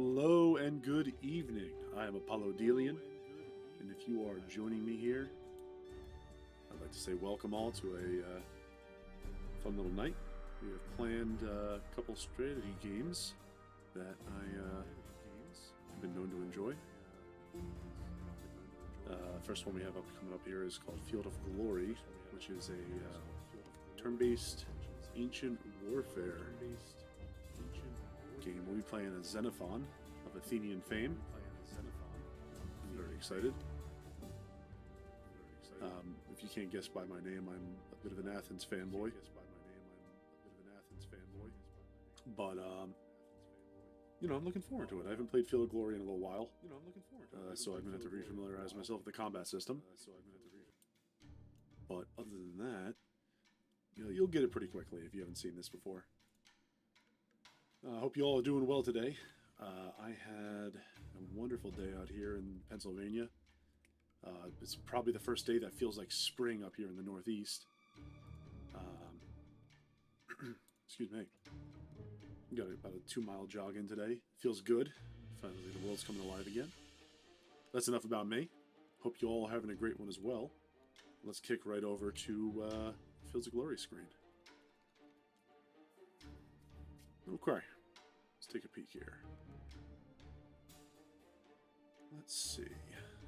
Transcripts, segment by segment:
Hello and good evening. I am Apollo Delian, and if you are joining me here, I'd like to say welcome all to a fun little night. We have planned a couple strategy games that I've been known to enjoy. First one we have coming up here is called Field of Glory, which is a turn-based ancient warfare game. We'll be playing as Xenophon of Athenian fame. I'm very excited. If you can't guess by my name, I'm a bit of an Athens fanboy. But I'm looking forward to it. I haven't played Field of Glory in a little while. So I'm going to have to refamiliarize myself with the combat system. But other than that, you'll get it pretty quickly if you haven't seen this before. I hope you all are doing well today. I had a wonderful day out here in Pennsylvania. It's probably the first day that feels like spring up here in the Northeast. Excuse me. Got about a 2-mile jog in today. Feels good. Finally, the world's coming alive again. That's enough about me. Hope you all are having a great one as well. Let's kick right over to Fields of Glory screen. Okay, let's take a peek here. Let's see.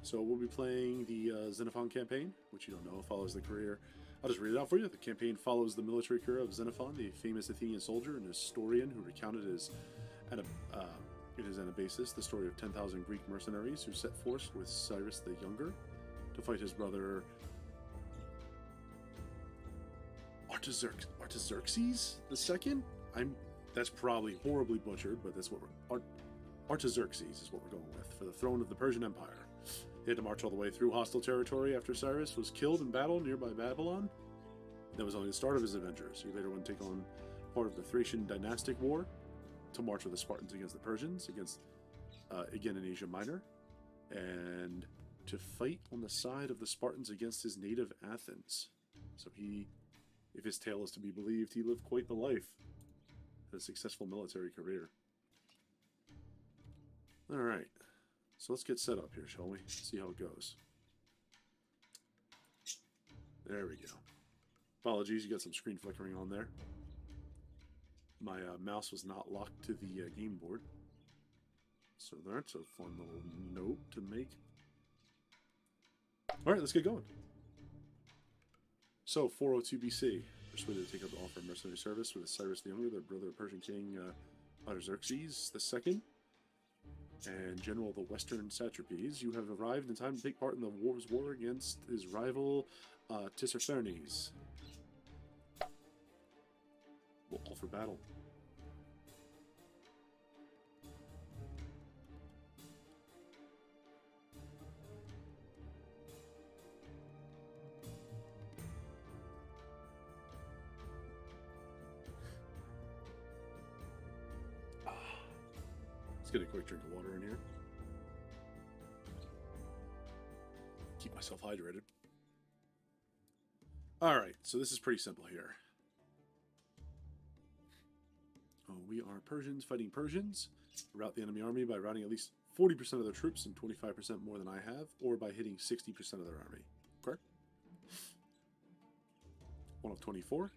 So we'll be playing the Xenophon campaign, which you don't know follows the career. I'll just read it out for you. The campaign follows the military career of Xenophon, the famous Athenian soldier and historian who recounted in his Anabasis the story of 10,000 Greek mercenaries who set forth with Cyrus the Younger to fight his brother Artaxerxes II. That's probably horribly butchered, but that's what Artaxerxes is what we're going with, for the throne of the Persian Empire. He had to march all the way through hostile territory after Cyrus was killed in battle nearby Babylon. That was only the start of his adventures. He later went to take on part of the Thracian dynastic war, to march with the Spartans against the Persians, again in Asia Minor, and to fight on the side of the Spartans against his native Athens. So if his tale is to be believed, he lived quite the life. A successful military career. Alright, so let's get set up here, shall we? See how it goes. There we go. Apologies, you got some screen flickering on there. My mouse was not locked to the game board. So that's a fun little note to make. Alright, let's get going. So, 402 BC. Persuaded to take up the offer of mercenary service with Cyrus the Younger, the brother of Persian king Artaxerxes II, and general of the western satrapies. You have arrived in time to take part in the war against his rival Tissaphernes. We'll call for battle. Get a quick drink of water in here. Keep myself hydrated. Alright, so this is pretty simple here. We are Persians fighting Persians. Rout the enemy army by routing at least 40% of their troops and 25% more than I have, or by hitting 60% of their army. Correct? 1 of 24.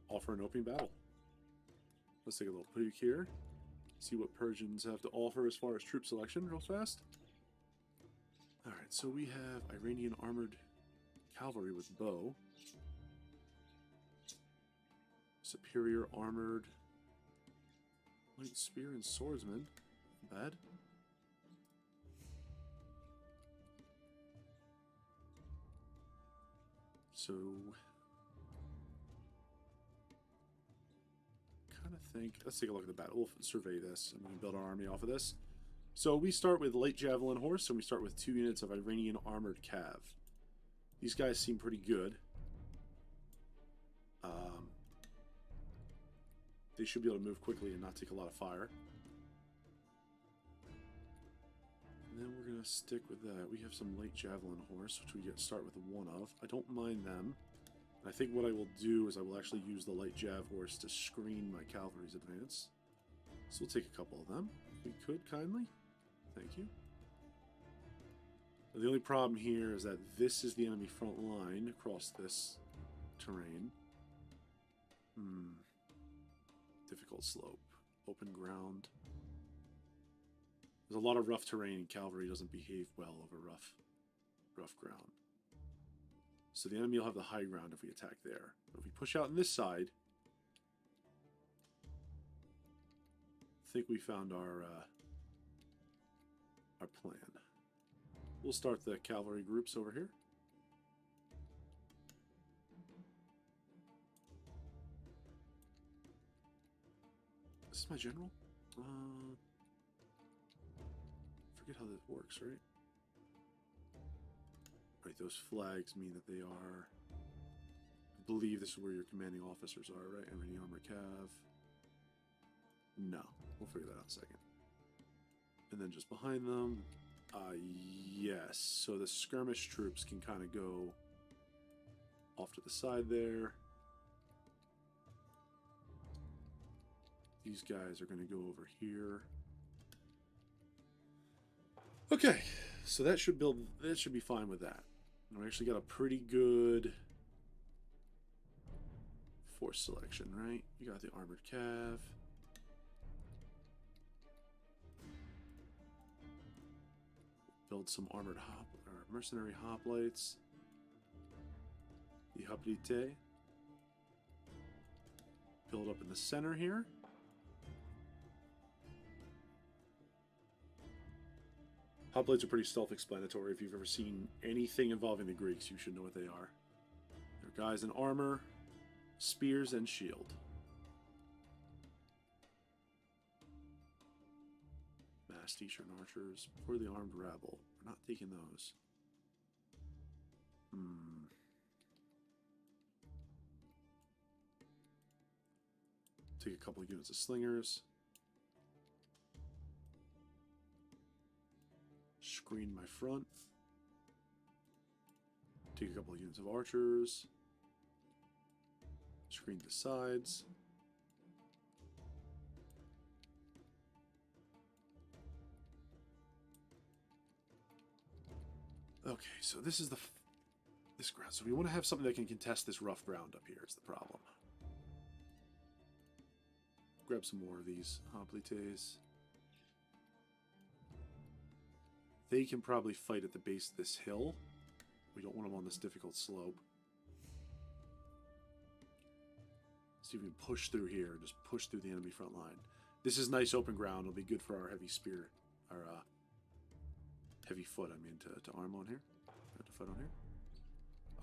Offer an opening battle. Let's take a little peek here. See what Persians have to offer as far as troop selection real fast. Alright, so we have Iranian armored cavalry with bow. Superior armored light spear and swordsman. Bad. So let's take a look at the battle. We'll survey this and we can build our army off of this. So we start with light javelin horse, and we start with 2 units of Iranian armored cav. These guys seem pretty good. They should be able to move quickly and not take a lot of fire. And then we're going to stick with that. We have some light javelin horse, which we start with 1 of. I don't mind them. I think what I will do is I will actually use the light jav horse to screen my cavalry's advance. So we'll take a couple of them, if we could, kindly. Thank you. The only problem here is that this is the enemy front line across this terrain. Difficult slope. Open ground. There's a lot of rough terrain, and cavalry doesn't behave well over rough ground. So the enemy will have the high ground if we attack there. But if we push out on this side, I think we found our plan. We'll start the cavalry groups over here. This is my general? Forget how this works, right? Right, those flags mean that they are... I believe this is where your commanding officers are, right? Enemy armor cav. No, we'll figure that out in a second. And then just behind them, yes. So the skirmish troops can kind of go off to the side there. These guys are going to go over here. Okay, so that should be fine with that. And we actually got a pretty good force selection, right? You got the armored cav. Build some armored or mercenary hoplites. The hoplite. Build up in the center here. Hoplites are pretty self-explanatory. If you've ever seen anything involving the Greeks, you should know what they are. They're guys in armor, spears, and shield. Mass t-shirt archers for the armed rabble. We're not taking those. Take a couple of units of slingers. Screen my front. Take a couple of units of archers. Screen the sides. Okay, so this is this ground. So we want to have something that can contest this rough ground up here is the problem. Grab some more of these hoplites. They can probably fight at the base of this hill. We don't want them on this difficult slope. See if we can push through here. Just push through the enemy front line. This is nice open ground. It'll be good for our heavy spear. Our heavy foot, I mean, to arm on here. To foot on here.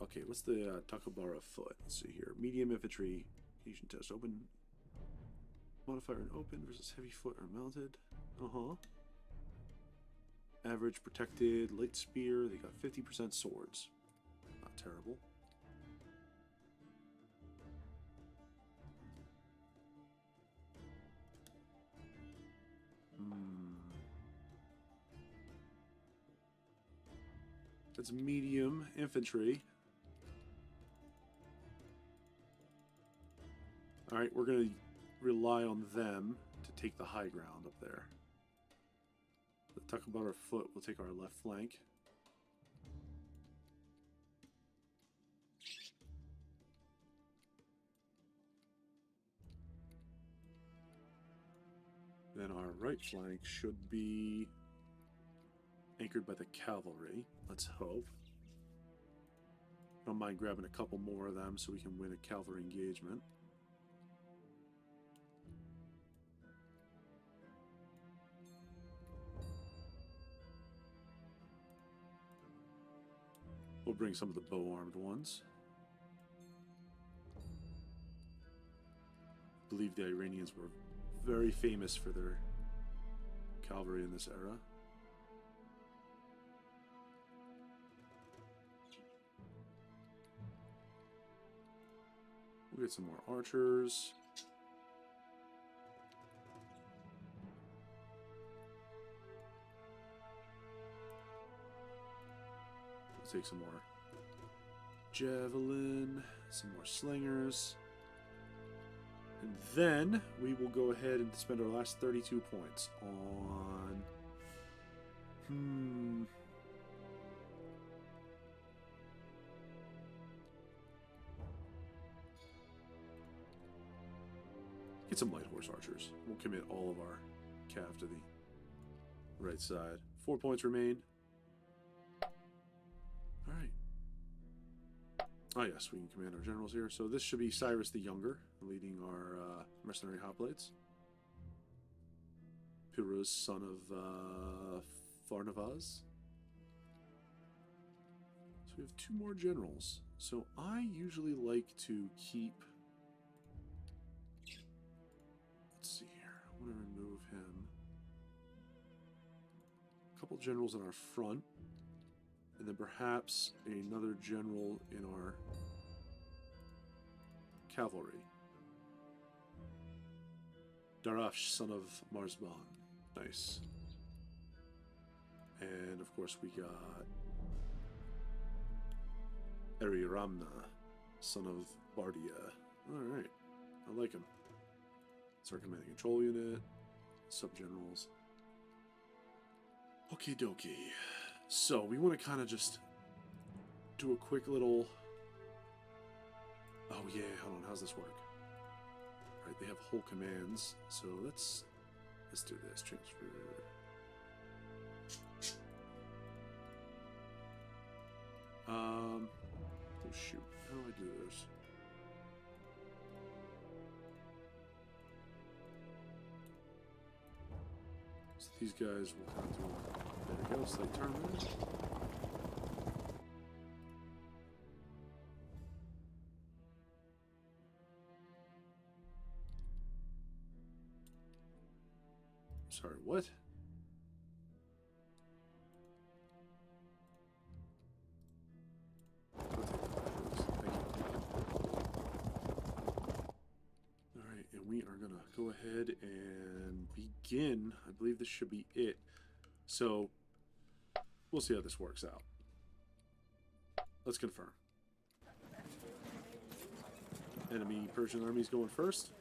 Okay, what's the Takabara foot? Let's see here. Medium infantry. Asian test. Open. Modifier in open versus heavy foot or mounted. Average protected, light spear. They got 50% swords. Not terrible. That's medium infantry. Alright, we're going to rely on them to take the high ground up there. The Takabara foot will take our left flank. Then our right flank should be anchored by the cavalry. Let's hope. I don't mind grabbing a couple more of them so we can win a cavalry engagement. We'll bring some of the bow-armed ones. I believe the Iranians were very famous for their cavalry in this era. We'll get some more archers. We'll take some more javelin, some more slingers. And then we will go ahead and spend our last 32 points on... Get some light horse archers. We'll commit all of our cav to the right side. 4 points remain. Alright. Ah yes, we can command our generals here. So this should be Cyrus the Younger, leading our mercenary hoplites. Piruz, son of Farnavaz. So we have 2 more generals. So I usually like to keep... Let's see here. I want to remove him. A couple generals in our front. And then perhaps another general in our cavalry. Darash, son of Marzban. Nice. And of course we got Eri Ramna, son of Bardia. Alright. I like him. It's our command and control unit. Sub-generals. Okie dokie. So, we want to kind of just do a quick little... Oh yeah, hold on, how's this work? Alright, they have whole commands, so let's do this. Transfer... Oh shoot, how do I do this? So these guys will kind of do... There we go, slight turn there. Sorry, what? Alright, and we are gonna go ahead and begin. I believe this should be it. So, we'll see how this works out. Let's confirm. Enemy Persian army's going first.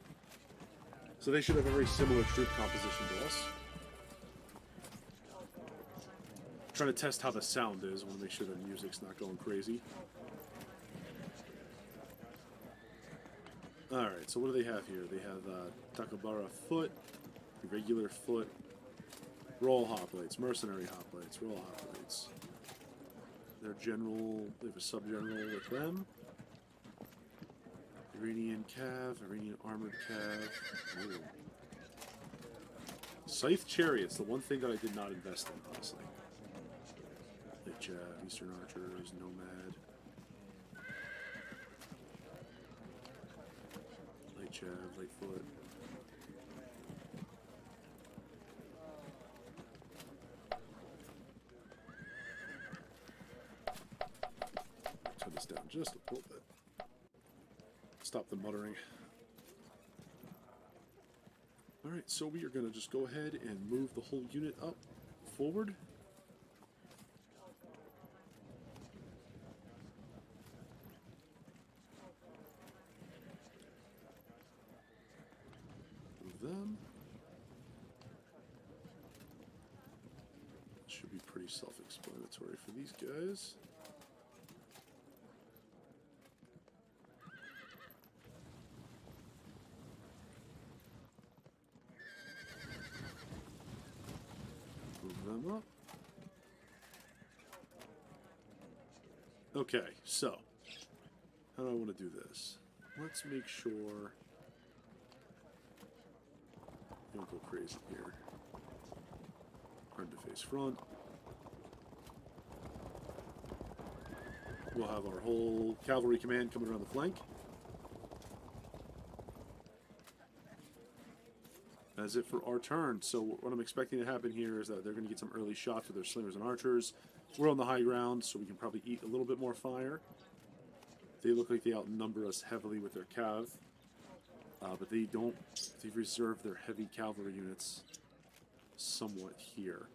So they should have a very similar troop composition to us. Trying to test how the sound is. I want to make sure the music's not going crazy. Alright, so what do they have here? They have Takabara foot, regular foot, roll hoplites, mercenary hoplites, roll hoplites. Their general, they have a sub-general with them. Iranian cav, Iranian armored cav. Ooh. Scythe chariots, the one thing that I did not invest in, honestly. Light chav, Eastern archers, nomad. Light chav, light foot. Turn this down just a little bit. Stop the muttering. Alright, so we are going to just go ahead and move the whole unit up forward. Move them. Should be pretty self-explanatory for these guys. Them up. Okay, so how do I want to do this? Let's make sure we don't go crazy here. Turn to face front. We'll have our whole cavalry command coming around the flank. That's it for our turn. So what I'm expecting to happen here is that they're going to get some early shots with their slingers and archers. We're on the high ground, so we can probably eat a little bit more fire. They look like they outnumber us heavily with their cav. But they don't... They've reserved their heavy cavalry units somewhat here.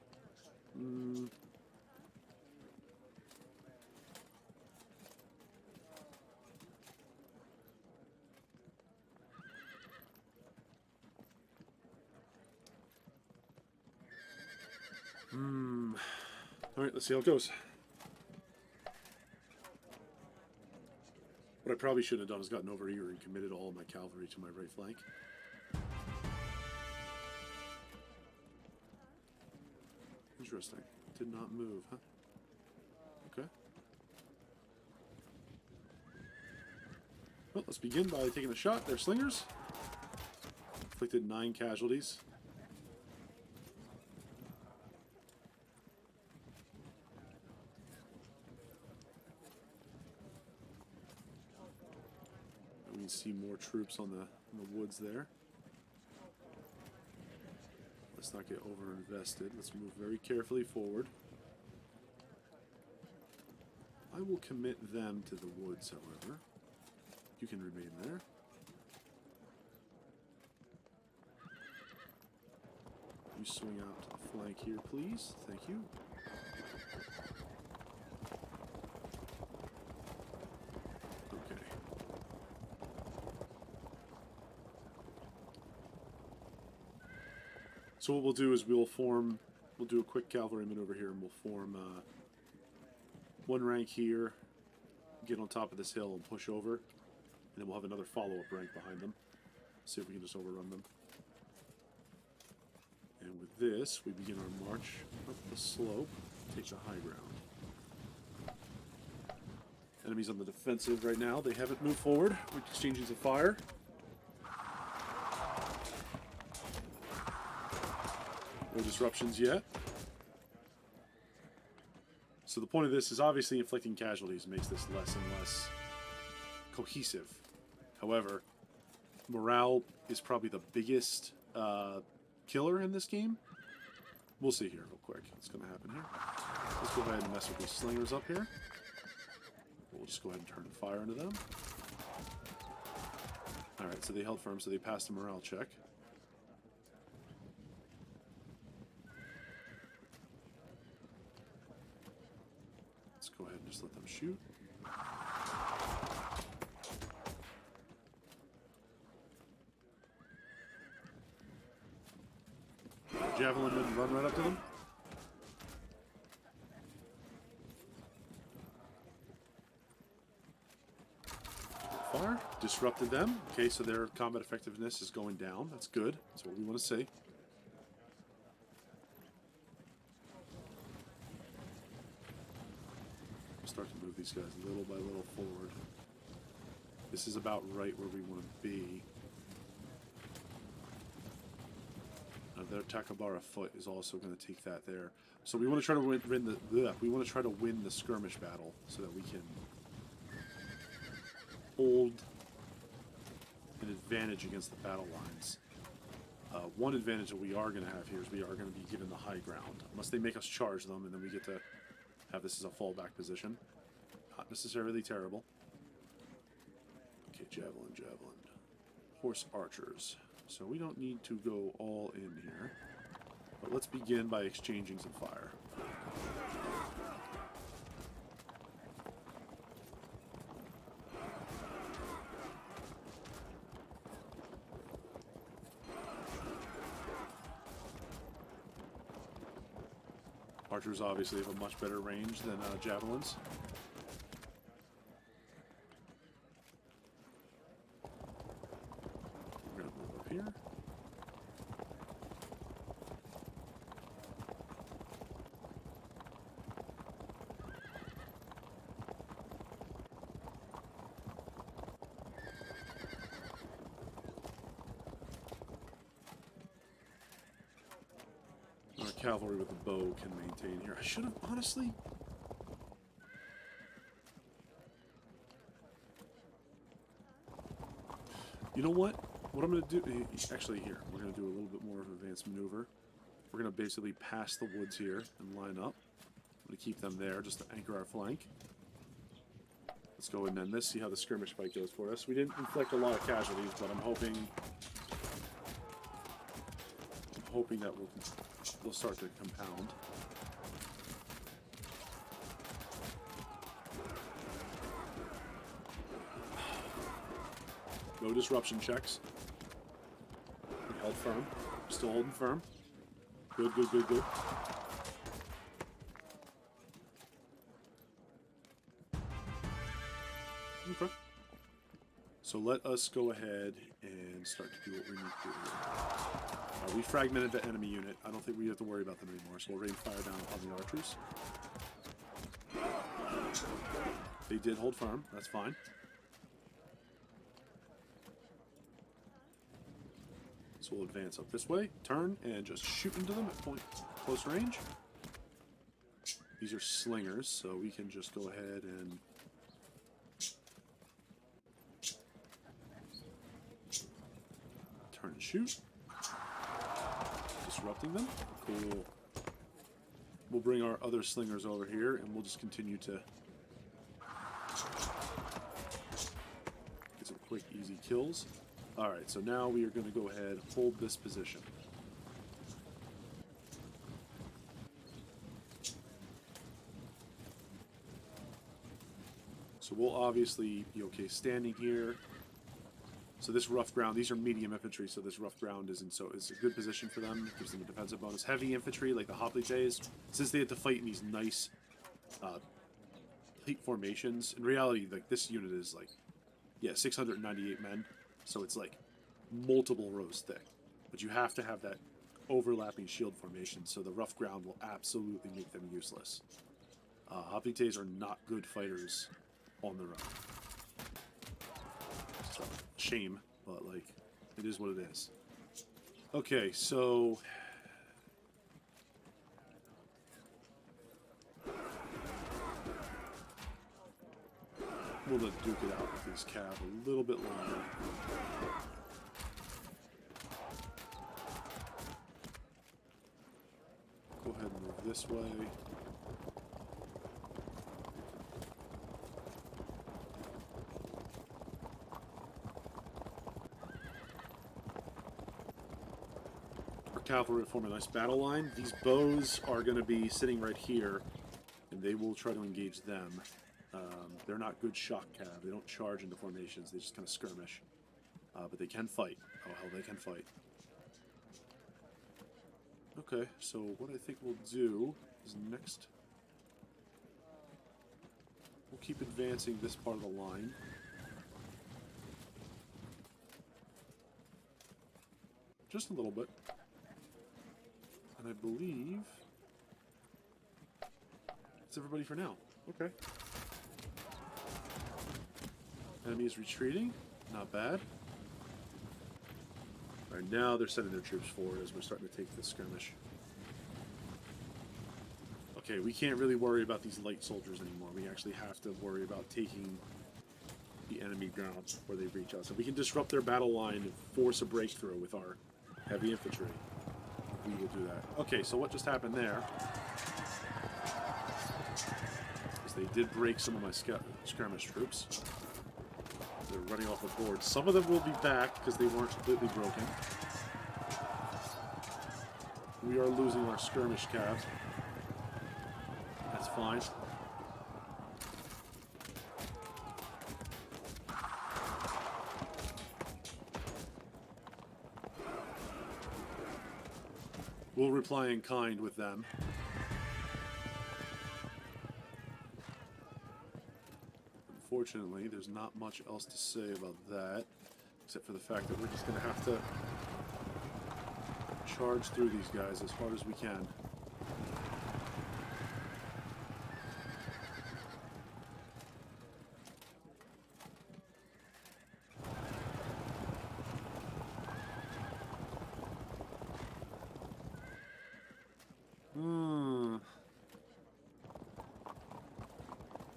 Alright, let's see how it goes. What I probably should have done is gotten over here and committed all my cavalry to my right flank. Interesting. Did not move, huh? Okay. Well, let's begin by taking a shot. They're slingers. Inflicted 9 casualties. We can see more troops on the woods there. Let's not get over-invested. Let's move very carefully forward. I will commit them to the woods, however. You can remain there. You swing out to the flank here, please. Thank you. Okay. So what we'll do is we'll do a quick cavalry maneuver here, and we'll form one rank here, get on top of this hill and push over, and then we'll have another follow-up rank behind them. See if we can just overrun them. And with this, we begin our march up the slope, take the high ground. Enemies on the defensive right now. They haven't moved forward. We're exchanging some fire. No disruptions yet. So the point of this is obviously inflicting casualties makes this less and less cohesive. However, morale is probably the biggest killer in this game. We'll see here real quick what's going to happen here. Let's go ahead and mess with these slingers up here. We'll just go ahead and turn fire into them. Alright, so they held firm, so they passed a morale check. Let's go ahead and just let them shoot. Javelin didn't run right up to them. Fire. Disrupted them. Okay, so their combat effectiveness is going down. That's good. That's what we want to see. Start to move these guys little by little forward. This is about right where we want to be. Their Takabara foot is also going to take that there. So we want to try to win the skirmish battle so that we can hold an advantage against the battle lines. One advantage that we are going to have here is we are going to be given the high ground, unless they make us charge them, and then we get to have this as a fallback position. Not necessarily terrible. Okay, javelin. Horse archers. So we don't need to go all in here, but let's begin by exchanging some fire. Archers obviously have a much better range than javelins. We're going to move up here. Our cavalry with the bow can maintain here. I should have, honestly... You know what? What I'm going to do... Actually, here. We're going to do a little bit more of an advanced maneuver. We're going to basically pass the woods here and line up. I'm going to keep them there just to anchor our flank. Let's go and end this, see how the skirmish fight goes for us. We didn't inflict a lot of casualties, but I'm hoping that we'll start to compound. No disruption checks. We held firm. Still holding firm. Good. Okay. So let us go ahead and start to do what we need to do here. We fragmented the enemy unit. I don't think we have to worry about them anymore, so we'll rain fire down on the archers. They did hold firm. That's fine. So we'll advance up this way, turn, and just shoot into them at close range. These are slingers, so we can just go ahead and turn and shoot. Disrupting them. Cool. We'll bring our other slingers over here, and we'll just continue to get some quick, easy kills. Alright, so now we are going to go ahead and hold this position. So we'll obviously be okay standing here. So this rough ground, these are medium infantry, so this rough ground isn't so it's a good position for them. Gives them a defensive bonus. Heavy infantry, like the hoplites, since they had to fight in these nice plate formations, in reality, like this unit is like, yeah, 698 men, so it's like multiple rows thick. But you have to have that overlapping shield formation, so the rough ground will absolutely make them useless. Hoplites are not good fighters on their own. So, shame, but like, it is what it is. Okay, so we'll let Duke it out with these cav a little bit longer. Go ahead and move this way. Cavalry form a nice battle line. These bows are going to be sitting right here, and they will try to engage them. They're not good shock cav. They don't charge into formations. They just kind of skirmish. But they can fight. Oh, hell, they can fight. Okay, so what I think we'll do is next... We'll keep advancing this part of the line. Just a little bit. And I believe it's everybody for now. Okay. Enemy is retreating. Not bad. Alright, now they're sending their troops forward as we're starting to take this skirmish. Okay, we can't really worry about these light soldiers anymore. We actually have to worry about taking the enemy ground before they reach us. If we can disrupt their battle line and force a breakthrough with our heavy infantry, we will do that. Okay, so what just happened there is they did break some of my skirmish troops. They're running off the board. Some of them will be back because they weren't completely broken. We are losing our skirmish cav. That's fine. We'll reply in kind with them. Unfortunately, there's not much else to say about that, except for the fact that we're just going to have to charge through these guys as hard as we can.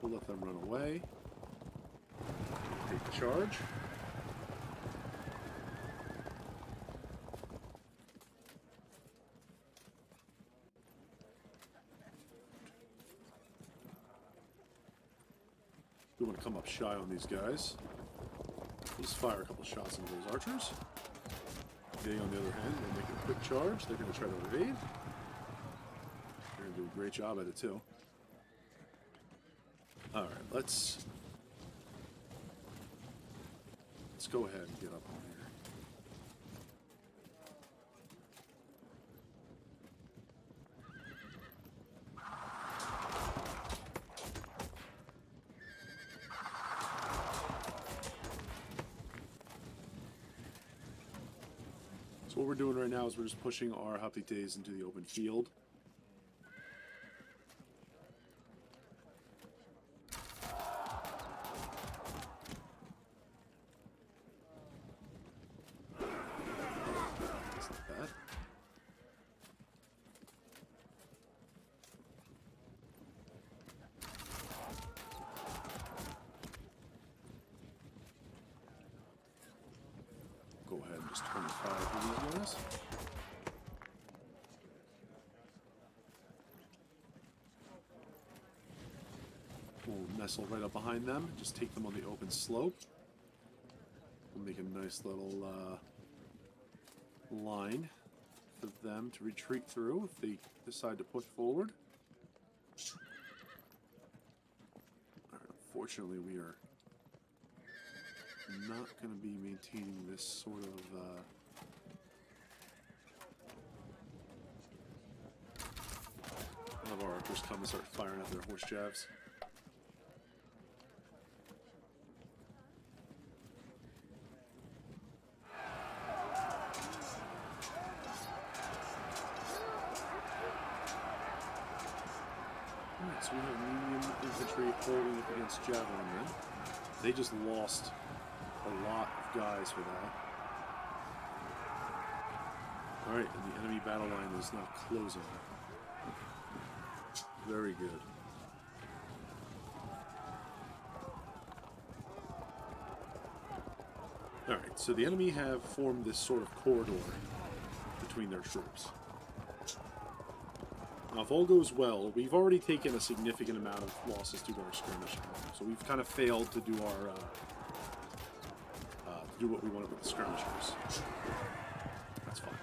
We'll let them run away. Take the charge. We want to come up shy on these guys. We'll just fire a couple shots into those archers. They, on the other hand, will make a quick charge. They're going to try to evade. They're going to do a great job at it, too. Alright, let's go ahead and get up on here. So what we're doing right now is we're just pushing our hoplites into the open field. Go ahead and just turn the fire for these guys. We'll nestle right up behind them, just take them on the open slope. We'll make a nice little line for them to retreat through if they decide to push forward. Alright, unfortunately, we are not going to be maintaining this sort of of our archers come and start firing at their horse jabs. Alright, so we have medium infantry holding up against javelin men. They just lost a lot of guys for that. Alright, and the enemy battle line is now closing. Very good. Alright, so the enemy have formed this sort of corridor between their troops. Now, if all goes well, we've already taken a significant amount of losses due to our skirmishing. So we've kind of failed to do our do what we wanted with the skirmishers. That's fine.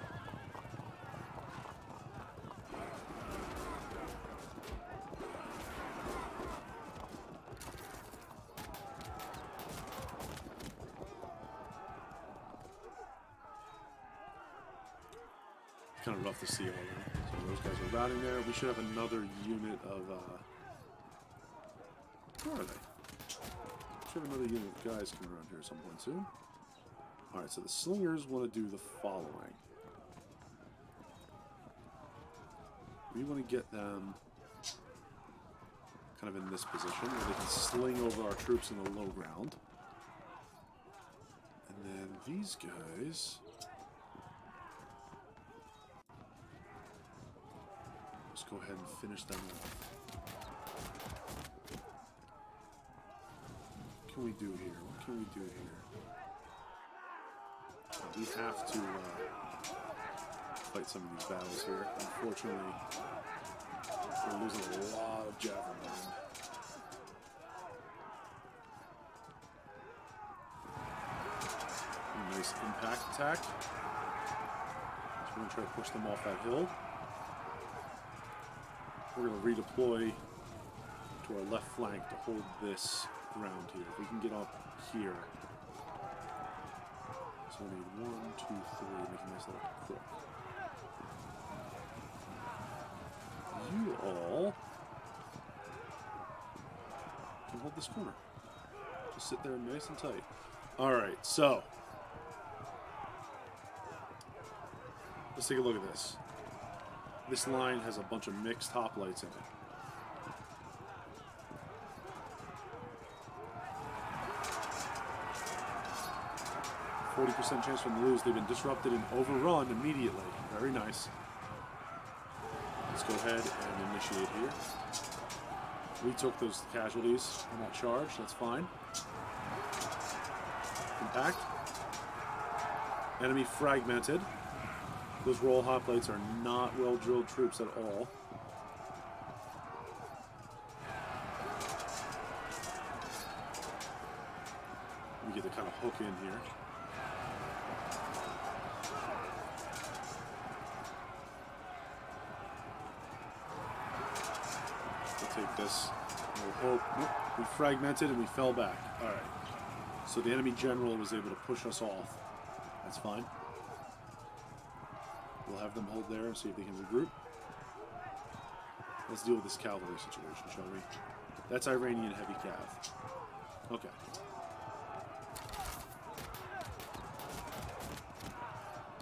Kind of rough to see all that. So those guys are routing there. We should have another unit of where are they? Should have another unit of guys coming around here at some point soon. Alright, so the slingers want to do the following. We want to get them kind of in this position where they can sling over our troops in the low ground. And then these guys... Let's go ahead and finish them off. What can we do here? What can we do here? We have to fight some of these battles here. Unfortunately, we're losing a lot of javelin. Nice impact attack. So we're going to try to push them off that hill. We're going to redeploy to our left flank to hold this ground here. If we can get up here. So we need 1, 2, 3, make a nice little crook. You all can hold this corner. Just sit there nice and tight. Alright, so let's take a look at this. This line has a bunch of mixed hoplites in it. 40% chance from the lose. They've been disrupted and overrun immediately. Very nice. Let's go ahead and initiate here. We took those casualties in that charge. That's fine. Impact. Enemy fragmented. Those royal hoplites are not well-drilled troops at all. We get to kind of hook in here. We'll take this. We'll hope. Nope, we fragmented and we fell back. Alright. So the enemy general was able to push us off. That's fine. We'll have them hold there and see if they can regroup. Let's deal with this cavalry situation, shall we? That's Iranian heavy cav. Okay.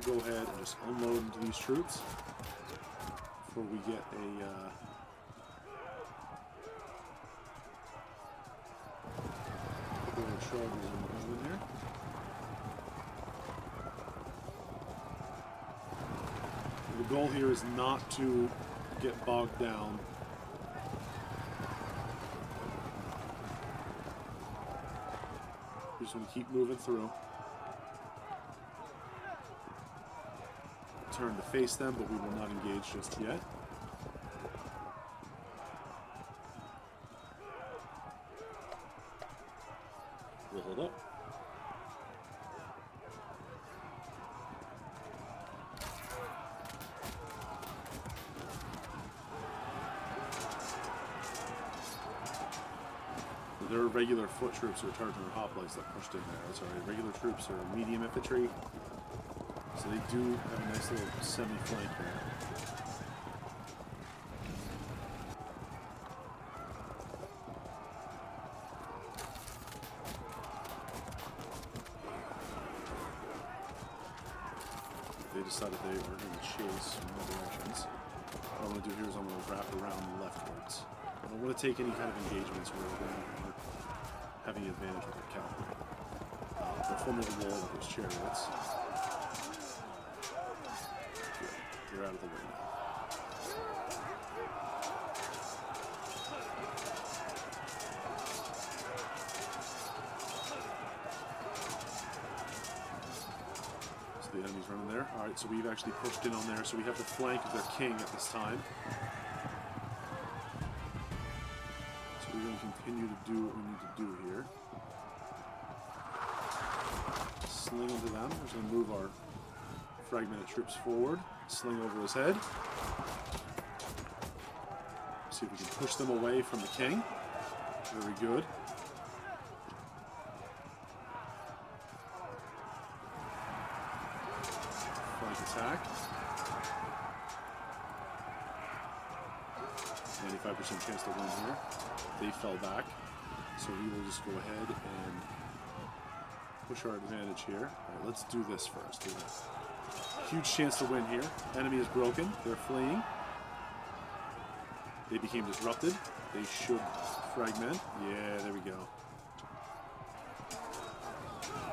go ahead and just unload into these troops before we get a couple of charges in here. The goal here is not to get bogged down. We just want to keep moving through. Turn to face them, but we will not engage just yet. We'll hold up. There are regular foot troops or charging or hoplites that pushed in there. That's alright. Regular troops are medium infantry. So they do have a nice little semi-flank there. They decided they were going to chase from all directions. What I'm going to do here is I'm going to wrap around leftwards. I don't want to take any kind of engagements where we're having an advantage with the cavalry. They're forming a wall with those chariots. You're out of the way now. So the enemy's running there. Alright, so we've actually pushed in on there. So we have the flank of their king at this time. So we're going to continue to do what we need to do here. Sling into them. We're going to move our fragmented troops forward. Sling over his head. See if we can push them away from the king. Very good. Flank attack. 95% chance to win here. They fell back. So we will just go ahead and push our advantage here. Alright, let's do this first. Huge chance to win here. Enemy is broken. They're fleeing. They became disrupted. They should fragment. Yeah, there we go.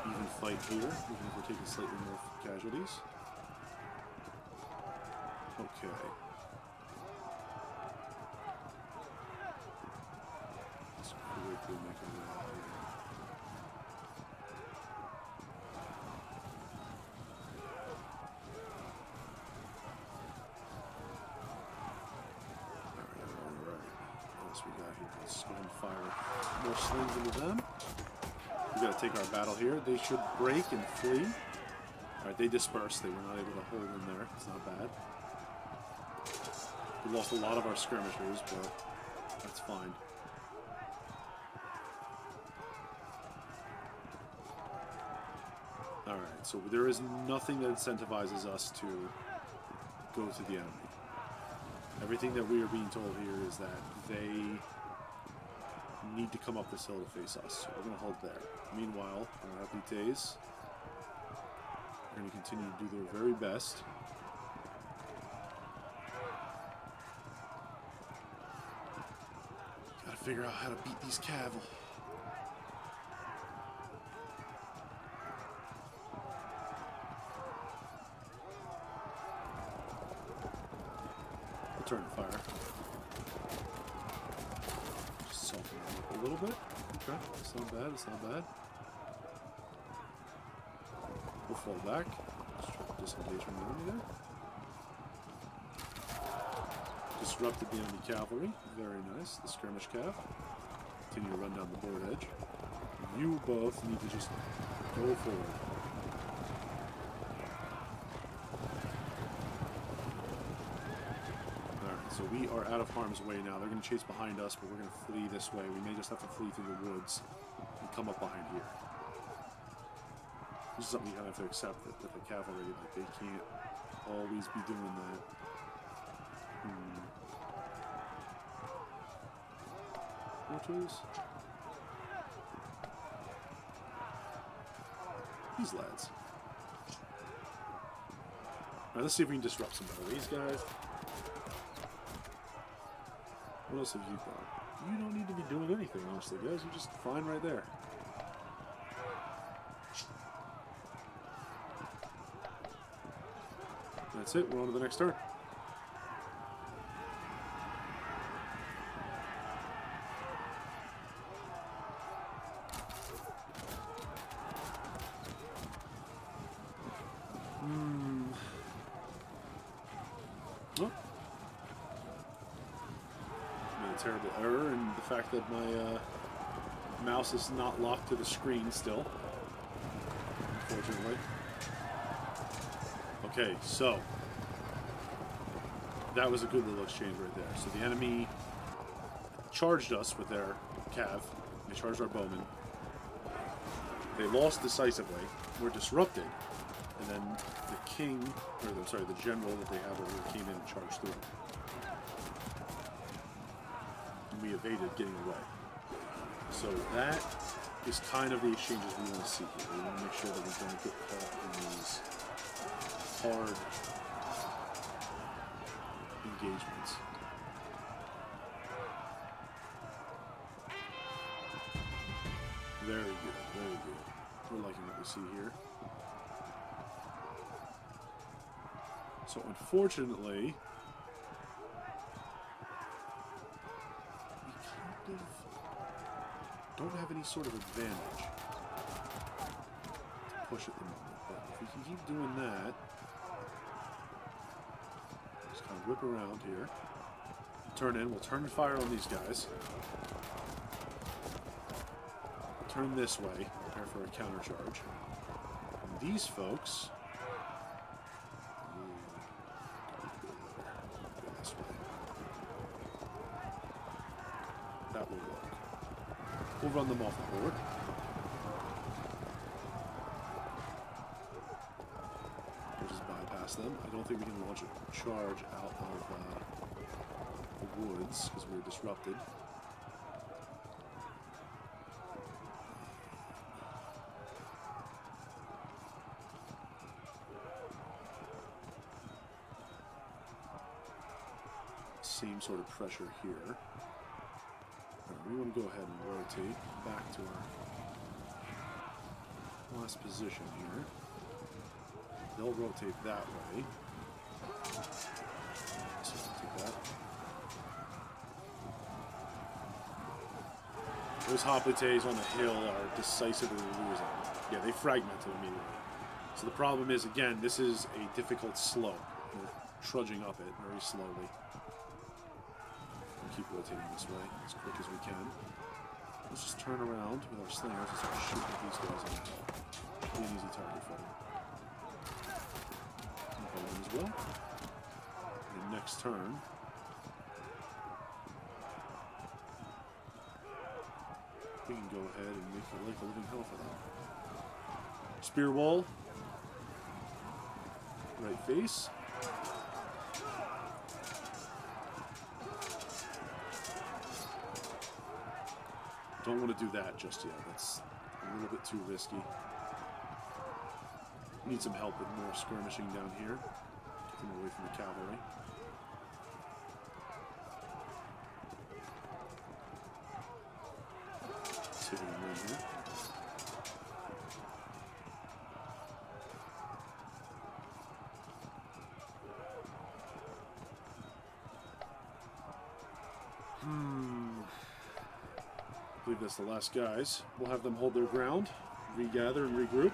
Even fight here, even if we're taking slightly more casualties. Okay. Let's quickly make a way out here. We got here. Let's go and fire more slings into them. We got to take our battle here. They should break and flee. Alright, they dispersed. They were not able to hold in there. It's not bad. We lost a lot of our skirmishers, but that's fine. Alright, so there is nothing that incentivizes us to go to the enemy. Everything that we are being told here is that they need to come up this hill to face us. So we're going to hold there. Meanwhile, our habités are going to continue to do their very best. Got to figure out how to beat these cav. Turn to fire. Just soften them up a little bit. Okay, it's not bad, it's not bad. We'll fall back. Just try to disengage from the enemy there. Disrupted the enemy cavalry. Very nice. The skirmish cav. Continue to run down the board edge. You both need to just go forward. So we are out of harm's way now. They're going to chase behind us, but we're going to flee this way. We may just have to flee through the woods and come up behind here. This is something you kind of have to accept that with the cavalry, like they can't always be doing that. More tools? These lads. Alright, let's see if we can disrupt some of these guys. What else have you got? You don't need to be doing anything, honestly, guys. You're just fine right there. That's it. We're on to the next turn. Oh. Made a terrible error in the fact that my mouse is not locked to the screen still. Unfortunately. Okay, so that was a good little exchange right there. So the enemy charged us with their cav. They charged our bowmen. They lost decisively. We're disrupted. And then the king, or the general that they have over here came in and charged through. And we evaded getting away. So that is kind of the exchanges we want to see here. We want to make sure that we don't get caught in these hard engagements. Very good, very good. We're liking what we see here. So unfortunately, we kind of don't have any sort of advantage to push at the moment. But if we can keep doing that, just kind of whip around here, turn in, we'll turn fire on these guys. Turn this way, prepare for a counter charge. And these folks, go this way. That will work. We'll run them off the board. We'll just bypass them. I don't think we can launch a charge out of the woods because we were disrupted. Same sort of pressure here. Right, we want to go ahead and rotate back to our last position here. They'll rotate that way. So we'll take that. Those Hoplites on the hill are decisively losing. Yeah, they fragmented immediately. So the problem is, again, this is a difficult slope. We're trudging up it very slowly. Keep rotating this way as quick as we can. Let's just turn around with our slingers and start shooting at these guys on the hill. Be an easy target for them. Bowman as well. And next turn, we can go ahead and make it like a living hell for them. Spear wall. Right face. Don't want to do that just yet. That's a little bit too risky. Need some help with more skirmishing down here. Get them away from the cavalry. See if we can win here. I believe that's the last guys. We'll have them hold their ground, regather and regroup.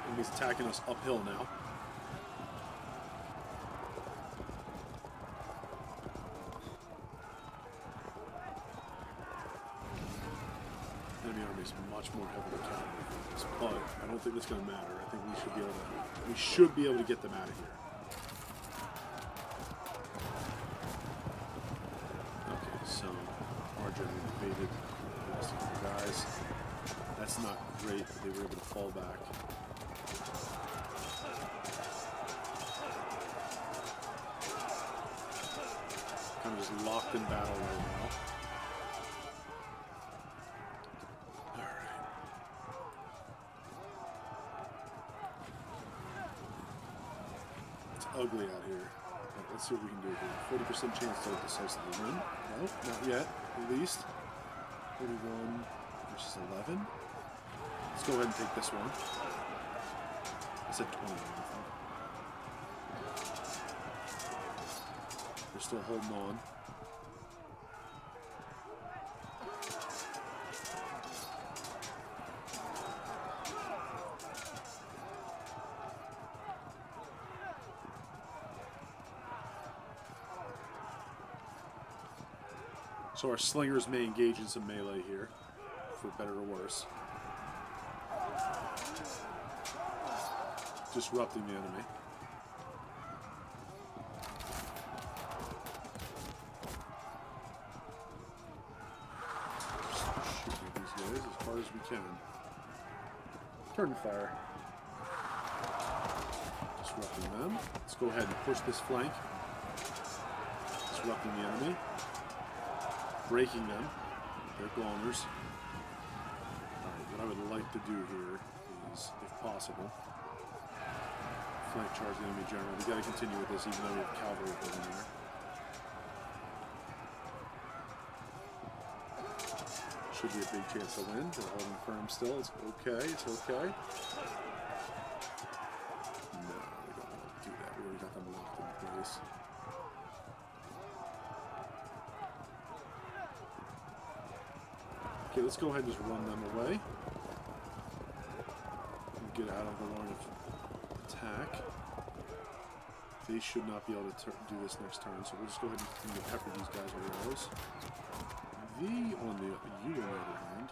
And he's attacking us uphill now. Enemy army is much more heavily cavalry for this, but I don't think that's going to matter. I think we should be able to get them out of here. Okay, so our general invaded the rest of the guys. That's not great, but they were able to fall back. just locked in battle right now. Alright. It's ugly out here. But let's see what we can do here. 40% chance to decisively win. No, not yet, at least. 41 versus 11. Let's go ahead and take this one. I said 20, I think. They're still holding on. So our slingers may engage in some melee here, for better or worse. Disrupting the enemy. Just shooting these guys as hard as we can. Turn fire. Disrupting them. Let's go ahead and push this flank. Disrupting the enemy. Breaking them. They're goners. Alright, what I would like to do here is, if possible, flank charge the enemy general. We gotta continue with this even though we have cavalry in there. Should be a big chance to win. They're holding firm still. It's okay. It's okay. No, we don't want to do that. We already got them locked in place. Okay, let's go ahead and just run them away. And get out of the line of attack. They should not be able to do this next turn, so we'll just go ahead and continue to pepper these guys with arrows. You on the other hand.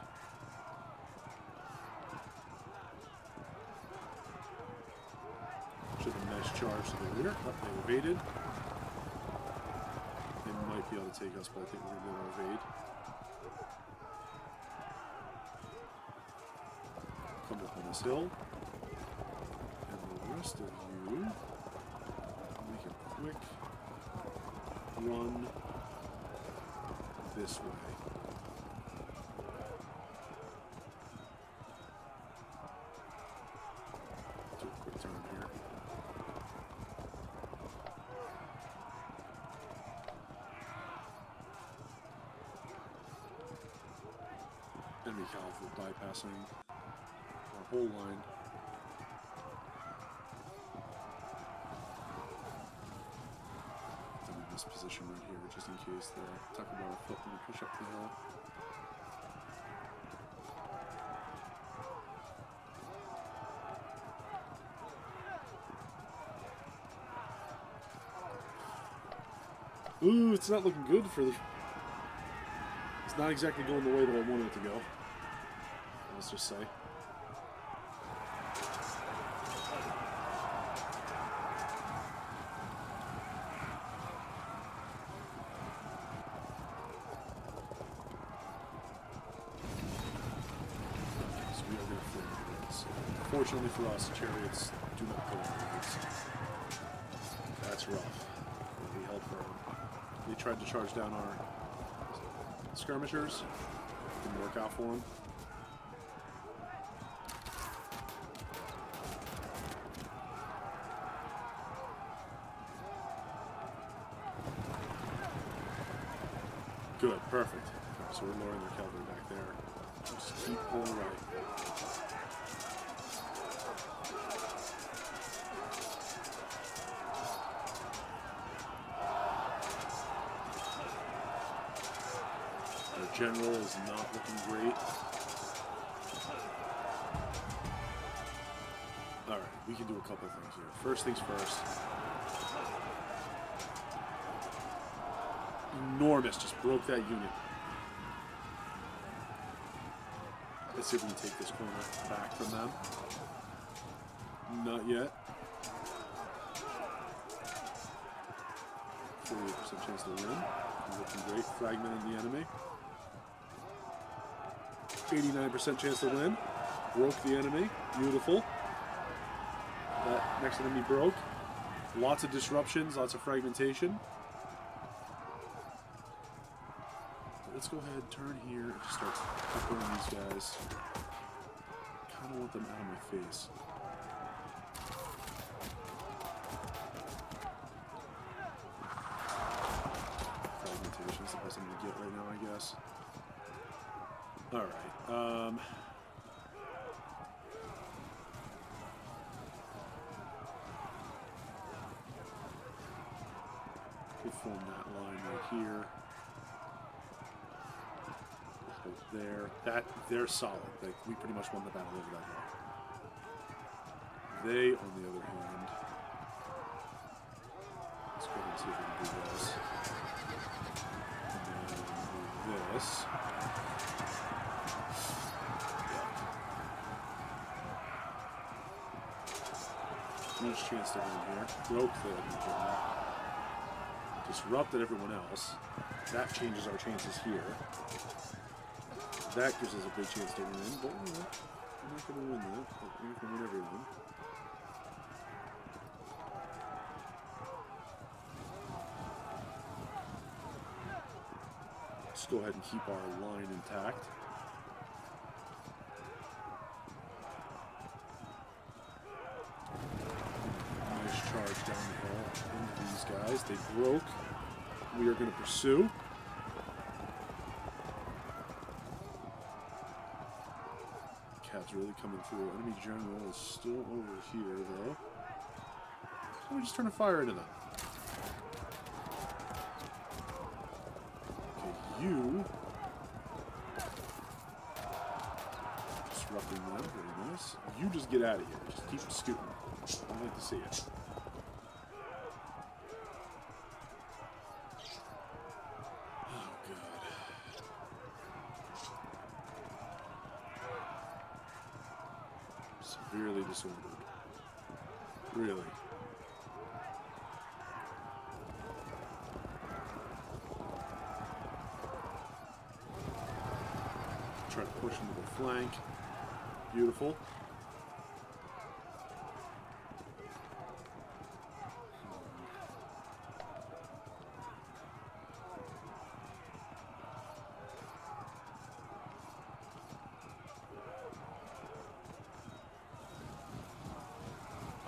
Should have a nice charge to the rear. Oh, they evaded. They might be able to take us, but I think we're going to be able to evade. Come up on this hill. And the rest of you make a quick run this way. Do a quick turn here. Enemy cavalry bypassing our whole line. I'm in this position right here, just in case the Tuckerbar foot when we push up the hill. Ooh, it's not looking good for the... It's not exactly going the way that I wanted it to go. Let's just say. So we are going to flip this. Fortunately for us, chariots do not go on this. That's rough. We held firm. They tried to charge down our skirmishers. Didn't work out for them. Good, perfect. Okay, so we're lowering their cavalry back there. Just keep pulling right. Our general is not looking great. Alright, we can do a couple things here. First things first. Enormous, just broke that unit. Let's see if we can take this corner back from them. Not yet. 48% chance to win. Looking great. Fragmenting the enemy. 89% chance to win. Broke the enemy. Beautiful. That next enemy broke. Lots of disruptions, lots of fragmentation. let's go ahead, turn here, and just start peppering these guys. Kind of want them out of my face. Fragmentation is the best I'm going to get right now, I guess. Alright, we'll form that line right here. There. They're solid. Like, we pretty much won the battle over that wall. They, on the other hand, let's go ahead and see if we can do this. And then do this. Yeah. Huge chance to win here. Broke the enemy. Disrupted everyone else. That changes our chances here. That gives us a big chance to win, but you know, we're not going to win that, but we're going to win everyone. Let's go ahead and keep our line intact. Nice charge down the hill into these guys. They broke. We are going to pursue. Cat's really coming through. Enemy general is still over here, though. So we just turn a fire into them. Okay, you. Disrupting them. Very nice. You just get out of here. Just keep scooting. I'd like to see it. Severely disordered. Really. Try to push into the flank. Beautiful.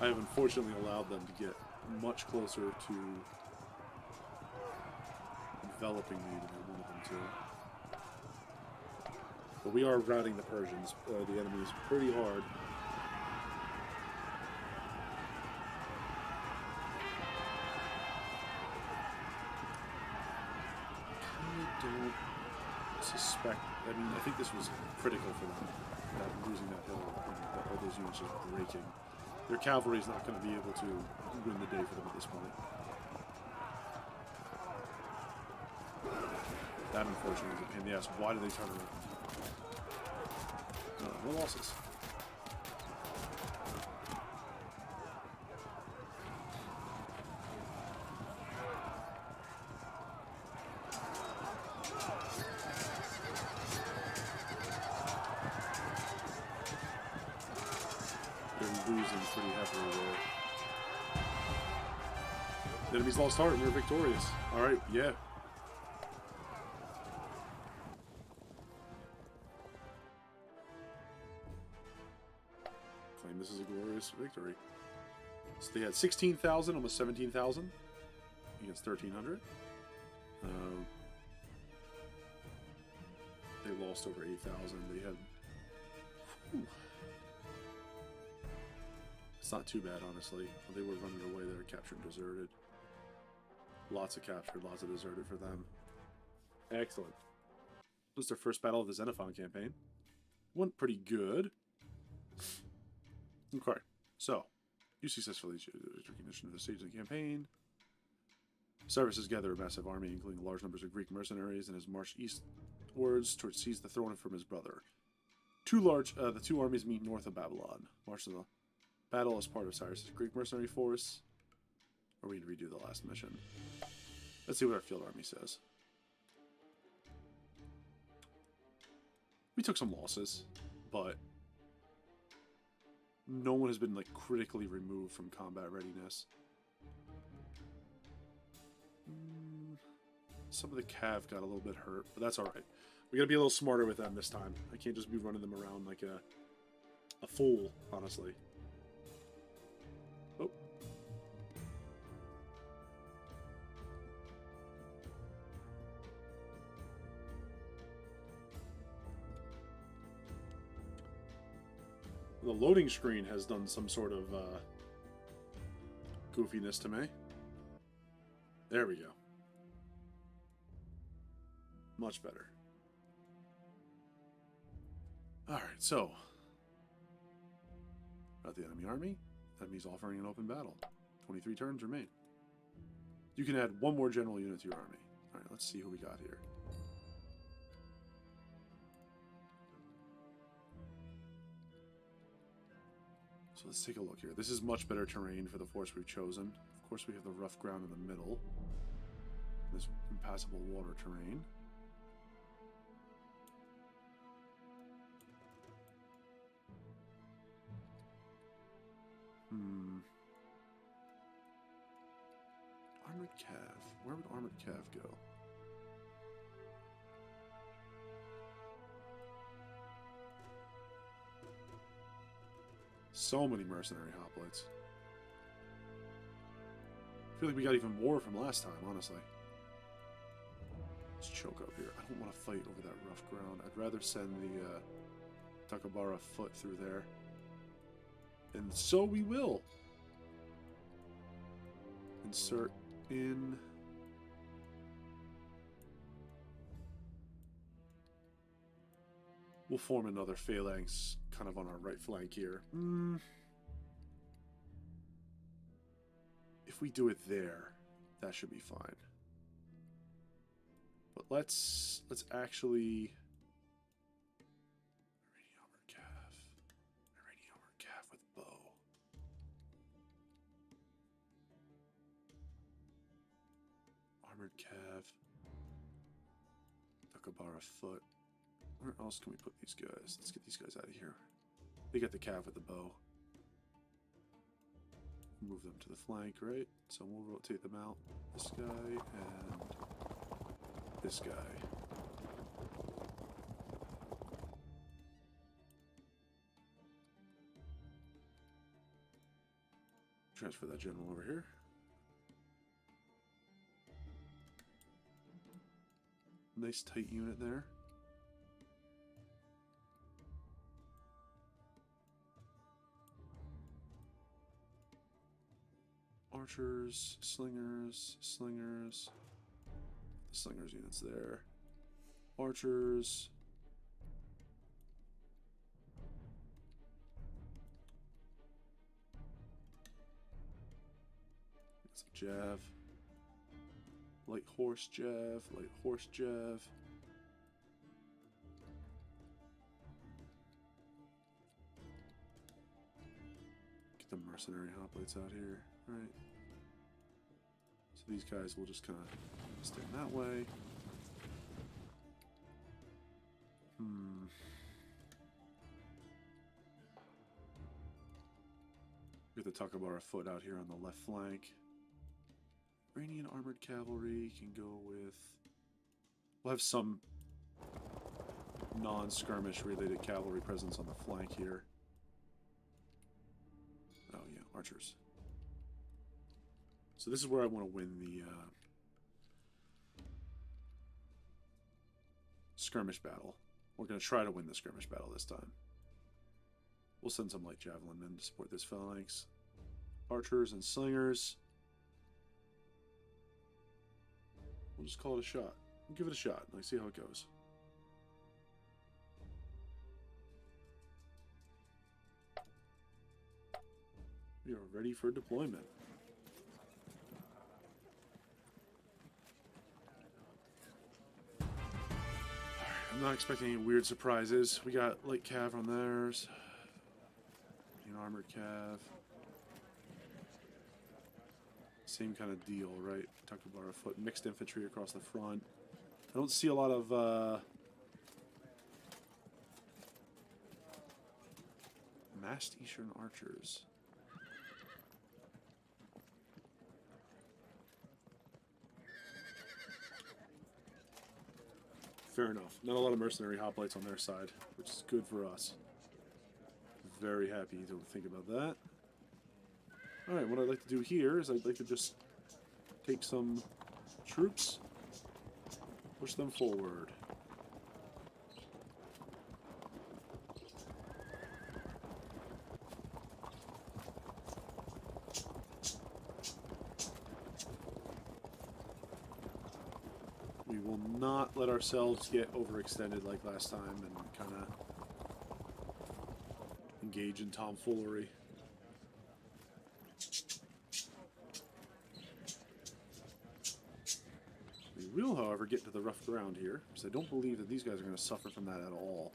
I have unfortunately allowed them to get much closer to enveloping me than I wanted them to. But we are routing the Persians, the enemies, pretty hard. I don't suspect... I mean, I think this was critical for them, that losing that hill, and all those units just breaking. Their cavalry is not going to be able to win the day for them at this point. That, unfortunately, is a pain in the ass. Why do they turn around? No losses. Losing pretty heavily there. The enemy's lost heart and we're victorious. Alright, yeah. Claim this is a glorious victory. So they had 16,000, almost 17,000 against 1,300. They lost over 8,000. They had... Whew. It's not too bad, honestly. They were running away there, captured and deserted. Lots of captured, lots of deserted for them. Excellent. This was their first battle of the Xenophon campaign. Went pretty good. Okay, so you successfully recognition of the stage of the campaign. Cyrus has gathered a massive army, including large numbers of Greek mercenaries, and has marched eastwards to seize the throne from his brother. The two armies meet north of Babylon. March to the battle as part of Cyrus's Greek mercenary force. Or we can redo the last mission. Let's see what our field army says. We took some losses, but no one has been like critically removed from combat readiness. Some of the cav got a little bit hurt, but that's all right. We got to be a little smarter with them this time. I can't just be running them around like a fool, honestly. Oh. The loading screen has done some sort of goofiness to me. There we go. Much better. Alright, so. About the enemy army. Enemies offering an open battle. 23 turns remain. You can add one more general unit to your army. Alright, let's see who we got here. So let's take a look here. This is much better terrain for the force we've chosen. Of course, we have the rough ground in the middle. This impassable water terrain. Armored Cav. Where would Armored Cav go? So many mercenary hoplites. I feel like we got even more from last time, honestly. Let's choke up here. I don't want to fight over that rough ground. I'd rather send the Takabara foot through there. And so we will. Insert in. We'll form another phalanx kind of on our right flank here. If we do it there, that should be fine. But let's actually Iranian armored calf with bow. Armored calf. Takabara foot. Where else can we put these guys? Let's get these guys out of here. They got the calf with the bow. Move them to the flank, right? So we'll rotate them out. This guy and this guy. Transfer that general over here. Nice tight unit there. Archers, slingers, slingers. The slingers units there. Archers. It's a jav. Light horse jav, light horse jav. Get the mercenary hoplites out here. Alright. So these guys will just kind of stand that way. Get the Takabara foot out here on the left flank. Iranian armored cavalry can go with... We'll have some non-skirmish related cavalry presence on the flank here. Oh yeah, archers. So this is where I want to win the skirmish battle. We're going to try to win the skirmish battle this time. We'll send some light javelin men to support this phalanx. Archers and slingers. We'll just call it a shot. We'll give it a shot and see how it goes. We are ready for deployment. I'm not expecting any weird surprises. We got light cav on theirs. An armored cav. Same kind of deal, right? Takabara foot, mixed infantry across the front. I don't see a lot of massed Eastern archers. Fair enough. Not a lot of mercenary hoplites on their side, which is good for us. Very happy to think about that. Alright, what I'd like to do here is I'd like to just take some troops, push them forward. We will not let ourselves get overextended like last time and kind of engage in tomfoolery. We will, however, get to the rough ground here, because I don't believe that these guys are going to suffer from that at all.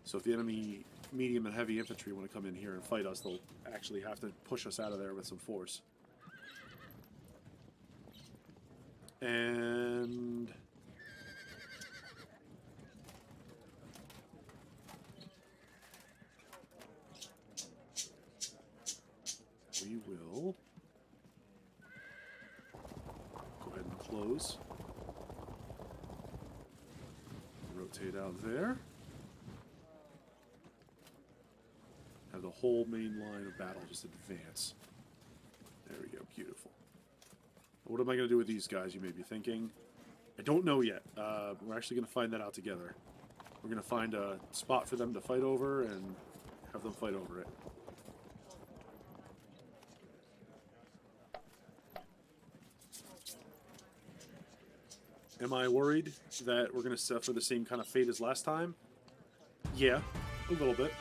So if the enemy medium and heavy infantry want to come in here and fight us, they'll actually have to push us out of there with some force. And we will go ahead and close. Rotate out there. Have the whole main line of battle just advance. There we go, beautiful. What am I going to do with these guys, you may be thinking? I don't know yet. We're actually going to find that out together. We're going to find a spot for them to fight over and have them fight over it. Am I worried that we're going to suffer the same kind of fate as last time? Yeah, a little bit.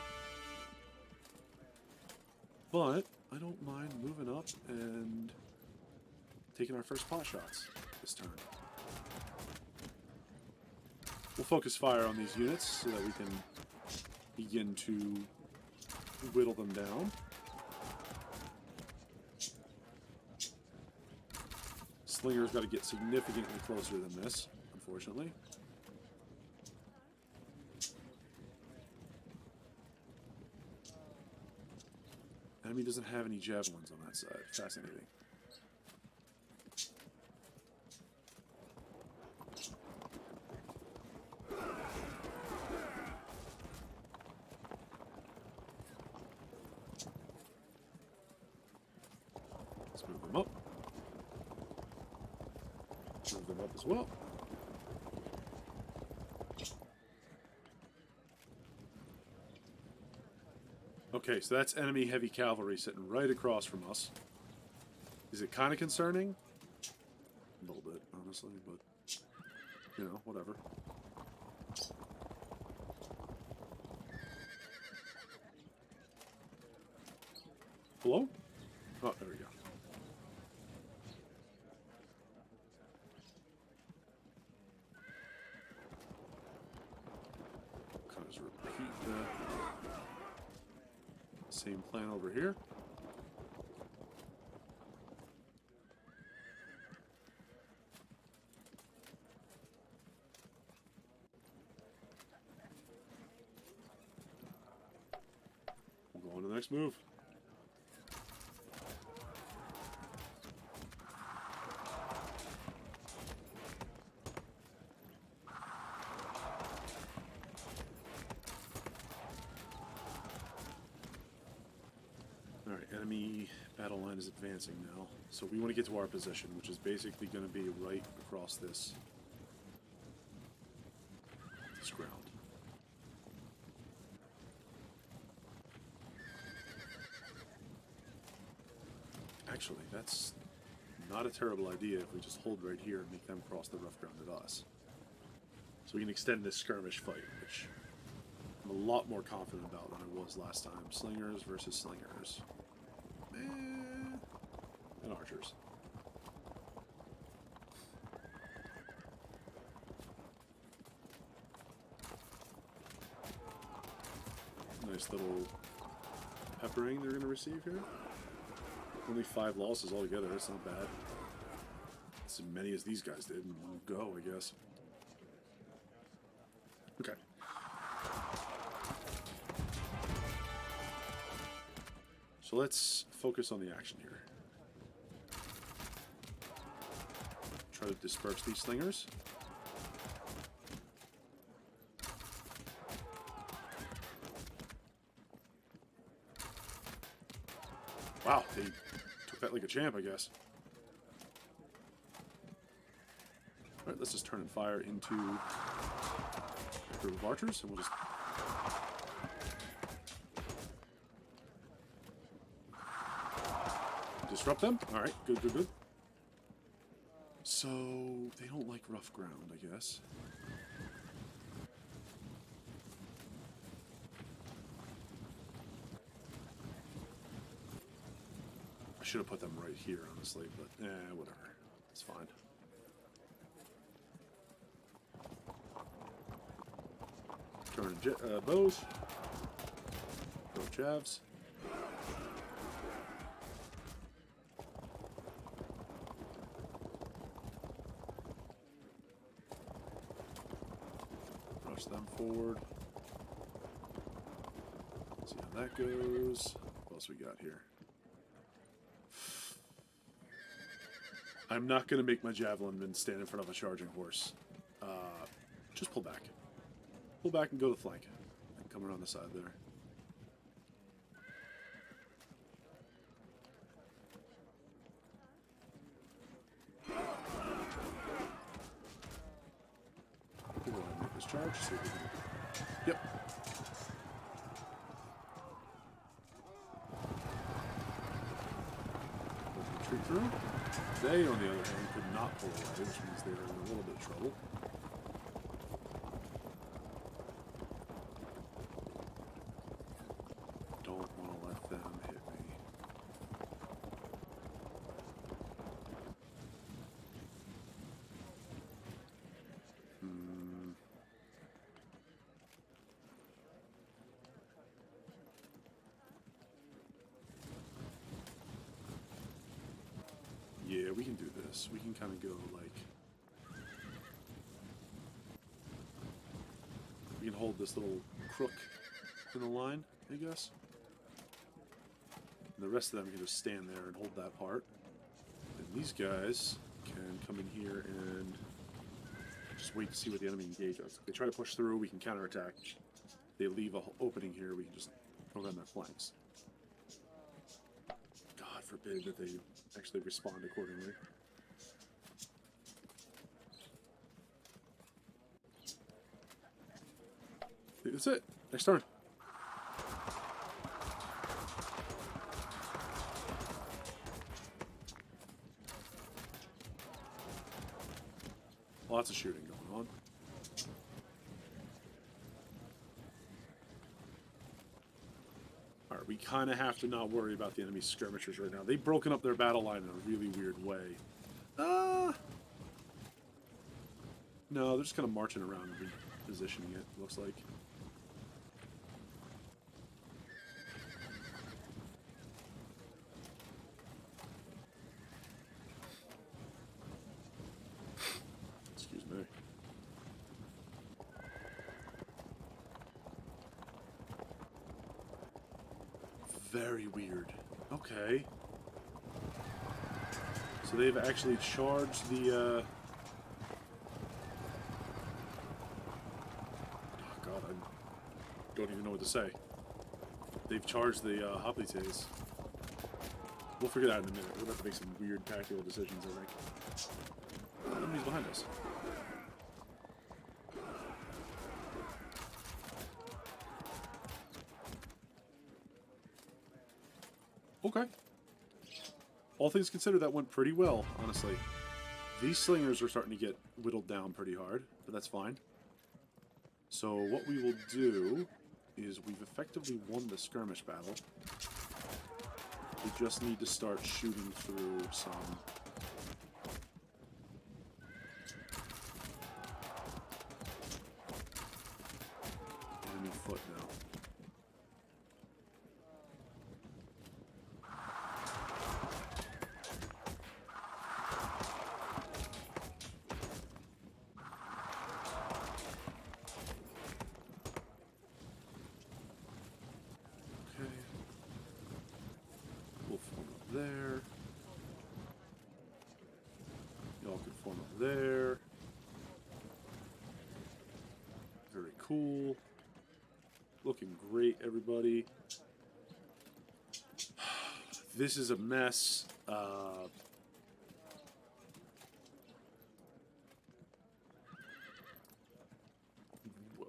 But I don't mind moving up and taking our first pot shots this turn. We'll focus fire on these units so that we can begin to whittle them down. Slinger's got to get significantly closer than this, unfortunately. Enemy doesn't have any javelins on that side. Fascinating. Let's move them up. Move them up as well. Okay, so that's enemy heavy cavalry sitting right across from us. Is it kind of concerning? A little bit, honestly, but, you know, whatever. Hello? Oh, there we go. Kind of just repeat the same plan over here. We'll go on to the next move. Alright, enemy battle line is advancing now. So we want to get to our position, which is basically going to be right across this ground. Actually, that's not a terrible idea if we just hold right here and make them cross the rough ground at us. So we can extend this skirmish fight, which I'm a lot more confident about than I was last time. Slingers versus slingers. And archers. Nice little peppering they're going to receive here. Only 5 losses altogether, that's not bad. As many as these guys did in one go, I guess. Okay. So let's focus on the action here. Try to disperse these slingers. Wow, they took that like a champ, I guess. Alright, let's just turn and fire into a group of archers, and we'll just... disrupt them? Alright, good, good, good. So, they don't like rough ground, I guess. I should have put them right here, honestly, but whatever. It's fine. Turn bows. Go javs. Rush them forward. See how that goes. What else we got here? I'm not going to make my javelin men stand in front of a charging horse. Just pull back. Pull back and go to the flank. And come around the side there. We'll go ahead and make this charge. See if we can... Yep. Retreat through. They, on the other hand, could not pull away, which means they are in a little bit of trouble. Don't want to let them hit me. Yeah, we can do this. We can kind of go like... We can hold this little crook in the line, I guess. And the rest of them can just stand there and hold that part. And these guys can come in here and just wait to see what the enemy engage us. If they try to push through, we can counterattack. They leave an opening here, we can just program their flanks. God forbid that they actually respond accordingly. That's it. Next turn. Lots of shooting going on. Alright, we kind of have to not worry about the enemy skirmishers right now. They've broken up their battle line in a really weird way. No, they're just kind of marching around and repositioning it, looks like. Excuse me. Very weird. Okay. So they've actually charged the, oh god, I don't even know what to say. They've charged the, hoplites. We'll figure that out in a minute. We're about to make some weird tactical decisions, I think. Enemies behind us. Okay. All things considered, that went pretty well, honestly. These slingers are starting to get whittled down pretty hard, but that's fine. So what we will do is we've effectively won the skirmish battle. We just need to start shooting through some enemy foot now. There. Y'all can form up there. Very cool. Looking great, everybody. This is a mess.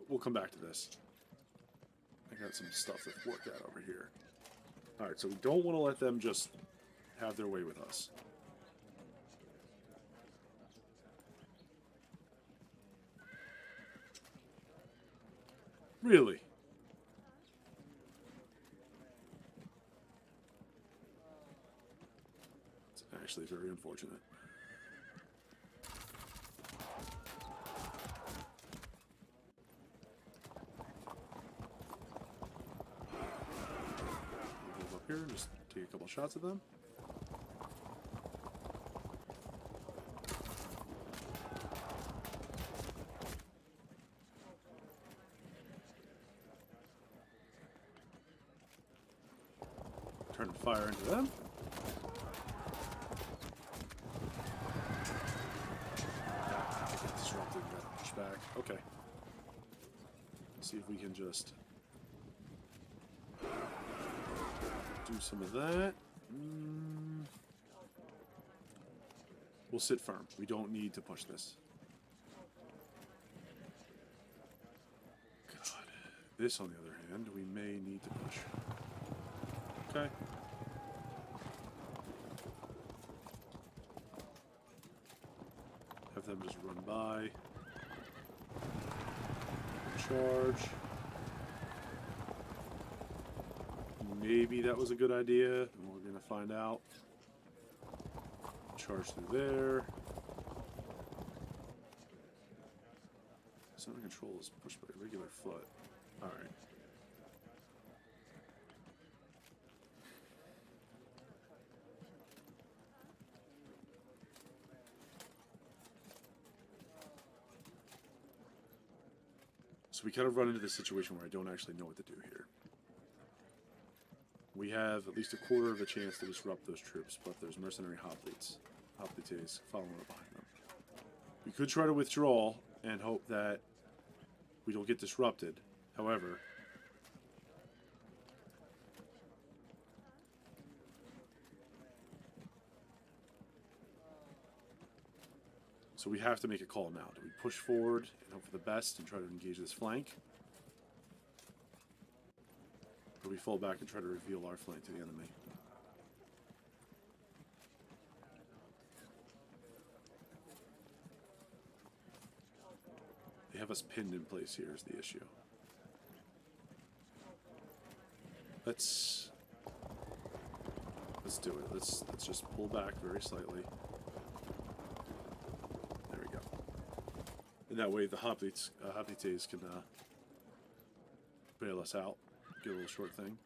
We'll come back to this. I got some stuff that's worked out over here. Alright, so we don't want to let them just have their way with us. Really? It's actually very unfortunate. Move up here and just take a couple shots at them. Turn fire into them. Get disrupted, gotta push back. Okay. Let's see if we can just do some of that. We'll sit firm. We don't need to push this. God. This, on the other hand, we may need to push. Okay. Have them just run by. Charge. Maybe that was a good idea. We're going to find out. Charge through there. Center control is pushed by a regular foot. Alright. So we kind of run into this situation where I don't actually know what to do here. We have at least a quarter of a chance to disrupt those troops, but there's mercenary hoplites following up behind them. We could try to withdraw and hope that we don't get disrupted. However, so we have to make a call now. Do we push forward and hope for the best and try to engage this flank? Or do we fall back and try to reveal our flank to the enemy? They have us pinned in place here is the issue. Let's do it. Let's just pull back very slightly. There we go. And that way the hoplites can bail us out. Get a little short thing.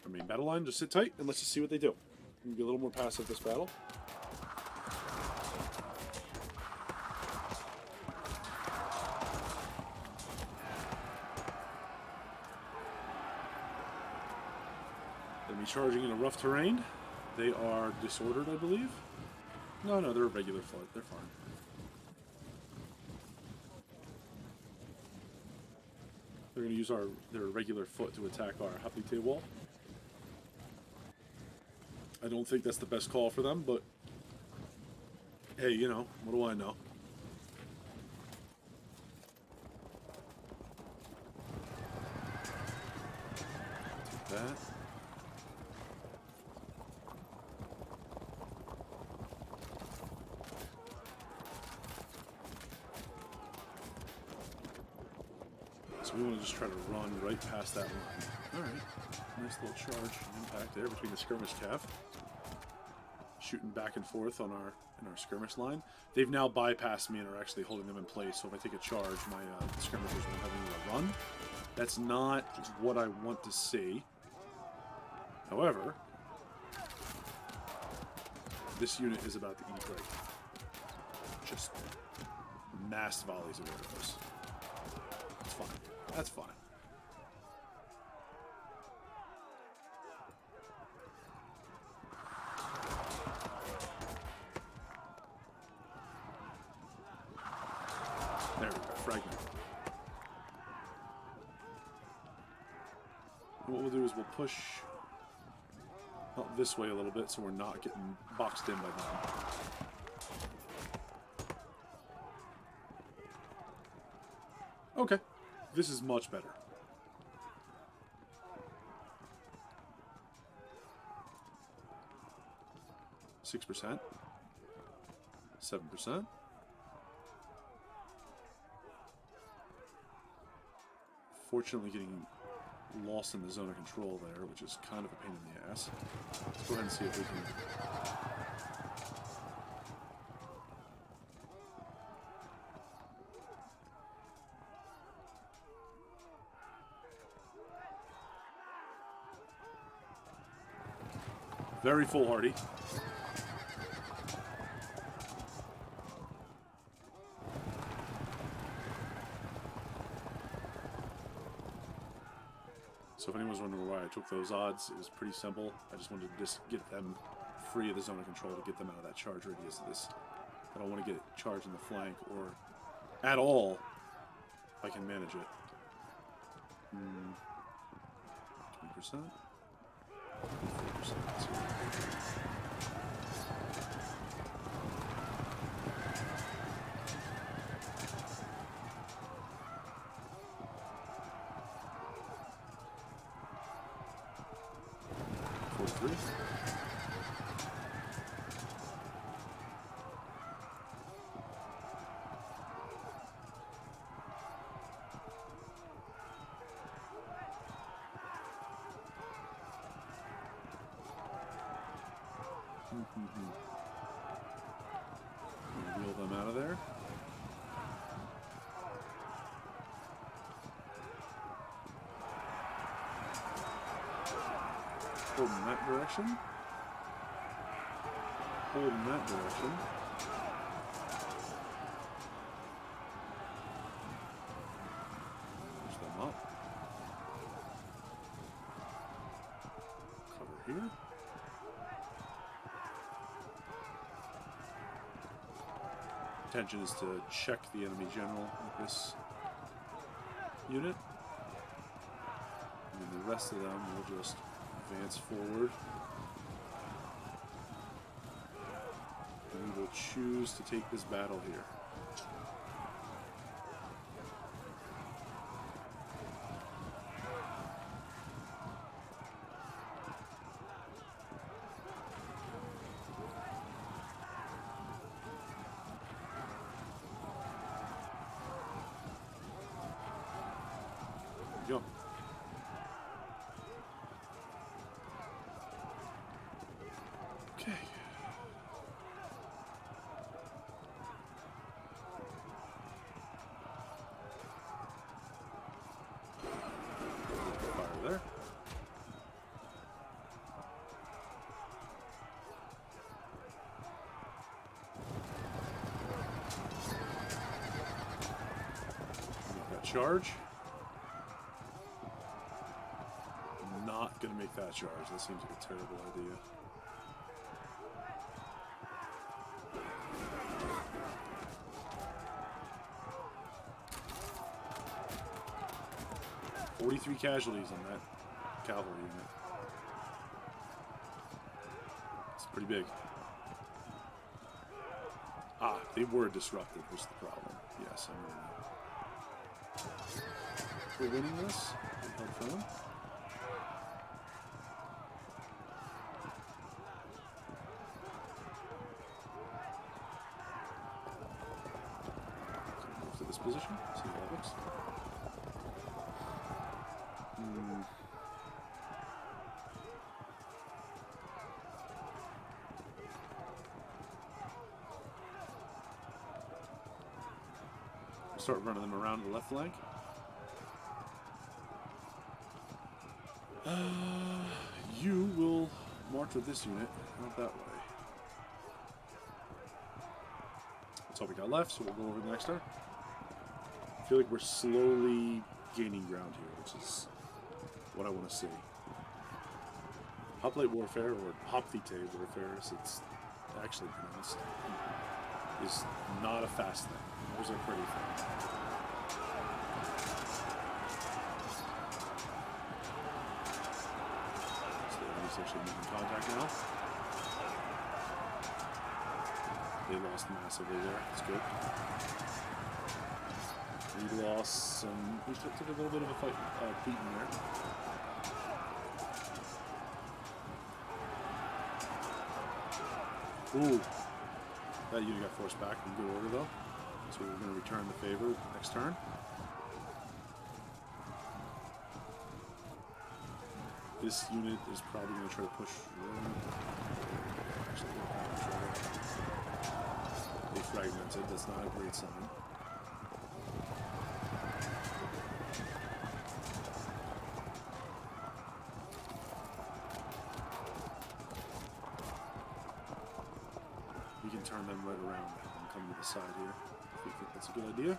Our main battle line, just sit tight and let's just see what they do. We'll be a little more passive this battle. Enemy charging in a rough terrain. They are disordered, I believe. No, they're a regular foot. They're fine. They're going to use their regular foot to attack our Haplite wall. I don't think that's the best call for them, but hey, you know, what do I know? Take that. So we want to just try to run right past that line. Alright. Nice little charge impact there between the skirmish calf. Shooting back and forth on in our skirmish line. They've now bypassed me and are actually holding them in place, so if I take a charge, my skirmishers won't have any to run. That's not what I want to see. However, this unit is about to eat right. Just mass volleys of arrows. It's fine. That's fine. There we go, fragment. And what we'll do is we'll push out this way a little bit so we're not getting boxed in by them. Okay, this is much better. %, 7%. Fortunately, getting lost in the zone of control there, which is kind of a pain in the ass. Let's go ahead and see if we can. Very foolhardy. So if anyone's wondering why I took those odds, it was pretty simple. I just wanted to just get them free of the zone of control to get them out of that charge radius of this. I don't want to get charged in the flank or at all if I can manage it. 20%? 4%. Wheel them out of there. Hold in that direction. Hold in that direction. Push them up. Cover here. Intention is to check the enemy general with this unit. And then the rest of them will just advance forward. And we will choose to take this battle here. Go. Okay. Fire there. Make that charge. Not gonna make that charge. That seems like a terrible idea. "43 casualties on that cavalry unit. It's pretty big. Ah, they were disrupted, was the problem. Yes, I know that. We're winning this. We held firm. This position, see how that looks. Start running them around the left flank. You will march with this unit out that way. That's all we got left, so we'll go over the next turn. I feel like we're slowly gaining ground here, which is what I want to see. Hoplite warfare, or Hopthite warfare, as it's actually pronounced, is not a fast thing. Those are pretty fun. So they're essentially making contact now. They lost massively there. That's good. We lost some. We took a little bit of a fight, beating there. Ooh, that unit got forced back in good order though. So we're going to return the favor next turn. This unit is probably going to try to push. Actually, they fragmented. That's not a great sign. We can turn them right around and come to the side here if we think that's a good idea.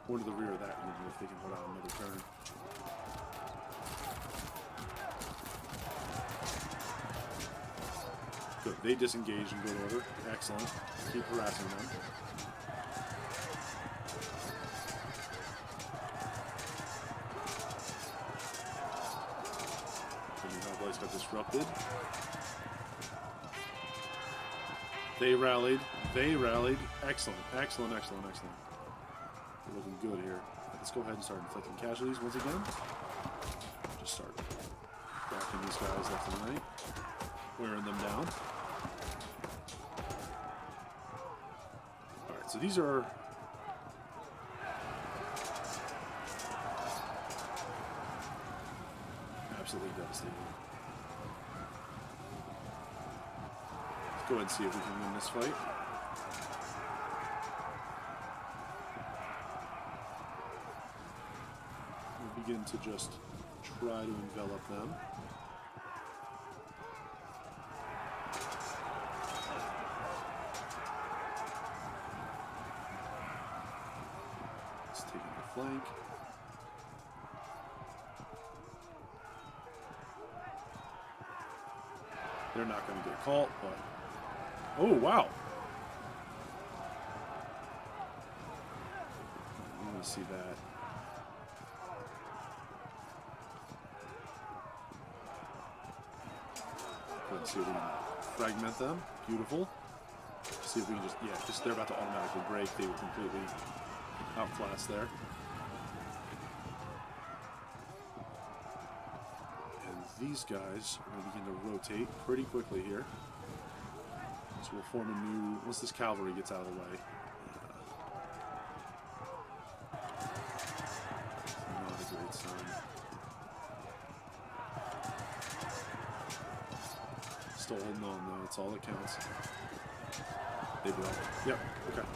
Or to the rear of that unit if they can hold out another turn. Good. They disengage in good order. Excellent. Keep harassing them. The Hoplites got disrupted. They rallied. They rallied. Excellent. Excellent, excellent, excellent. We're looking good here. Let's go ahead and start inflicting casualties once again. Just start whacking these guys left and right. Wearing them down. Alright, so these are... absolutely devastating. Let's go ahead and see if we can win this fight. We'll begin to just try to envelop them. Let's take the flank. They're not going to get caught, but... oh, wow! I want to see that. Let's see if we can fragment them. Beautiful. See if we can just... yeah, just they're about to automatically break. They were completely outclassed there. These guys are going to begin to rotate pretty quickly here. So we'll form a new... once this cavalry gets out of the way. Not a great sign. Still holding on though, that's all that counts. They broke. Yep, okay.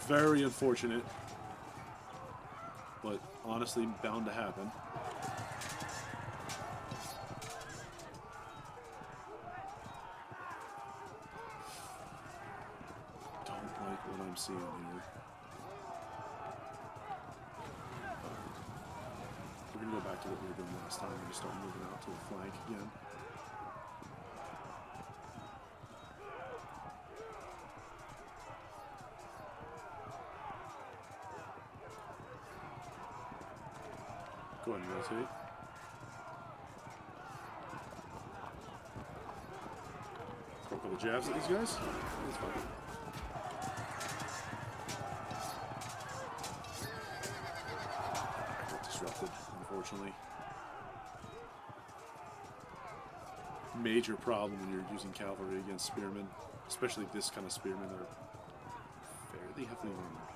Very unfortunate. But honestly, bound to happen. Don't like what I'm seeing here. We're going to go back to what we were doing last time and just start moving out to the flank again. Go ahead and rotate. Throw a couple jabs at these guys. That's fine. I got disrupted, unfortunately. Major problem when you're using cavalry against spearmen, especially this kind of spearmen that are fairly heavily armored.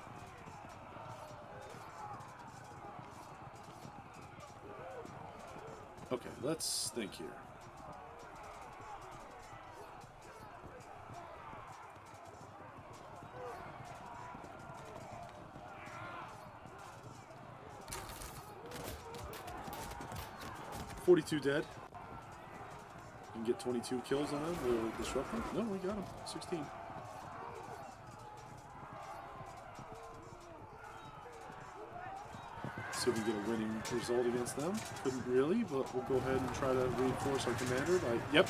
Okay, let's think here. $42 dead. You can get 22 kills on them. We'll disrupt them. No, we got them. 16. So we get a winning result against them. Couldn't really, but we'll go ahead and try to reinforce our commander by... yep,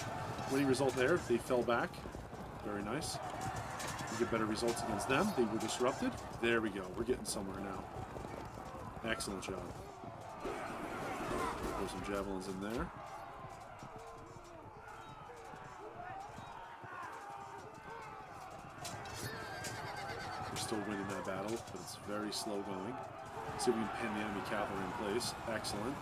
winning result there. They fell back. Very nice. We get better results against them. They were disrupted. There we go. We're getting somewhere now. Excellent job. Throw some javelins in there. We're still winning that battle, but it's very slow going. See if we can pin the enemy cavalry in place. Excellent.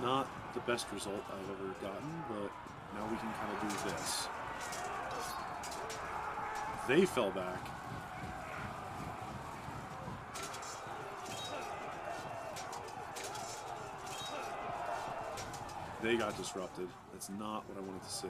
Not the best result I've ever gotten, but now we can kind of do this. They fell back. They got disrupted. That's not what I wanted to see.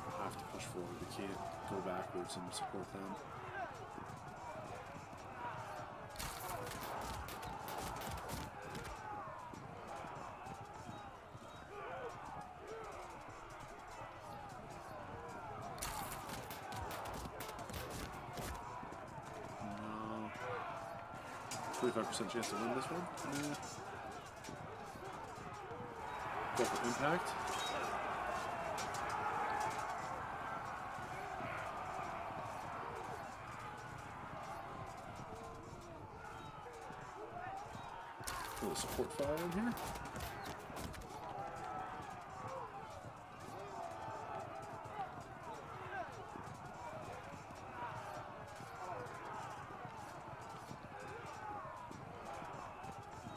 I'll have to push forward. We can't go backwards and support them. No. 25% chance to win this one. Go for impact. A little support fire in here.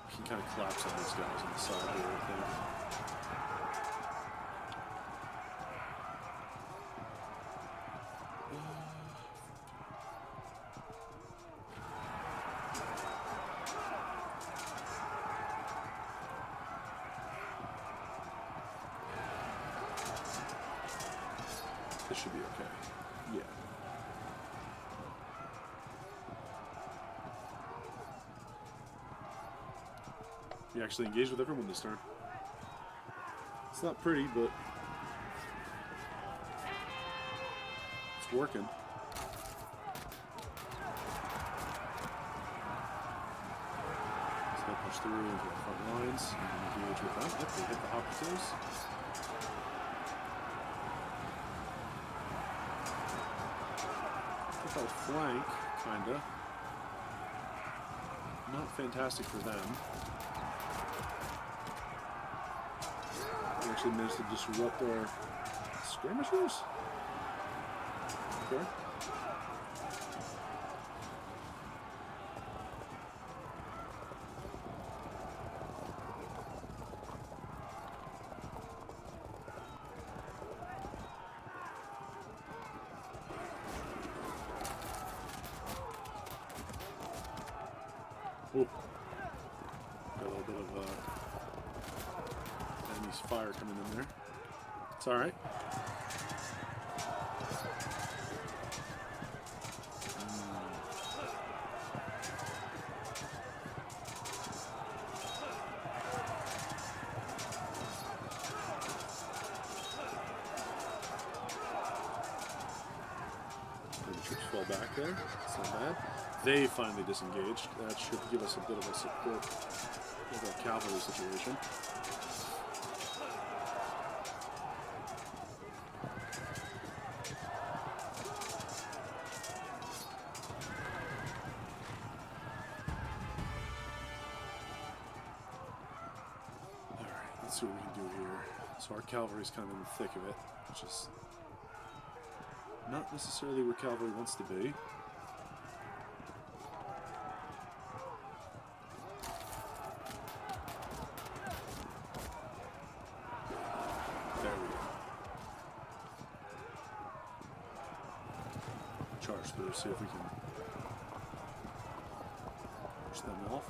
You can kind of collapse on these guys on the side here, I think. This should be okay. Yeah. We actually engaged with everyone this turn. It's not pretty, but it's working. So they push through into the front lines and engage with them. Yep, they hit the operatives. Took our flank, kinda. Not fantastic for them. We actually managed to disrupt our skirmishers. Okay. Ooh. Got a little bit of enemy's fire coming in there. It's alright. The troops fall back there. It's not bad. They finally disengaged. That should give us a bit of a support with our cavalry situation. Alright, let's see what we can do here. So our cavalry's kind of in the thick of it, which is not necessarily where cavalry wants to be. Charge through, see if we can push them off.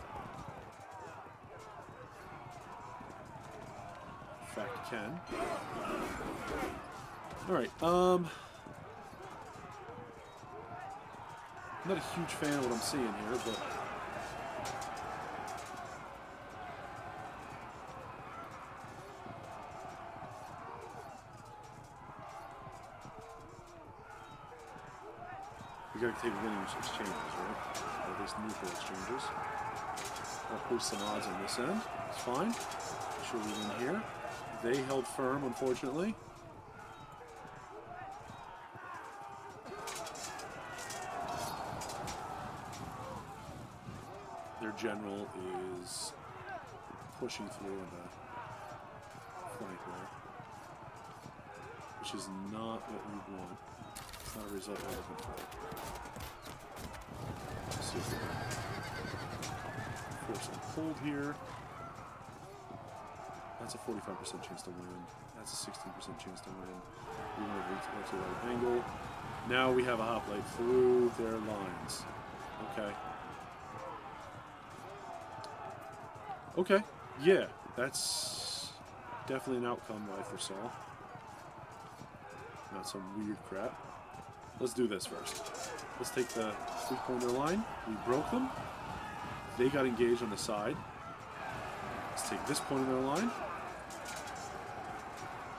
In fact, can. Alright, I'm not a huge fan of what I'm seeing here, but We gotta take winning exchanges, right? Or at least neutral exchanges. I'll post some odds on this end. It's fine. Make sure we win here. They held firm, unfortunately. Their general is pushing through on the flank there, which is not what we want. It's not a result we're looking for. Let's see if we can force a hold here. That's a 45% chance to win. That's a 16% chance to win. We want to go to that angle. Now we have a hoplite through their lines. Okay. Okay. Yeah, that's definitely an outcome I foresaw. Not some weird crap. Let's do this first. Let's take the weak point of their line. We broke them. They got engaged on the side. Let's take this point of their line.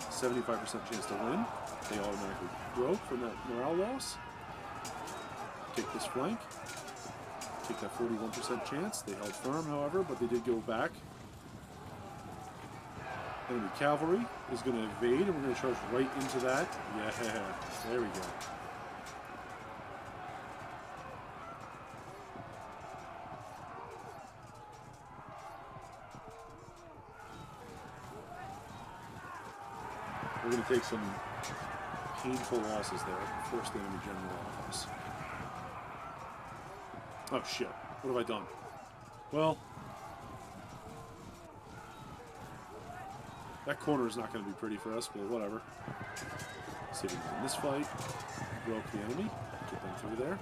75% chance to win. They automatically broke from that morale loss. Take this flank. Take that 41% chance. They held firm, however, but they did go back. Enemy cavalry is going to evade, and we're going to charge right into that. Yeah, there we go. We're going to take some painful losses there. Force the enemy general off us. Oh shit, what have I done? Well, that corner is not going to be pretty for us, but whatever. See if we can win this fight. Broke the enemy. Get them through there.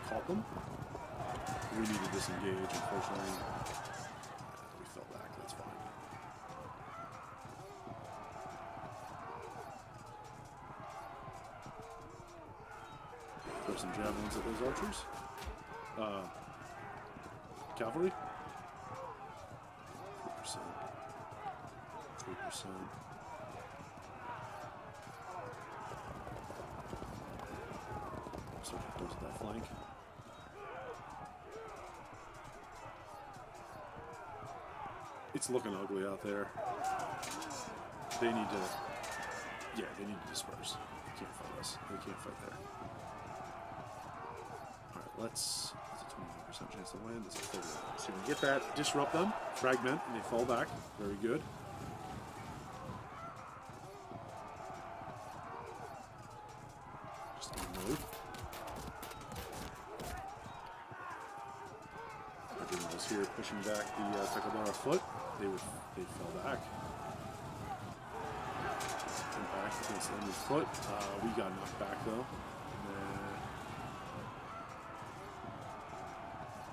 Caught them. We need to disengage, unfortunately. We fell back, that's fine. Throw some javelins at those archers. Cavalry. 3%. 3%. So goes to that flank. It's looking ugly out there. They need to, yeah, they need to disperse. They can't fight us. They can't fight there. All right, let's. That's a 29% chance to win. That's a 30. So we can get that, disrupt them, fragment, and they fall back. Very good. Just move. Our generals here pushing back the Takabara foot. They fell back. Impact against the enemy's foot. We got knocked back though.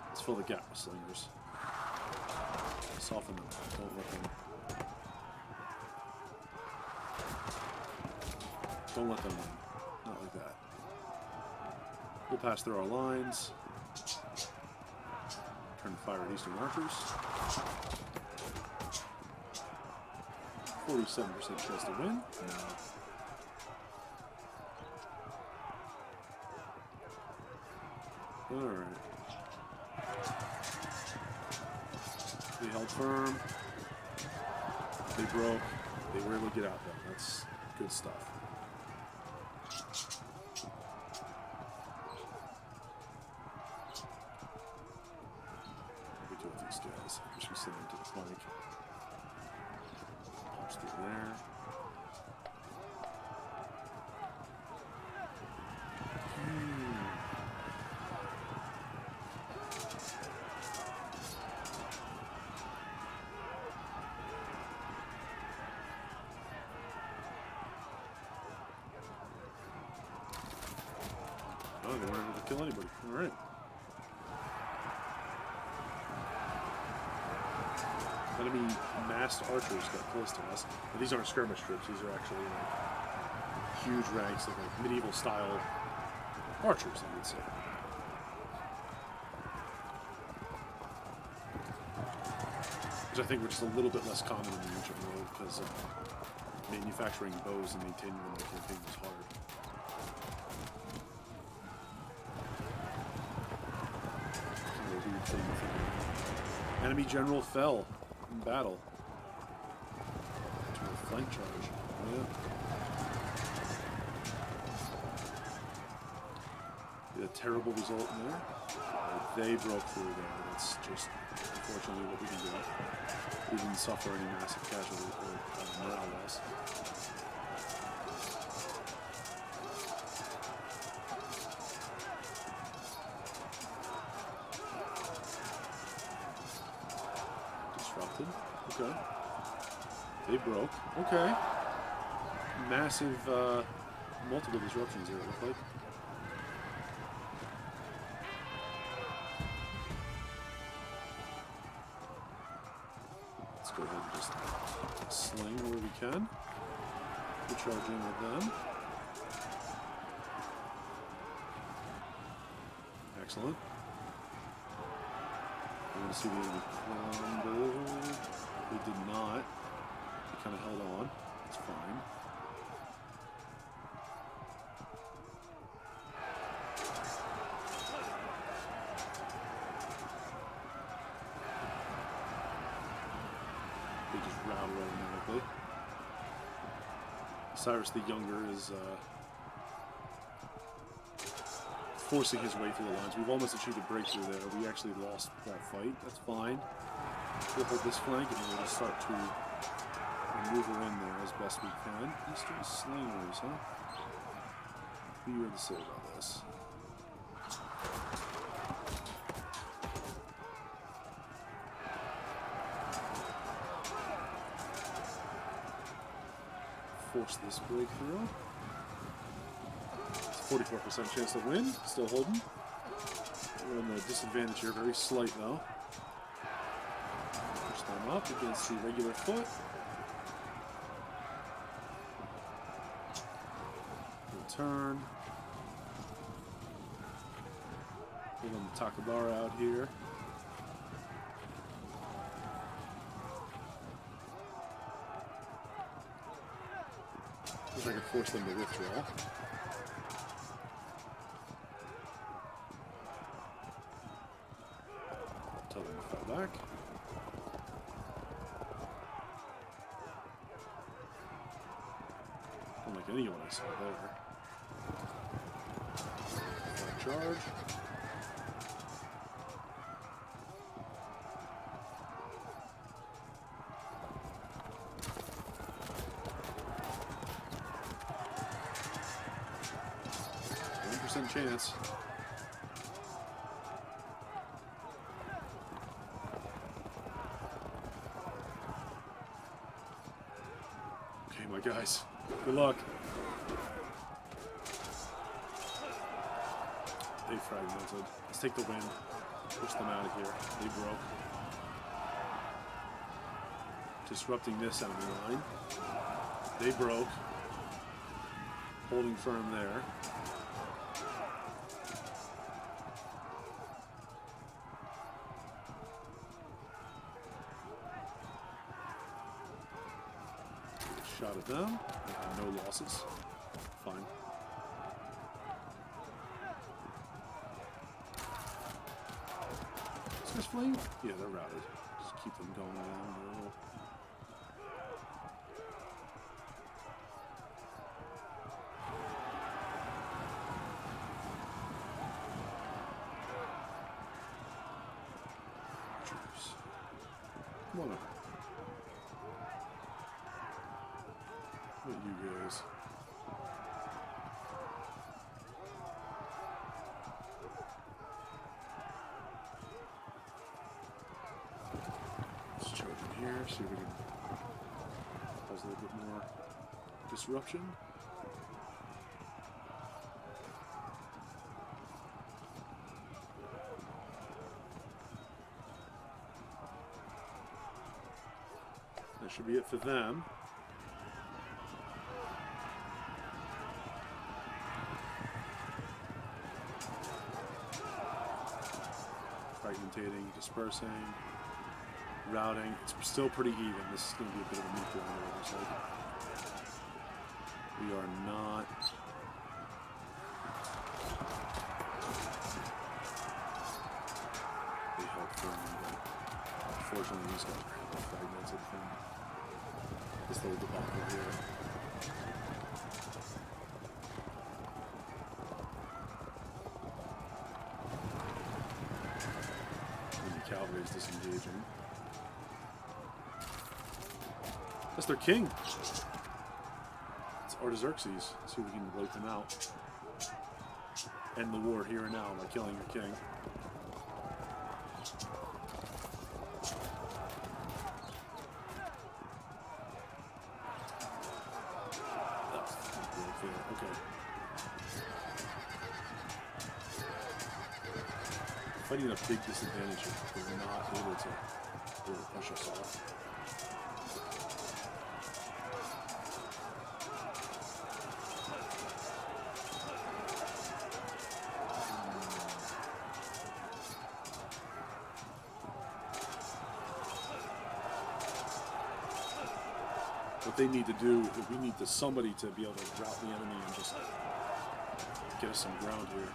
Let's fill the gap with slingers. Soften them. Don't let them. Don't let them win. Not like that. We'll pass through our lines. Turn to fire at Eastern archers. 47% chance to win. No. Alright. They held firm. They broke. They were able to get out though. That's good stuff. What do we do with these guys? I guess we send them to the flank. Punch through there. Oh, they weren't able to kill anybody. Alright. Enemy massed archers got close to us. But these aren't skirmish troops. These are actually like huge ranks of like medieval style archers, I would say. Which I think were just a little bit less common in the ancient world because manufacturing bows and maintaining them in the campaign was hard. thing you're thinking of. Enemy general fell in battle. To a flank charge. Yeah. A terrible result in there. They broke through there. That's just unfortunately what we can do. We didn't suffer any massive casualty or morale loss. Disrupted. Okay. They broke. Okay. Massive, multiple disruptions here, it looked like. Go ahead and just sling where we can. We charge in with them. Excellent. I want to see the enemy crumble. They did not. They kind of held on. It's fine. They just routed automatically. Cyrus the Younger is forcing his way through the lines. We've almost achieved a breakthrough there. We actually lost that fight. That's fine. We'll hold this flank and we're going to start to maneuver in there as best we can. Eastern slingers, huh? What do you have to say about this? Force this breakthrough. It's a 44% chance to win. Still holding. We're in the disadvantage here. Very slight though. Push them up against the regular foot. Return. Pull them the Takabara out here. I can force them to withdraw. Tell them to fall back. Unlike anyone I saw there. Flat charge. Chance. Okay, my guys. Good luck. They fragmented. Let's take the win. Push them out of here. They broke. Disrupting this enemy line. They broke. Holding firm there. Shot at them. No losses. Fine. Is this flame? Yeah, they're routed. Just keep them going around a little. Troops. Come on up. You guys. Let's charge in here, see if we can cause a little bit more disruption. That should be it for them. Fragmentating, dispersing, routing. It's still pretty even. This is going to be a bit of a meatball on the other side. We are not. They held Unfortunately, these guys are fragmented from this little debacle here. And the cavalry's disengaging. That's their king. It's Artaxerxes. Let's see if we can wipe him out. End the war here and now by killing your king. Okay. Fighting at a big disadvantage here. We're not able to really push us off. What they need to do is we need somebody to be able to rout the enemy and just get us some ground here.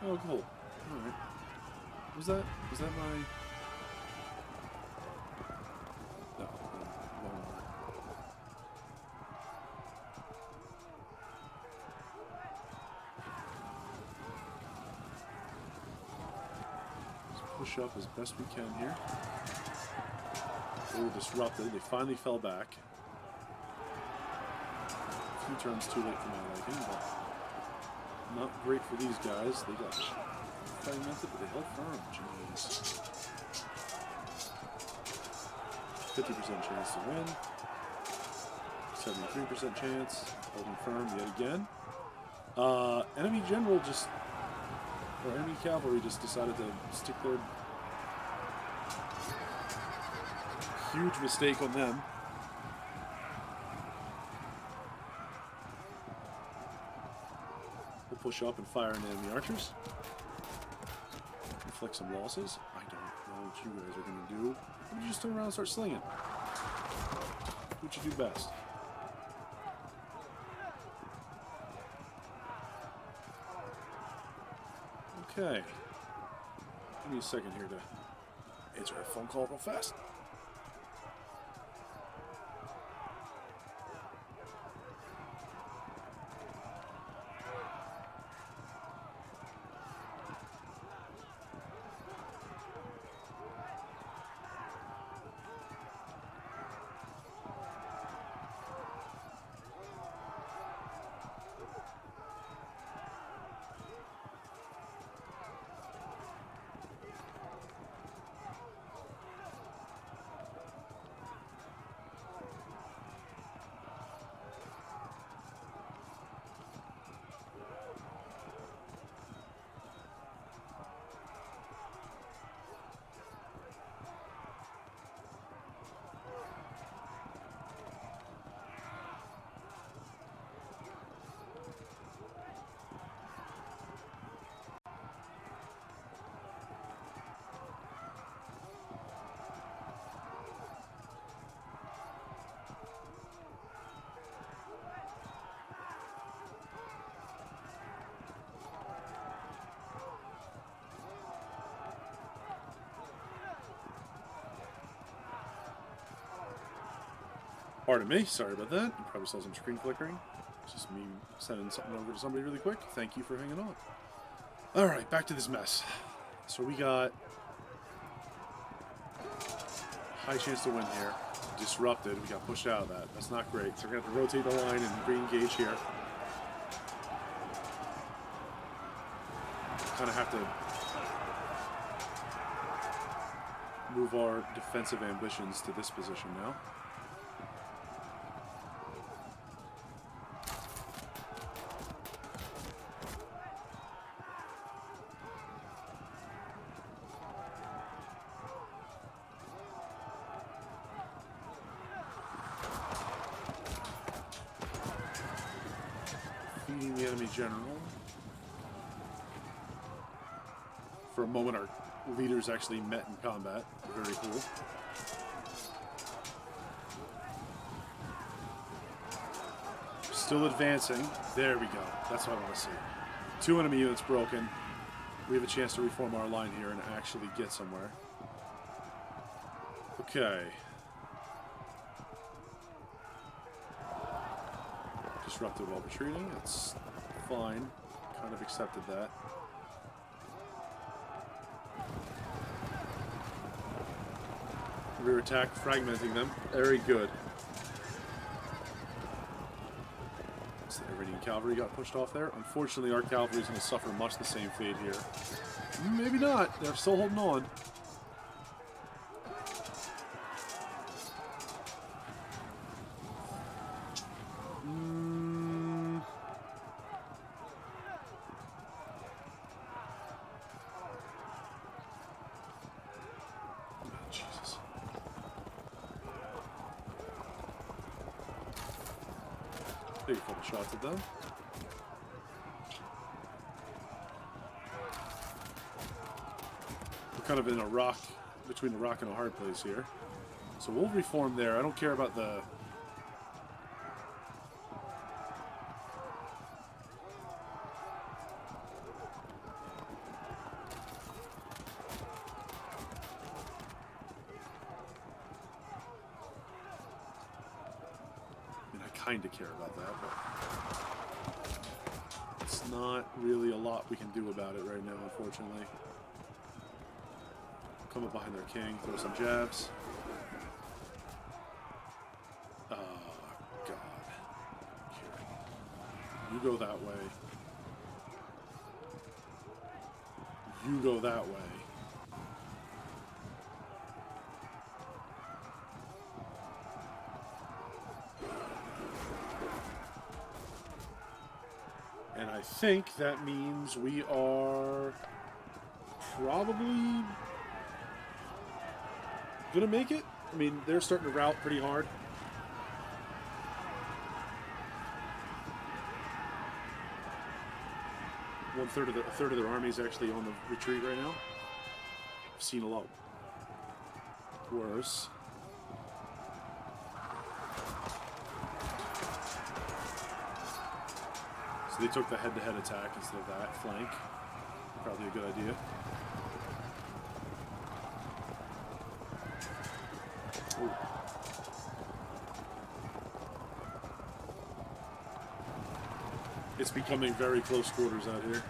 Oh, cool. Alright. Was that my... No, wrong one. Push up as best we can here. They were disrupted. They finally fell back. A few turns too late for my liking, but not great for these guys. They got fragmented, but they held firm. Jeez. 50% chance to win. 73% chance. Holding firm yet again. Enemy general just... Or enemy cavalry just decided to stick their... Huge mistake on them. We'll push up and fire into enemy archers. Inflict some losses. I don't know what you guys are going to do. You just turn around and start slinging. Do what you do best. Okay. Give me a second here to answer a phone call real fast. Pardon me, sorry about that. You probably saw some screen flickering. It's just me sending something over to somebody really quick. Thank you for hanging on. Alright, back to this mess. So we got high chance to win here. Disrupted. We got pushed out of that. That's not great. So we're going to have to rotate the line and re-engage here. Kind of have to move our defensive ambitions to this position now. Defeating the enemy general. For a moment, our leaders actually met in combat. Very cool. Still advancing. There we go. That's what I want to see. 2 enemy units broken. we have a chance to reform our line here and actually get somewhere. Okay. Disrupted while retreating. That's fine. Kind of accepted that. Rear attack, fragmenting them. Very good. So the Iridian cavalry got pushed off there. Unfortunately, our cavalry is going to suffer much the same fate here. Maybe not. They're still holding on. Jesus. Take a couple shots at them. We're kind of in a rock, between a rock and a hard place here. So we'll reform there. I don't care about the... kind of care about that, but it's not really a lot we can do about it right now, unfortunately. Come up behind their king, throw some jabs. Oh, God. Here. You go that way. You go that way. And I think that means we are probably gonna make it. I mean, they're starting to rout pretty hard. A third of their army is actually on the retreat right now. I've seen a lot worse. They took the head-to-head attack instead of that flank. Probably a good idea. Ooh. It's becoming very close quarters out here.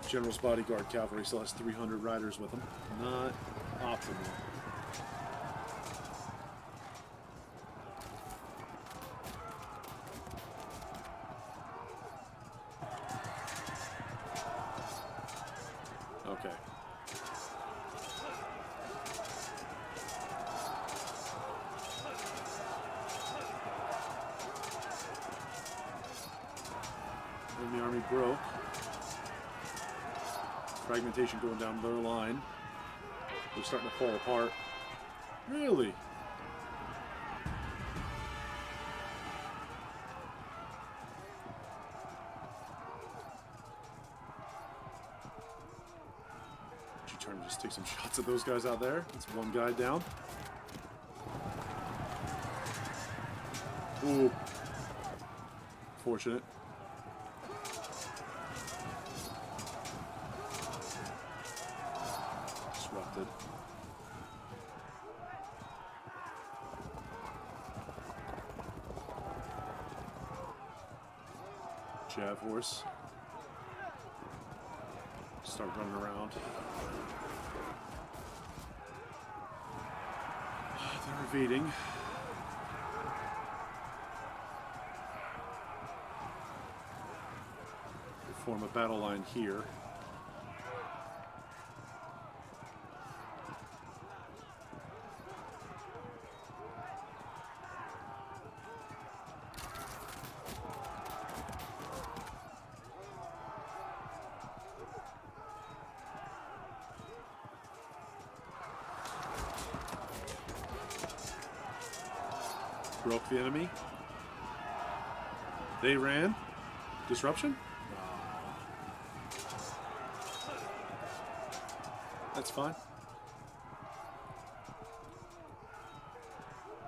General's bodyguard cavalry still has 300 riders with them. Not optimal. Okay. Enemy army broke. Fragmentation going down their line. They're starting to fall apart. Really? Turn to just take some shots at those guys out there. That's one guy down. Ooh. Fortunate. Disrupted. Jav horse. Start running around. They're evading. We'll form a battle line here. Broke the enemy. They ran. Disruption? That's fine.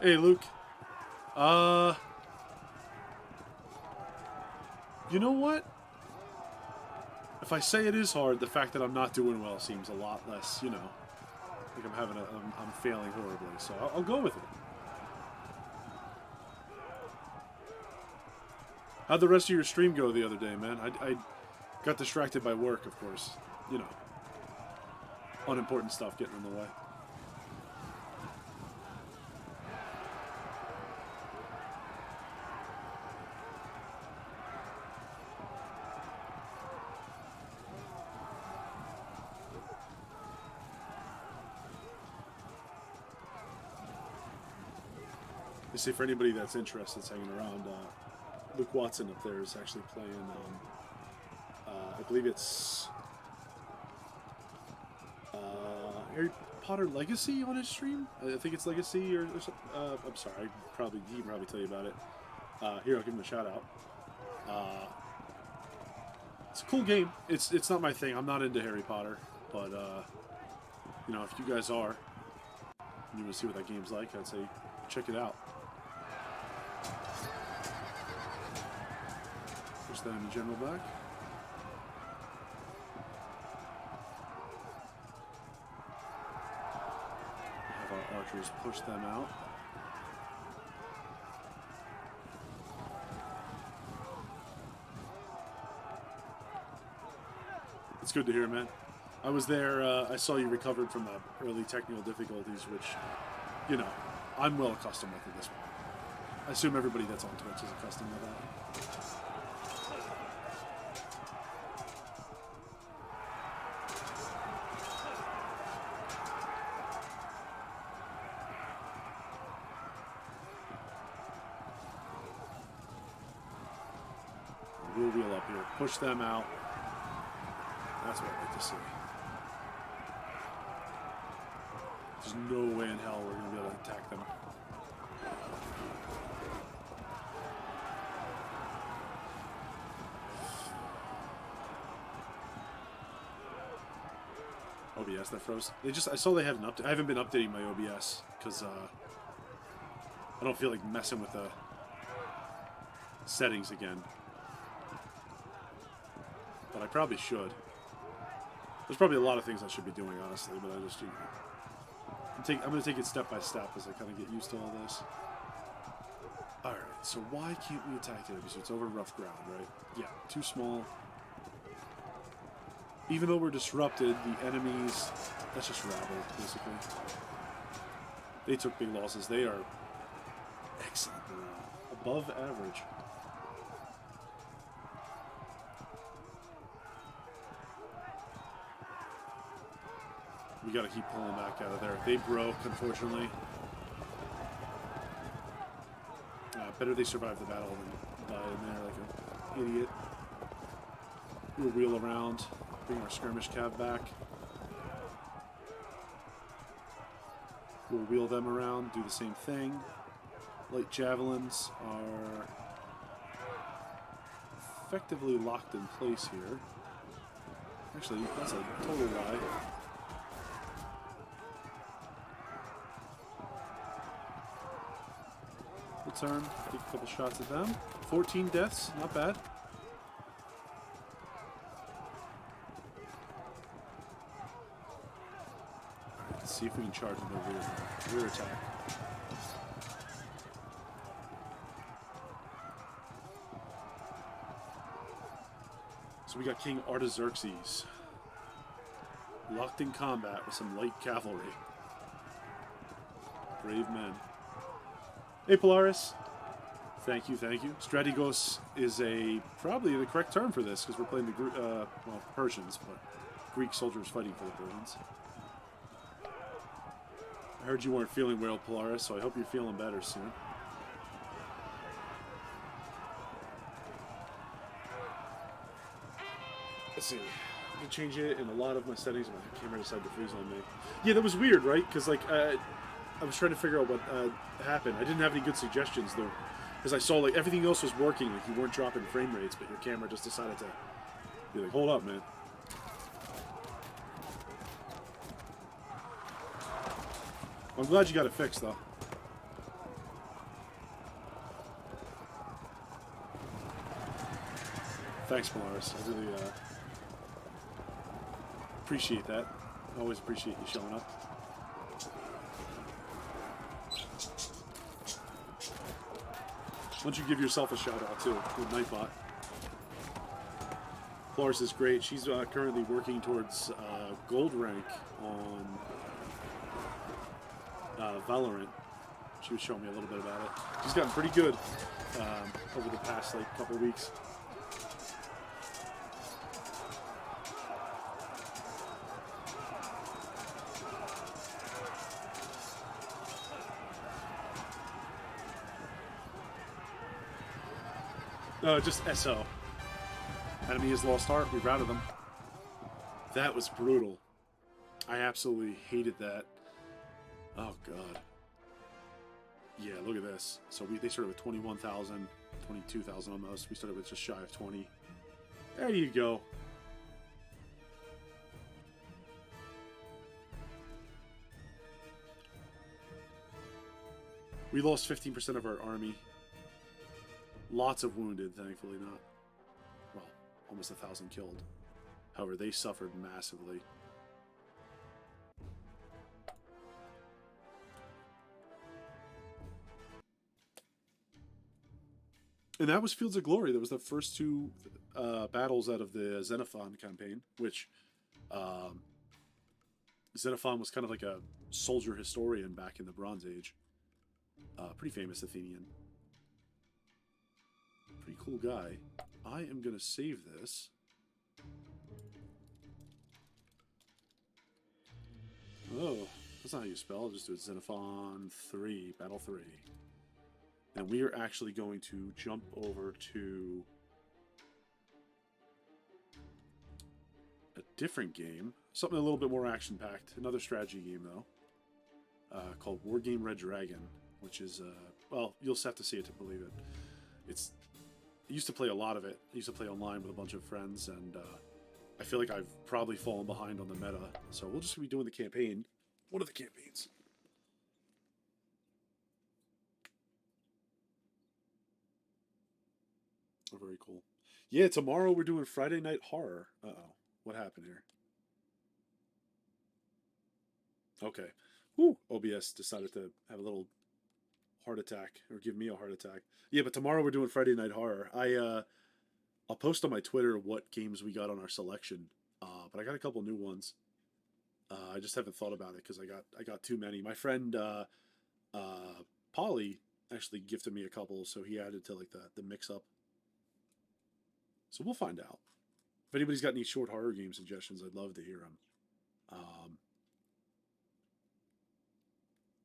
Hey, Luke. You know what? If I say it is hard, the fact that I'm not doing well seems a lot less, you know, like I'm failing horribly. So I'll go with it. How'd the rest of your stream go the other day, man? I got distracted by work, of course. You know, unimportant stuff getting in the way. You see, for anybody that's interested, that's hanging around, Luke Watson up there is actually playing, I believe it's Harry Potter Legacy on his stream. I think it's Legacy or something. I'm sorry, he can probably tell you about it. Here, I'll give him a shout out. It's a cool game. It's not my thing. I'm not into Harry Potter, but you know, if you guys are, and you want to see what that game's like, I'd say check it out. Push that in the general back. Have our archers push them out. It's good to hear, man. I was there, I saw you recovered from the early technical difficulties, which, you know, I'm well accustomed with at this point. I assume everybody that's on Twitch is accustomed to that. We'll wheel up here, push them out. That's what I'd like to see. There's no way in hell we're going to be able to attack them. OBS that froze. I saw they had an update. I haven't been updating my OBS because I don't feel like messing with the settings again. But I probably should. There's probably a lot of things I should be doing, honestly, but I just, you know, I'm going to take it step by step as I kind of get used to all this. Alright, so why can't we attack the enemy? So it's over rough ground, right? Yeah, too small. Even though we're disrupted, the enemies, that's just rabble, basically. They took big losses. They are excellent morale. Above average. We gotta keep pulling back out of there. They broke, unfortunately. Better they survive the battle than die in there like an idiot. We'll wheel around, bring our skirmish cav back. We'll wheel them around, do the same thing. Light javelins are effectively locked in place here. Actually, that's a total lie. Turn, take a couple shots at them. 14 deaths, not bad. Alright, let's see if we can charge them over rear attack. So we got King Artaxerxes locked in combat with some light cavalry. Brave men. Hey Polaris, thank you. Strategos is probably the correct term for this because we're playing the Persians, but Greek soldiers fighting for the Persians. I heard you weren't feeling well, Polaris, so I hope you're feeling better soon. Let's see. I can change it in a lot of my settings. My camera decided to freeze on me. Yeah, that was weird, right? Because like. I was trying to figure out what happened. I didn't have any good suggestions, though, because I saw, like, everything else was working, like, you weren't dropping frame rates, but your camera just decided to be like, hold up, man. I'm glad you got it fixed, though. Thanks, Polaris. I really appreciate that. I always appreciate you showing up. Why don't you give yourself a shout out too with Nightbot? Polaris is great. She's currently working towards gold rank on Valorant. She was showing me a little bit about it. She's gotten pretty good over the past like couple weeks. Just SO. Enemy has lost heart. We routed them. That was brutal. I absolutely hated that. Oh, God. Yeah, look at this. So they started with 21,000, 22,000 almost. We started with just shy of 20. There you go. We lost 15% of our army. Lots of wounded, thankfully not. Well, almost 1,000 killed. However, they suffered massively. And that was Fields of Glory. That was the first two battles out of the Xenophon campaign, which Xenophon was kind of like a soldier historian back in the Bronze Age. Pretty famous Athenian. Pretty cool guy. I am going to save this. Oh, that's not how you spell. I'll just do it. Xenophon 3, Battle 3. And we are actually going to jump over to a different game. Something a little bit more action-packed. Another strategy game, though. Called Wargame Red Dragon, which is, well, you'll just have to see it to believe it. I used to play a lot of it. I used to play online with a bunch of friends, and I feel like I've probably fallen behind on the meta. So we'll just be doing the campaign. One of the campaigns. Oh, very cool. Yeah, tomorrow we're doing Friday Night Horror. Uh-oh. What happened here? Okay. Whew. OBS decided to have a little heart attack, or give me a heart attack. Yeah, but tomorrow we're doing Friday Night Horror. I'll post on my Twitter what games we got on our selection, but I got a couple new ones. I just haven't thought about it because I got too many. My friend Polly actually gifted me a couple, so he added to like the mix up. So we'll find out. If anybody's got any short horror game suggestions, I'd love to hear them.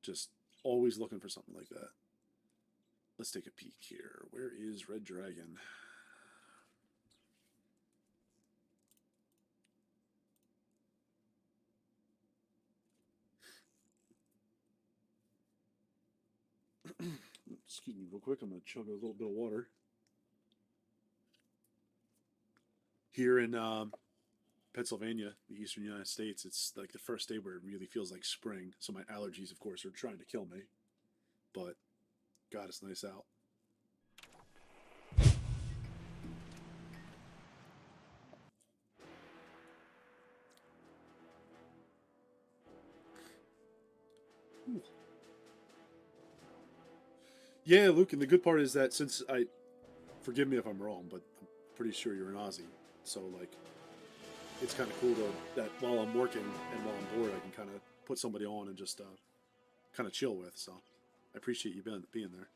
Just always looking for something like that. Let's take a peek here. Where is Red Dragon? Excuse me real quick. I'm going to chug a little bit of water. Here in Pennsylvania, the eastern United States, it's like the first day where it really feels like spring. So my allergies, of course, are trying to kill me. But, God, it's nice out. Ooh. Yeah, Luke, and the good part is that since forgive me if I'm wrong, but I'm pretty sure you're an Aussie. So, like, it's kind of cool that while I'm working and while I'm bored, I can kind of put somebody on and just kind of chill with. So, I appreciate you being there.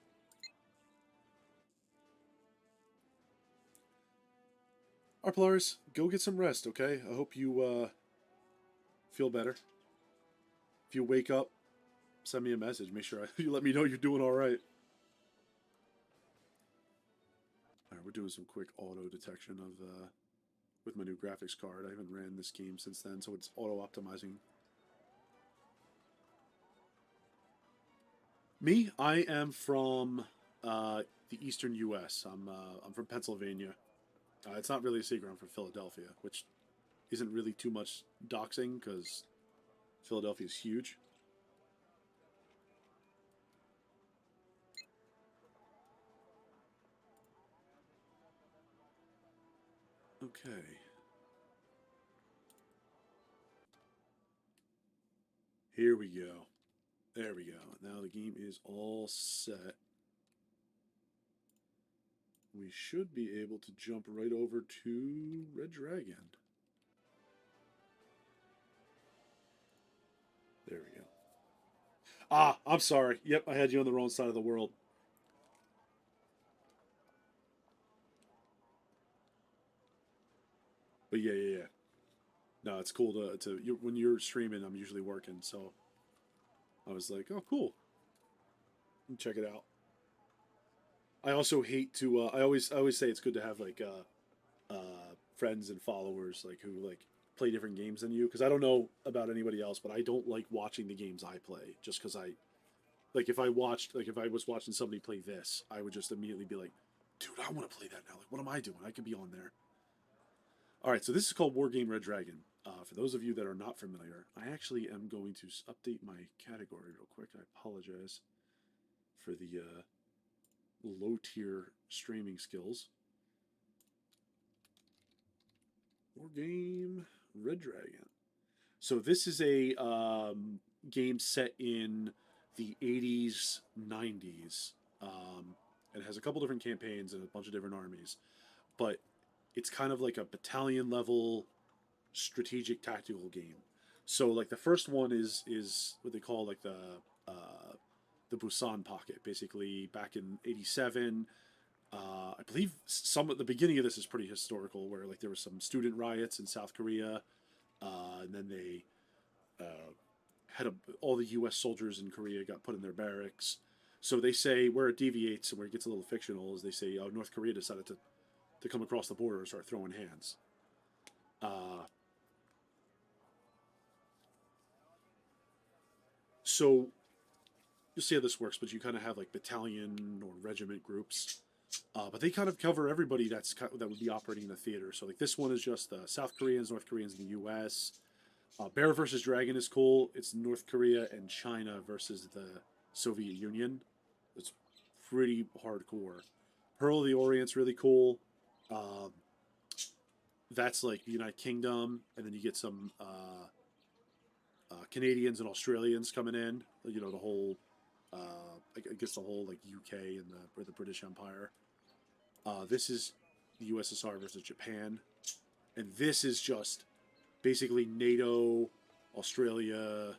Arplars, go get some rest, okay? I hope you feel better. If you wake up, send me a message. Make sure you let me know you're doing all right. All right, we're doing some quick auto detection of with my new graphics card. I haven't ran this game since then, so it's auto optimizing. Me, I am from the eastern U.S. I'm from Pennsylvania. It's not really a secret. I'm from Philadelphia, which isn't really too much doxing because Philadelphia is huge. Okay. Here we go. There we go. Now the game is all set. We should be able to jump right over to Red Dragon. There we go. Ah, I'm sorry. Yep, I had you on the wrong side of the world. But yeah. No, it's cool when you're streaming. I'm usually working, so I was like, oh, cool. Check it out. I also hate to. I always say it's good to have like friends and followers like who like play different games than you because I don't know about anybody else, but I don't like watching the games I play just because I like if I was watching somebody play this, I would just immediately be like, dude, I want to play that now. Like, what am I doing? I could be on there. All right, so this is called Wargame Red Dragon. For those of you that are not familiar, I actually am going to update my category real quick. I apologize for the low tier streaming skills. Wargame Red Dragon. So this is a game set in the 80s, 90s. It has a couple different campaigns and a bunch of different armies, but it's kind of like a battalion level strategic tactical game. So like the first one is what they call like the Busan Pocket. Basically, back in '87, I believe some of the beginning of this is pretty historical, where like there was some student riots in South Korea, and then they all the U.S. soldiers in Korea got put in their barracks. So they say where it deviates and where it gets a little fictional is they say North Korea decided to come across the border and start throwing hands. Uh, so you'll see how this works, but you kind of have like battalion or regiment groups, but they kind of cover everybody that would be operating in the theater. So like this one is just South Koreans, North Koreans, in the U.S. Bear versus Dragon is cool. It's North Korea and China versus the Soviet Union. It's pretty hardcore. Pearl of the Orient's really cool. Um, that's like the United Kingdom, and then you get some Canadians and Australians coming in. You know the whole, I guess the whole like UK and the British Empire. This is the USSR versus Japan, and this is just basically NATO, Australia,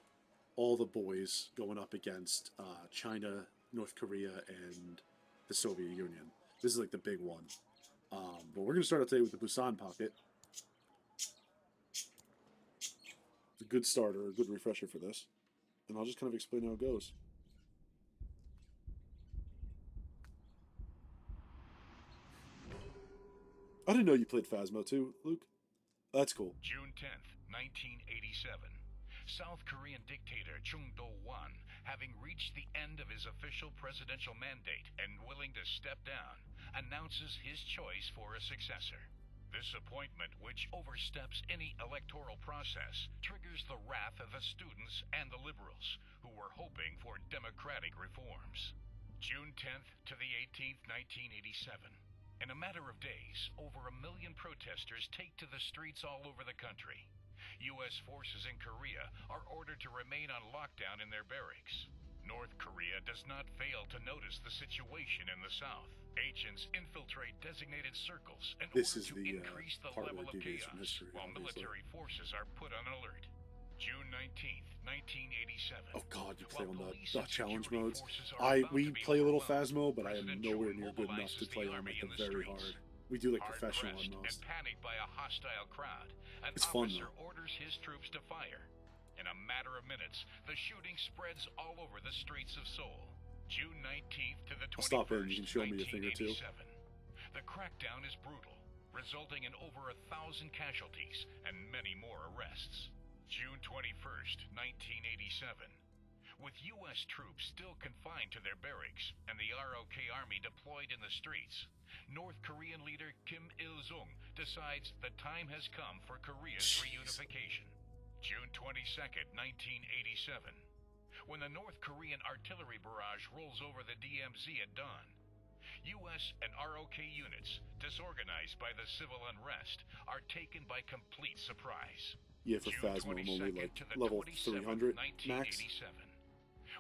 all the boys going up against China, North Korea, and the Soviet Union. This is like the big one. But we're going to start out today with the Busan Pocket. It's a good starter, a good refresher for this. And I'll just kind of explain how it goes. I didn't know you played Phasmo too, Luke. That's cool. June 10th, 1987. South Korean dictator Chung Do-won, having reached the end of his official presidential mandate and willing to step down, announces his choice for a successor. This appointment, which oversteps any electoral process, triggers the wrath of the students and the liberals, who were hoping for democratic reforms. June 10th to the 18th, 1987. In a matter of days, over 1 million protesters take to the streets all over the country. U.S. forces in Korea are ordered to remain on lockdown in their barracks. North Korea does not fail to notice the situation in the south. Agents infiltrate designated circles in order to increase the level of chaos, while military forces are put on alert. June 19th, 1987. Oh god, you play on the challenge modes. We play a little Phasmo, but I am nowhere near good enough to play on like the very hard. We do like professional on most. And panicked by a hostile crowd, an it's fun officer though. orders his troops to fire. In a matter of minutes, the shooting spreads all over the streets of Seoul. June 19th to the 21st, I'll stop in, you can show me a thing or two. The crackdown is brutal, resulting in over 1,000 casualties and many more arrests. June 21st, 1987. With U.S. troops still confined to their barracks and the ROK Army deployed in the streets, North Korean leader Kim Il-sung decides the time has come for Korea's reunification. June 22nd, 1987. When the North Korean artillery barrage rolls over the DMZ at dawn, U.S. and ROK units, disorganized by the civil unrest, are taken by complete surprise. Yeah, for June Phasma, I'm only 22nd like to the level 27th, 300 max. 1987.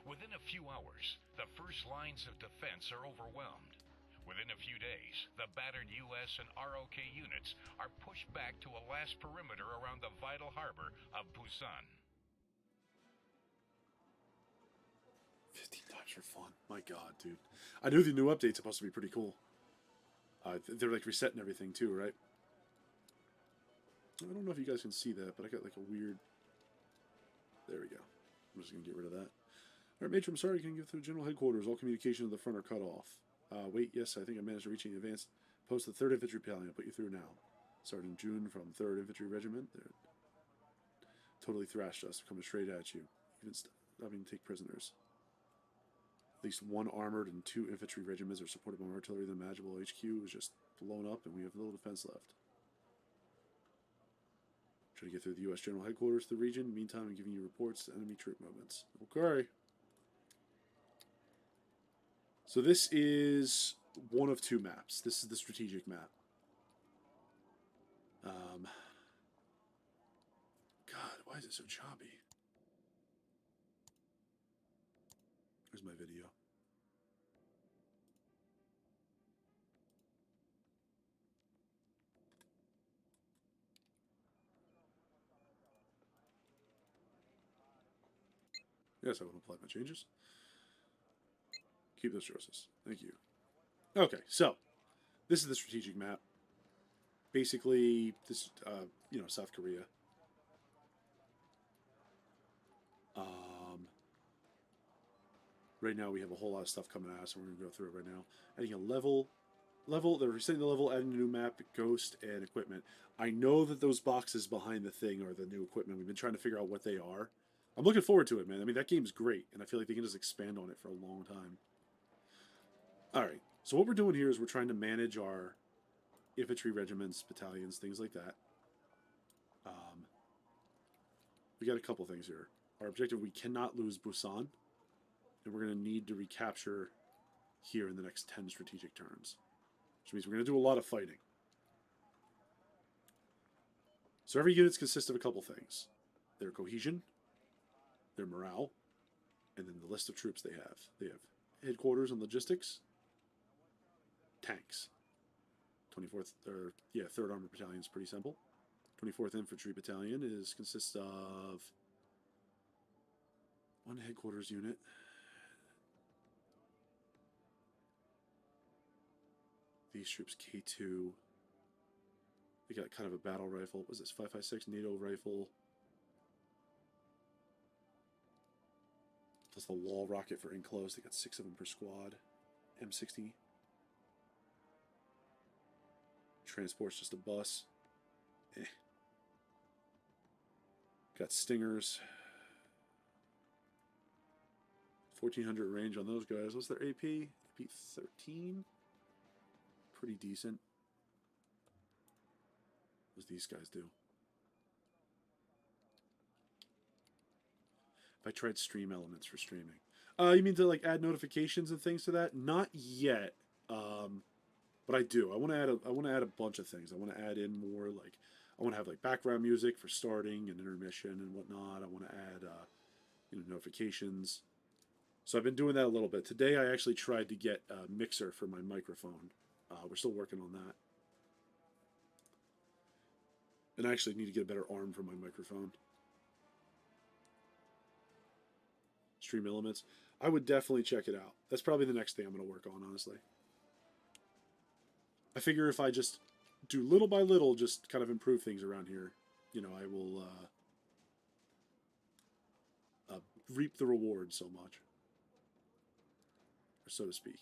Within a few hours, the first lines of defense are overwhelmed. Within a few days, the battered U.S. and ROK units are pushed back to a last perimeter around the vital harbor of Busan. 15 times for fun. My god, dude. I knew the new update's supposed to be pretty cool. They're like resetting everything too, right? I don't know if you guys can see that, but I got like a weird... There we go. I'm just going to get rid of that. Alright, Major, I'm sorry, I can't get through General Headquarters. All communication to the front are cut off. Wait, yes, I think I managed to reach the advanced post the 3rd Infantry Battalion. I'll put you through now. Sergeant June from 3rd Infantry Regiment. They're totally thrashed us, coming straight at you. Even stopping to take prisoners. At least 1 armored and 2 infantry regiments are supported by artillery. The Magical HQ is just blown up, and we have little defense left. Try to get through the U.S. General Headquarters to the region. Meantime, I'm giving you reports of enemy troop movements. Okay. So this is one of 2 maps. This is the strategic map. God, why is it so choppy? Here's my video. Yes, I will apply my changes. Keep those choices. Thank you. Okay, so this is the strategic map. Basically, this, South Korea. Right now we have a whole lot of stuff coming at us, and we're going to go through it right now. Adding a level, they're resetting the level, adding a new map, ghost, and equipment. I know that those boxes behind the thing are the new equipment. We've been trying to figure out what they are. I'm looking forward to it, man. I mean, that game's great, and I feel like they can just expand on it for a long time. Alright, so what we're doing here is we're trying to manage our infantry regiments, battalions, things like that. We got a couple things here. Our objective, we cannot lose Busan, and we're going to need to recapture here in the next 10 strategic turns. Which means we're going to do a lot of fighting. So every unit consists of a couple things. Their cohesion, their morale, and then the list of troops they have. They have headquarters and logistics, tanks. 3rd Armored Battalion is pretty simple. 24th Infantry Battalion consists of 1 headquarters unit, these troops K2. They got kind of a battle rifle. What was this? 5.56 NATO rifle. Plus the wall rocket for enclosed. They got 6 of them per squad. M60. Transport's just a bus. Got Stingers. 1400 range on those guys. What's their AP? AP 13. Pretty decent. What does these guys do? If I tried stream elements for streaming. You mean to like add notifications and things to that? Not yet. But I do. I want to add a bunch of things. I want to add in more like I want to have like background music for starting and intermission and whatnot. I want to add notifications. So I've been doing that a little bit. Today I actually tried to get a mixer for my microphone. We're still working on that. And I actually need to get a better arm for my microphone. Stream elements. I would definitely check it out. That's probably the next thing I'm going to work on, honestly. I figure if I just do little by little, just kind of improve things around here, I will reap the reward so much. Or so to speak.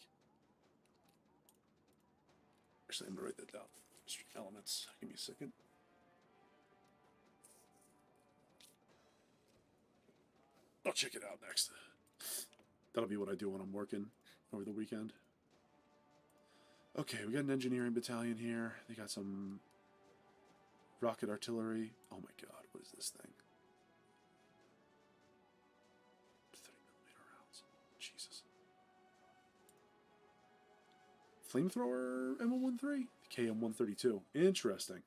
Actually, I'm going to write that down. Stream elements. Give me a second. I'll check it out next. That'll be what I do when I'm working over the weekend. Okay, we got an engineering battalion here. They got some rocket artillery. Oh my god, what is this thing? 30mm rounds. Jesus. Flamethrower M113? KM132. Interesting.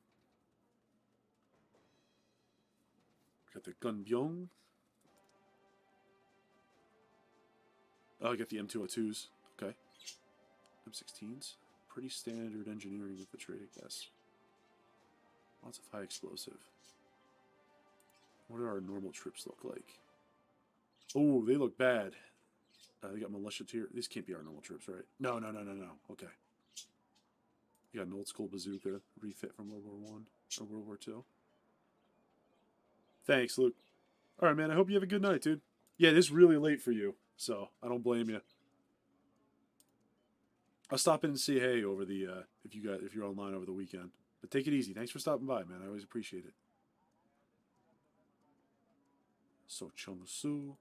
Got the Gunbyung. Oh, I got the M202s. Okay. M16s. Pretty standard engineering infantry, I guess. Lots of high explosive. What do our normal troops look like? Oh, they look bad. They got militia tier. These can't be our normal troops, right? No. Okay. You got an old school bazooka refit from World War One or World War Two. Thanks, Luke. All right, man. I hope you have a good night, dude. Yeah, it is really late for you, so I don't blame you. I'll stop in and say hey over the if you're online over the weekend. But take it easy. Thanks for stopping by, man. I always appreciate it. So Chung Su.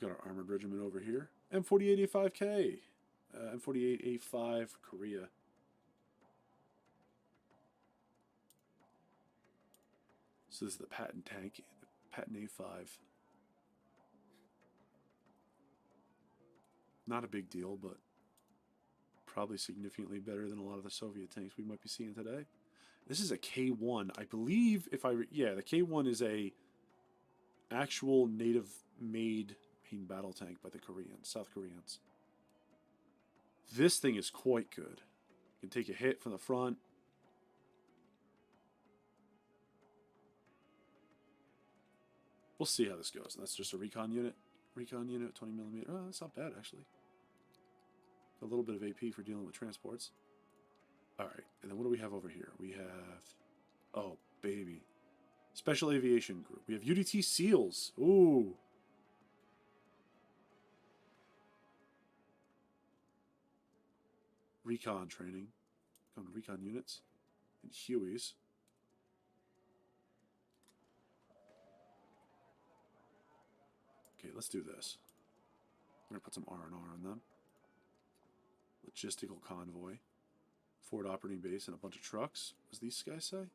Got our armored regiment over here. M48A5K. M48A5 Korea. So this is the Patton tank. The Patton A5. Not a big deal, but probably significantly better than a lot of the Soviet tanks we might be seeing today. This is a K1. I believe the K1 is a actual native-made main battle tank by the Koreans, South Koreans. This thing is quite good. You can take a hit from the front. We'll see how this goes. That's just a recon unit. Recon unit, 20mm. Oh, that's not bad, actually. A little bit of AP for dealing with transports. Alright, and then what do we have over here? We have... Oh, baby. Special Aviation Group. We have UDT SEALs. Ooh. Recon training. Recon units. And Hueys. Okay, let's do this. We're going to put some R&R on them. Logistical convoy. Forward operating base and a bunch of trucks. What does these guys say?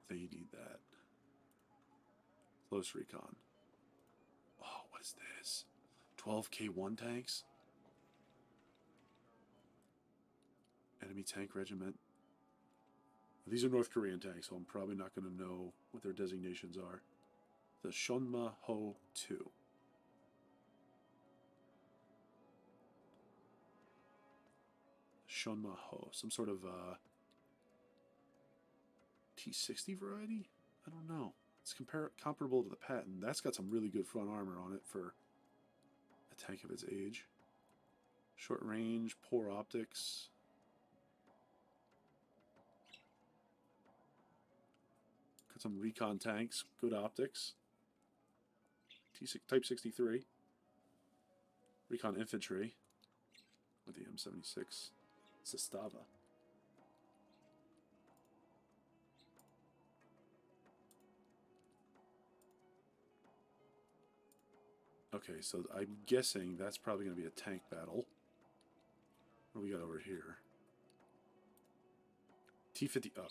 They need that. Close recon. Oh, what is this? 12 K1 tanks? Enemy tank regiment. These are North Korean tanks, so I'm probably not going to know what their designations are. The Shonma Ho 2. Shonma Ho. Some sort of T60 variety? I don't know. It's comparable to the Patton. That's got some really good front armor on it for a tank of its age. Short range, poor optics. Got some recon tanks, good optics. Type 63. Recon infantry with the M76 Sestava. Okay, so I'm guessing that's probably going to be a tank battle. What do we got over here? T-50. Oh.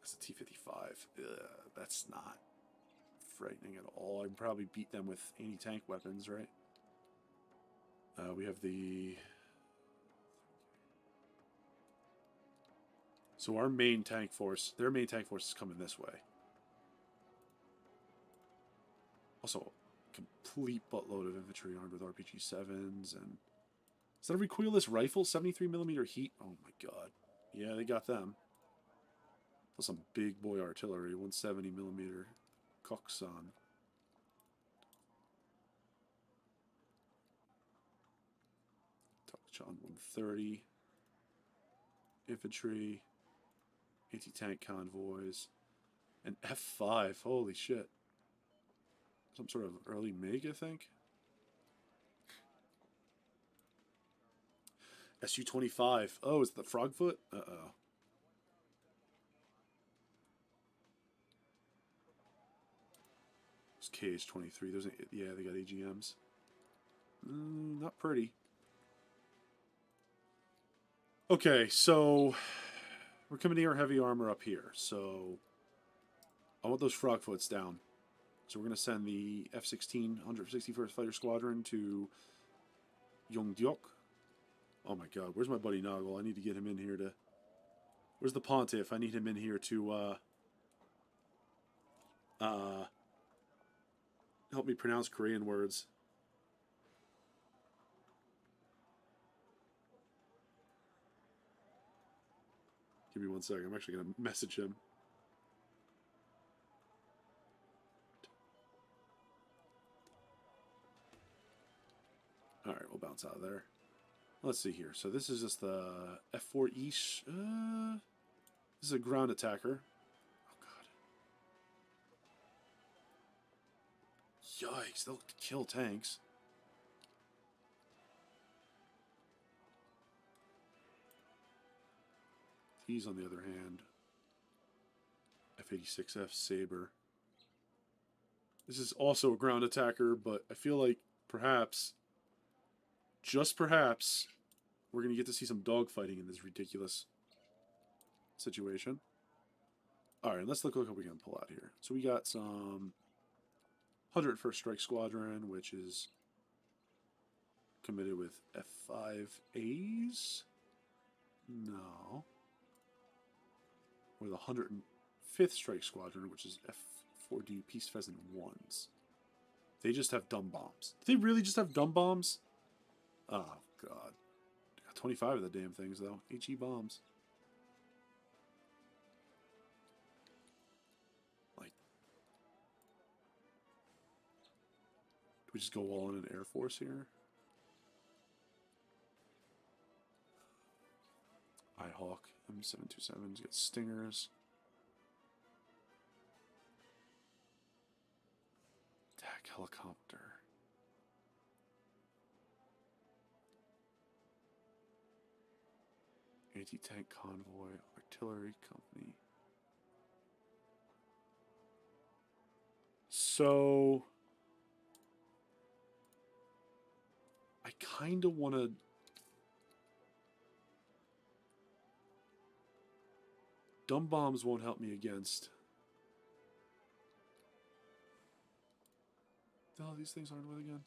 That's a T-55. That's not frightening at all. I can probably beat them with anti-tank weapons, right? We have the... So our main tank force, their main tank force is coming this way. Also, complete buttload of infantry armed with RPG-7s and... Is that a recoilless rifle? 73mm heat? Oh my god. Yeah, they got them. Plus some big boy artillery, 170mm Koksan. Tokchan 130. Infantry. Anti-tank convoys. And F5. Holy shit. Some sort of early MiG, I think. Su-25. Oh, is it the Frogfoot? Uh-oh. It's KH-23. Those, yeah, they got AGMs. Not pretty. Okay, so we're committing our heavy armor up here, so I want those frogfoots down. So we're going to send the F-16 161st Fighter Squadron to Yongdyok. Oh my god, where's my buddy Noggle? I need to get him in here to... Where's the Pontiff? I need him in here to help me pronounce Korean words. Give me 1 second. I'm actually going to message him. Alright, we'll bounce out of there. Let's see here. So this is just the F4-ish. This is a ground attacker. Oh, God. Yikes, they'll kill tanks. These, on the other hand, F-86F Sabre. This is also a ground attacker, but I feel like perhaps, just perhaps, we're going to get to see some dogfighting in this ridiculous situation. Alright, let's look what we can pull out here. So we got some 101st Strike Squadron, which is committed with F5As? No. Or the 105th Strike Squadron, which is F4D Peace Pheasant 1s. They just have dumb bombs. Do they really just have dumb bombs? Oh, God. I got 25 of the damn things, though. HE bombs. Like, do we just go all in an Air Force here? Hawk M727's got Stingers. Attack helicopter. Anti-tank convoy, artillery company. So I kind of want to dumb bombs won't help me against. What the hell these things aren't with again?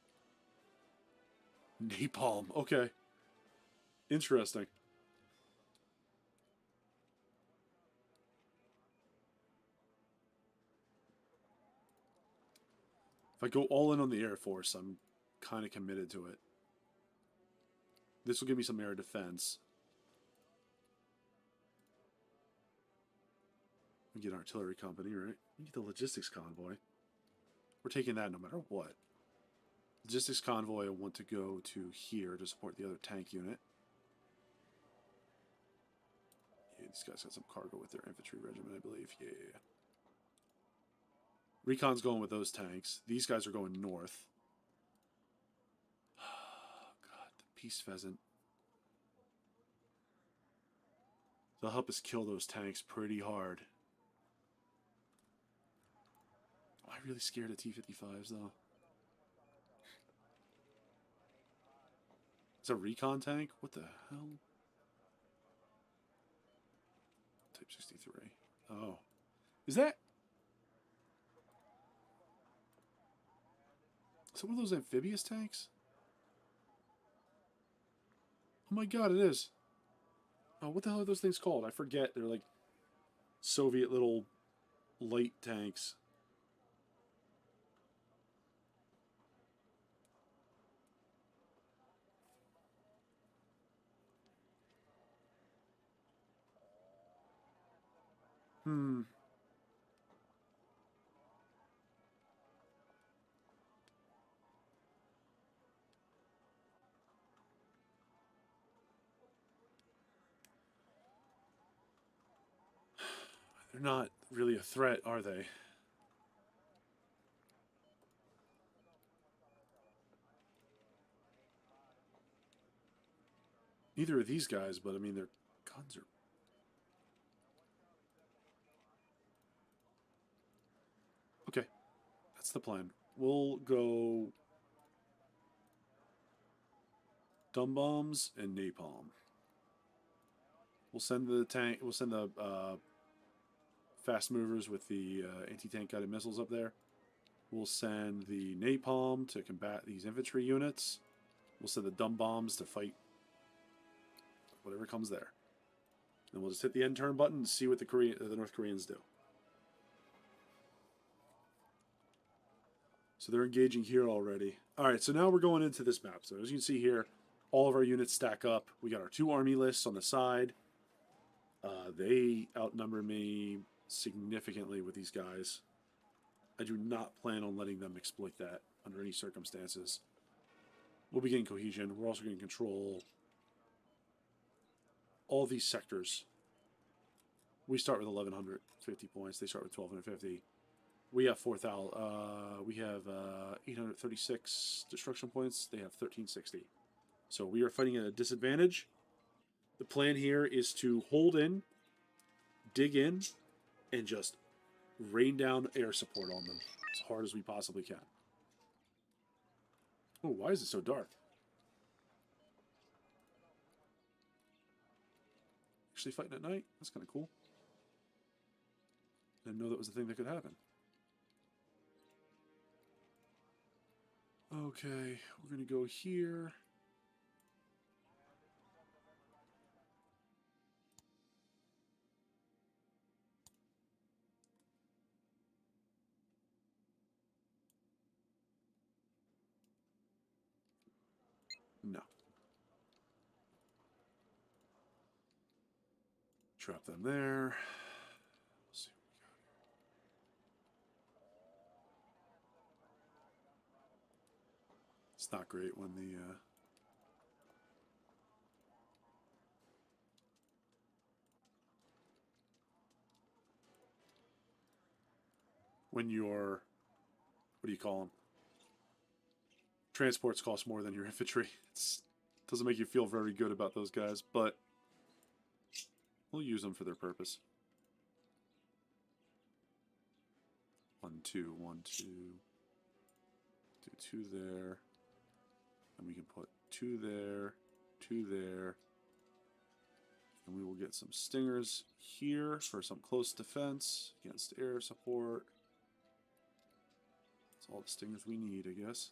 Napalm. Okay. Interesting. If I go all in on the Air Force, I'm kind of committed to it. This will give me some air defense. We get artillery company, right? We get the logistics convoy. We're taking that no matter what. Logistics convoy I want to go to here to support the other tank unit. Yeah, these guys got some cargo with their infantry regiment, I believe. Yeah. Recon's going with those tanks. These guys are going north. Oh, God, the Peace Pheasant. They'll help us kill those tanks pretty hard. Am I really scared of T-55s, though? It's a recon tank? What the hell? Type 63. Oh. Is that... Is it one of those amphibious tanks? Oh my god, it is. Oh, what the hell are those things called? I forget. They're like Soviet little light tanks. They're not really a threat, are they? Neither are these guys, but I mean, their guns are... Okay, that's the plan. We'll go dumb bombs and napalm. We'll send the tank. We'll send the fast movers with the anti-tank guided missiles up there. We'll send the napalm to combat these infantry units. We'll send the dumb bombs to fight whatever comes there. And we'll just hit the end turn button and see what the North Koreans do. So they're engaging here already. All right, so now we're going into this map. So as you can see here, all of our units stack up. We got our 2 army lists on the side. They outnumber me significantly with these guys. I do not plan on letting them exploit that under any circumstances. We'll be getting cohesion. We're also going to control all these sectors. We start with 1,150 points. They start with 1,250. We have 4,000. We have 836 destruction points. They have 1,360. So we are fighting at a disadvantage. The plan here is to hold in, dig in, and just rain down air support on them as hard as we possibly can. Oh, why is it so dark? Actually fighting at night? That's kind of cool. Didn't know that was a thing that could happen. Okay, we're going to go here. No. Trap them there. Let's see what we got here. It's not great when the when your, what do you call them? Transports cost more than your infantry. It doesn't make you feel very good about those guys, but we'll use them for their purpose. 1, 2, 1, 2. Do 2 there. And we can put 2 there, 2 there. And we will get some stingers here for some close defense against air support. That's all the stingers we need, I guess.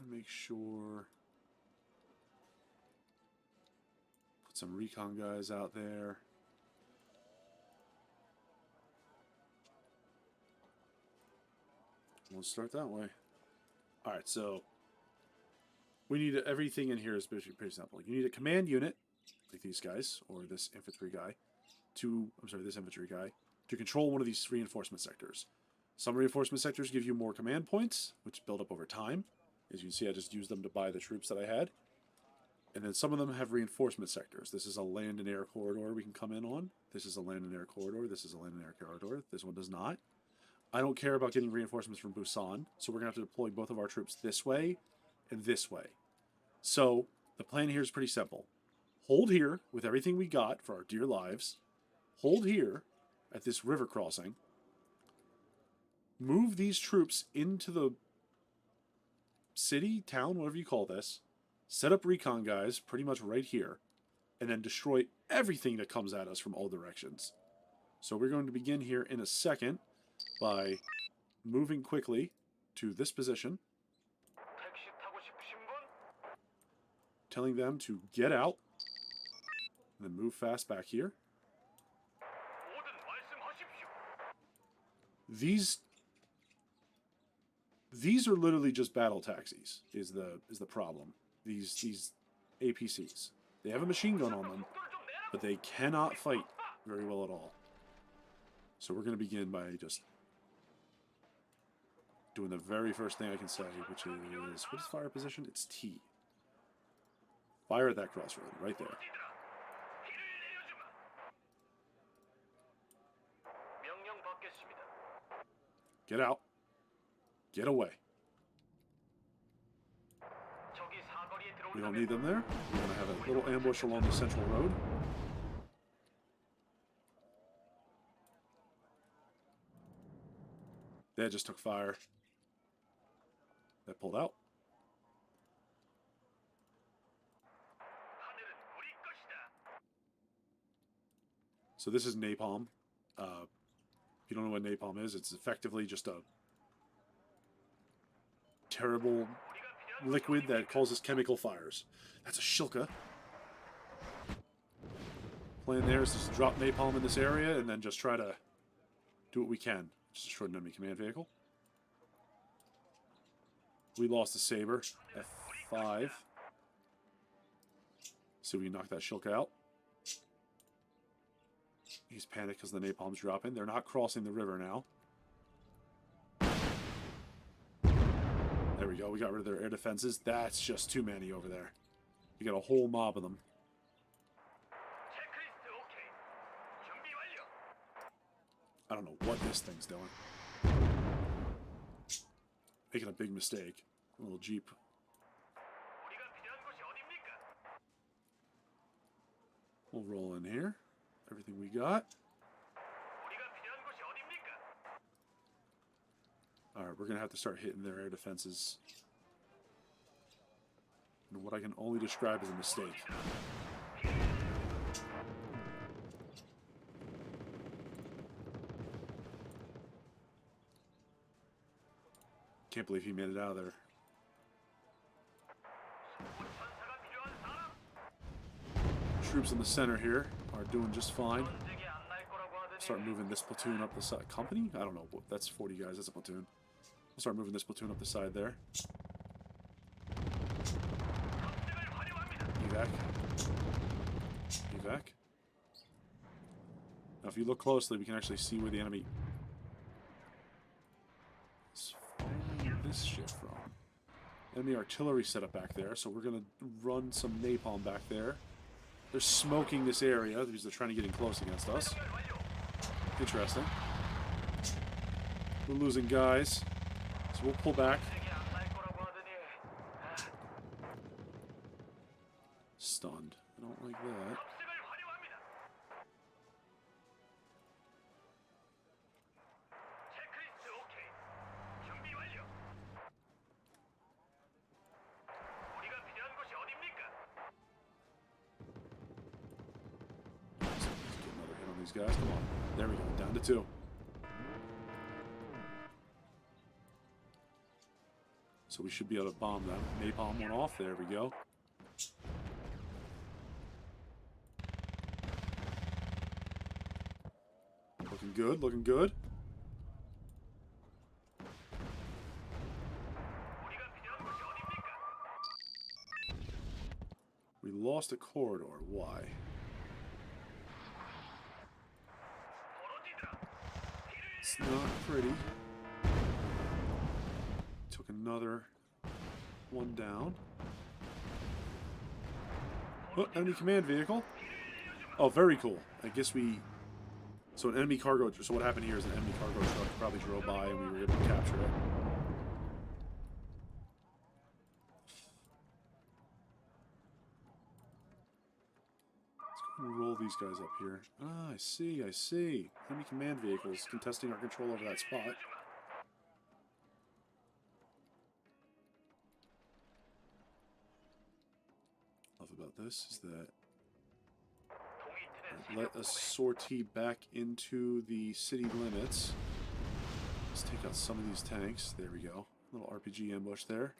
Make sure. Put some recon guys out there. We'll start that way. Alright, so we need everything in here is pretty simple. You need a command unit, like these guys, or this infantry guy, this infantry guy, to control one of these reinforcement sectors. Some reinforcement sectors give you more command points, which build up over time. As you can see, I just used them to buy the troops that I had. And then some of them have reinforcement sectors. This is a land and air corridor we can come in on. This is a land and air corridor. This is a land and air corridor. This one does not. I don't care about getting reinforcements from Busan, so we're going to have to deploy both of our troops this way and this way. So the plan here is pretty simple. Hold here with everything we got for our dear lives. Hold here at this river crossing. Move these troops into the city, town, whatever you call this, set up recon guys pretty much right here, and then destroy everything that comes at us from all directions. So we're going to begin here in a second by moving quickly to this position, telling them to get out, and then move fast back here. These are literally just battle taxis, is the problem. These APCs. They have a machine gun on them, but they cannot fight very well at all. So we're going to begin by just doing the very first thing I can say, which is, what is fire position? It's T. Fire at that crossroad, right there. Get out. Get away. We don't need them there. We're going to have a little ambush along the central road. That just took fire. That pulled out. So this is napalm. If you don't know what napalm is, it's effectively just a terrible liquid that causes chemical fires. That's a shilka. Plan there is just drop napalm in this area and then just try to do what we can. Just destroy an enemy command vehicle. We lost a saber. F5. See if we can knock that shilka out. He's panicked because the napalm's dropping. They're not crossing the river now. There we go. We got rid of their air defenses. That's just too many over there. You got a whole mob of them. I don't know what this thing's doing. Making a big mistake. A little jeep. We'll roll in here. Everything we got. Alright, we're going to have to start hitting their air defenses. And what I can only describe as a mistake. Can't believe he made it out of there. Troops in the center here are doing just fine. Start moving this platoon up the side. Company? I don't know. That's 40 guys. That's a platoon. We'll start moving this platoon up the side there. Evac. Evac. Now, if you look closely, we can actually see where the enemy is firing this shit from. Enemy artillery set up back there, so we're going to run some napalm back there. They're smoking this area because they're trying to get in close against us. Interesting. We're losing guys, so we'll pull back. Stunned. I don't like that. Guys, come on. There we go. Down to 2. So we should be able to bomb them. Napalm went off. There we go. Looking good. Looking good. We lost a corridor. Why? It's not pretty. Took another one down. Oh, enemy command vehicle. Oh, very cool. I guess we... So an enemy cargo... So what happened here is an enemy cargo truck probably drove by and we were able to capture it. Let's go and roll these guys up here. Ah, I see, I see. Enemy command vehicles contesting our control over that spot. Love about this is that let us sortie back into the city limits. Let's take out some of these tanks. There we go. Little RPG ambush there.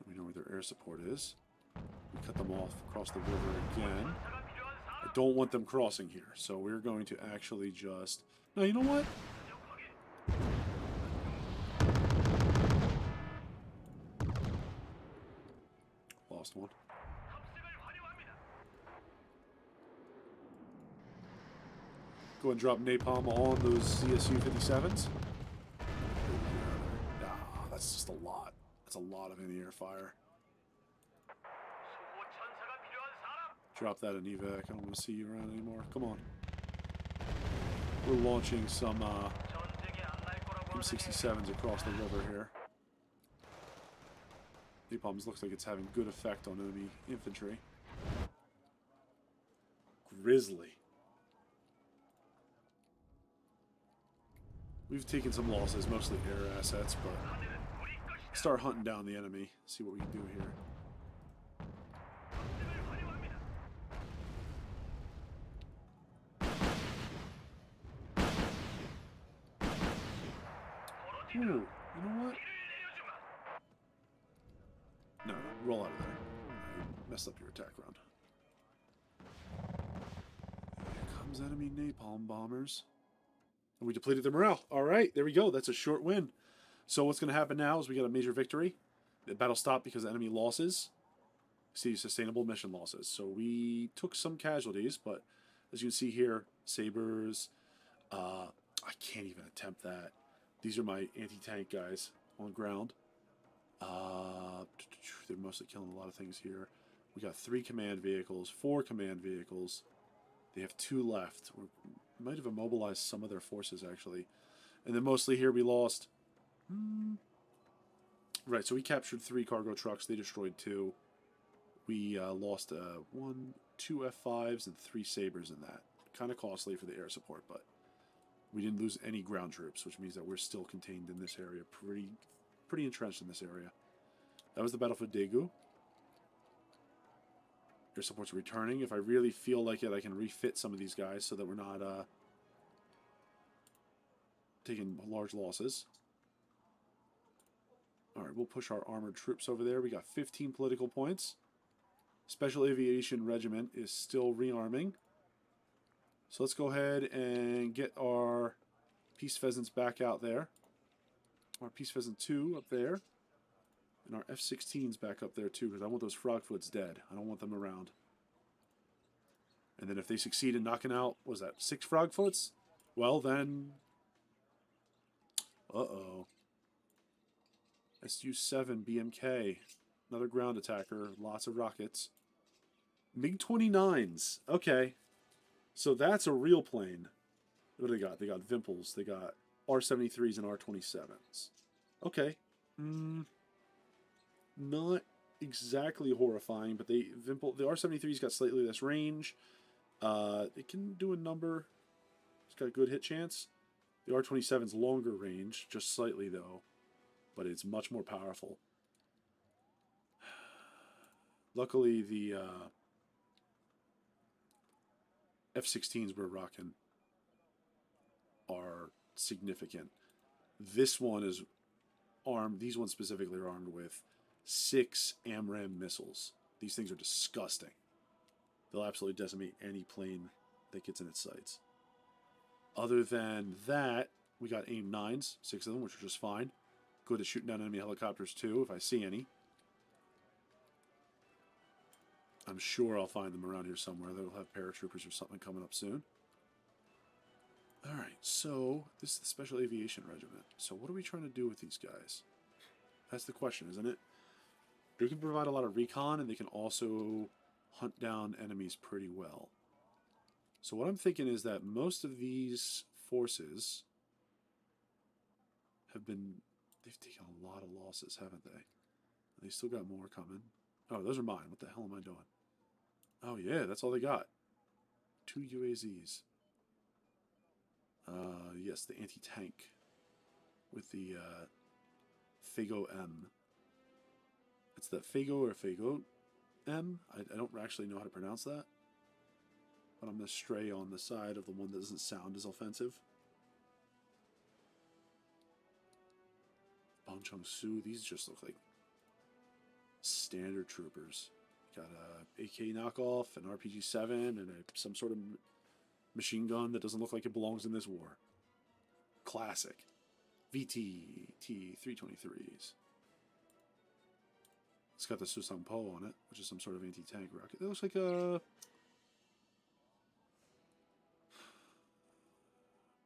We know where their air support is. We cut them off across the river again. I don't want them crossing here, so we're going to actually just... No, you know what? Lost one. Go and drop napalm on those CSU-57s. Ah, that's just a lot. That's a lot of in-the-air fire. Drop that in evac. I don't want to see you around anymore. Come on. We're launching some M67s across the river here. Napalm looks like it's having good effect on enemy infantry. Grizzly. We've taken some losses, mostly air assets, but start hunting down the enemy. See what we can do here. Ooh, you know what? No, roll out of there. I messed up your attack round. Here comes enemy napalm bombers. And we depleted their morale. All right, there we go. That's a short win. So what's going to happen now is we got a major victory. The battle stopped because of enemy losses. See, sustainable mission losses. So we took some casualties, but as you can see here, sabers. I can't even attempt that. These are my anti-tank guys on ground. They're mostly killing a lot of things here. We got 3 command vehicles, 4 command vehicles. They have 2 left. We might have immobilized some of their forces, actually. And then mostly here we lost... Right, so we captured 3 cargo trucks. They destroyed 2. We lost 2 F5s and 3 sabers in that. Kind of costly for the air support, but we didn't lose any ground troops, which means that we're still contained in this area. Pretty entrenched in this area. That was the battle for Daegu. Air support's returning. If I really feel like it, I can refit some of these guys so that we're not taking large losses. Alright, we'll push our armored troops over there. We got 15 political points. Special Aviation Regiment is still rearming. So let's go ahead and get our Peace Pheasants back out there. Our Peace Pheasant 2 up there. And our F-16s back up there too, because I want those Frogfoots dead. I don't want them around. And then if they succeed in knocking out, what was that, 6 Frogfoots? Well then... Uh-oh. SU-7 BMK. Another ground attacker. Lots of rockets. MiG-29s. Okay. So that's a real plane. What do they got? They got Vimpels. They got R-73s and R-27s. Okay. Not exactly horrifying, but the R-73's got slightly less range. It can do a number. It's got a good hit chance. The R-27's longer range, just slightly though, but it's much more powerful. Luckily, the F-16s we're rocking are significant. This one is armed, these ones specifically are armed with 6 AMRAAM missiles. These things are disgusting. They'll absolutely decimate any plane that gets in its sights. Other than that, we got AIM-9s, 6 of them, which are just fine. Good at shooting down enemy helicopters too, if I see any. I'm sure I'll find them around here somewhere. They'll have paratroopers or something coming up soon. Alright, so this is the Special Aviation Regiment. So what are we trying to do with these guys? That's the question, isn't it? They can provide a lot of recon, and they can also hunt down enemies pretty well. So what I'm thinking is that most of these forces have been... They've taken a lot of losses, haven't they? They still got more coming. Oh, those are mine. What the hell am I doing? Oh, yeah, that's all they got. 2 UAZs. Yes, the anti-tank with the Fago M. It's the Fago or Fago M. I don't actually know how to pronounce that. But I'm going to stray on the side of the one that doesn't sound as offensive. Bong Chung-Su, these just look like standard troopers. Got a AK knockoff, an RPG-7, and some sort of machine gun that doesn't look like it belongs in this war. Classic. VT T-323s. It's got the Susang Po on it, which is some sort of anti-tank rocket. It looks like a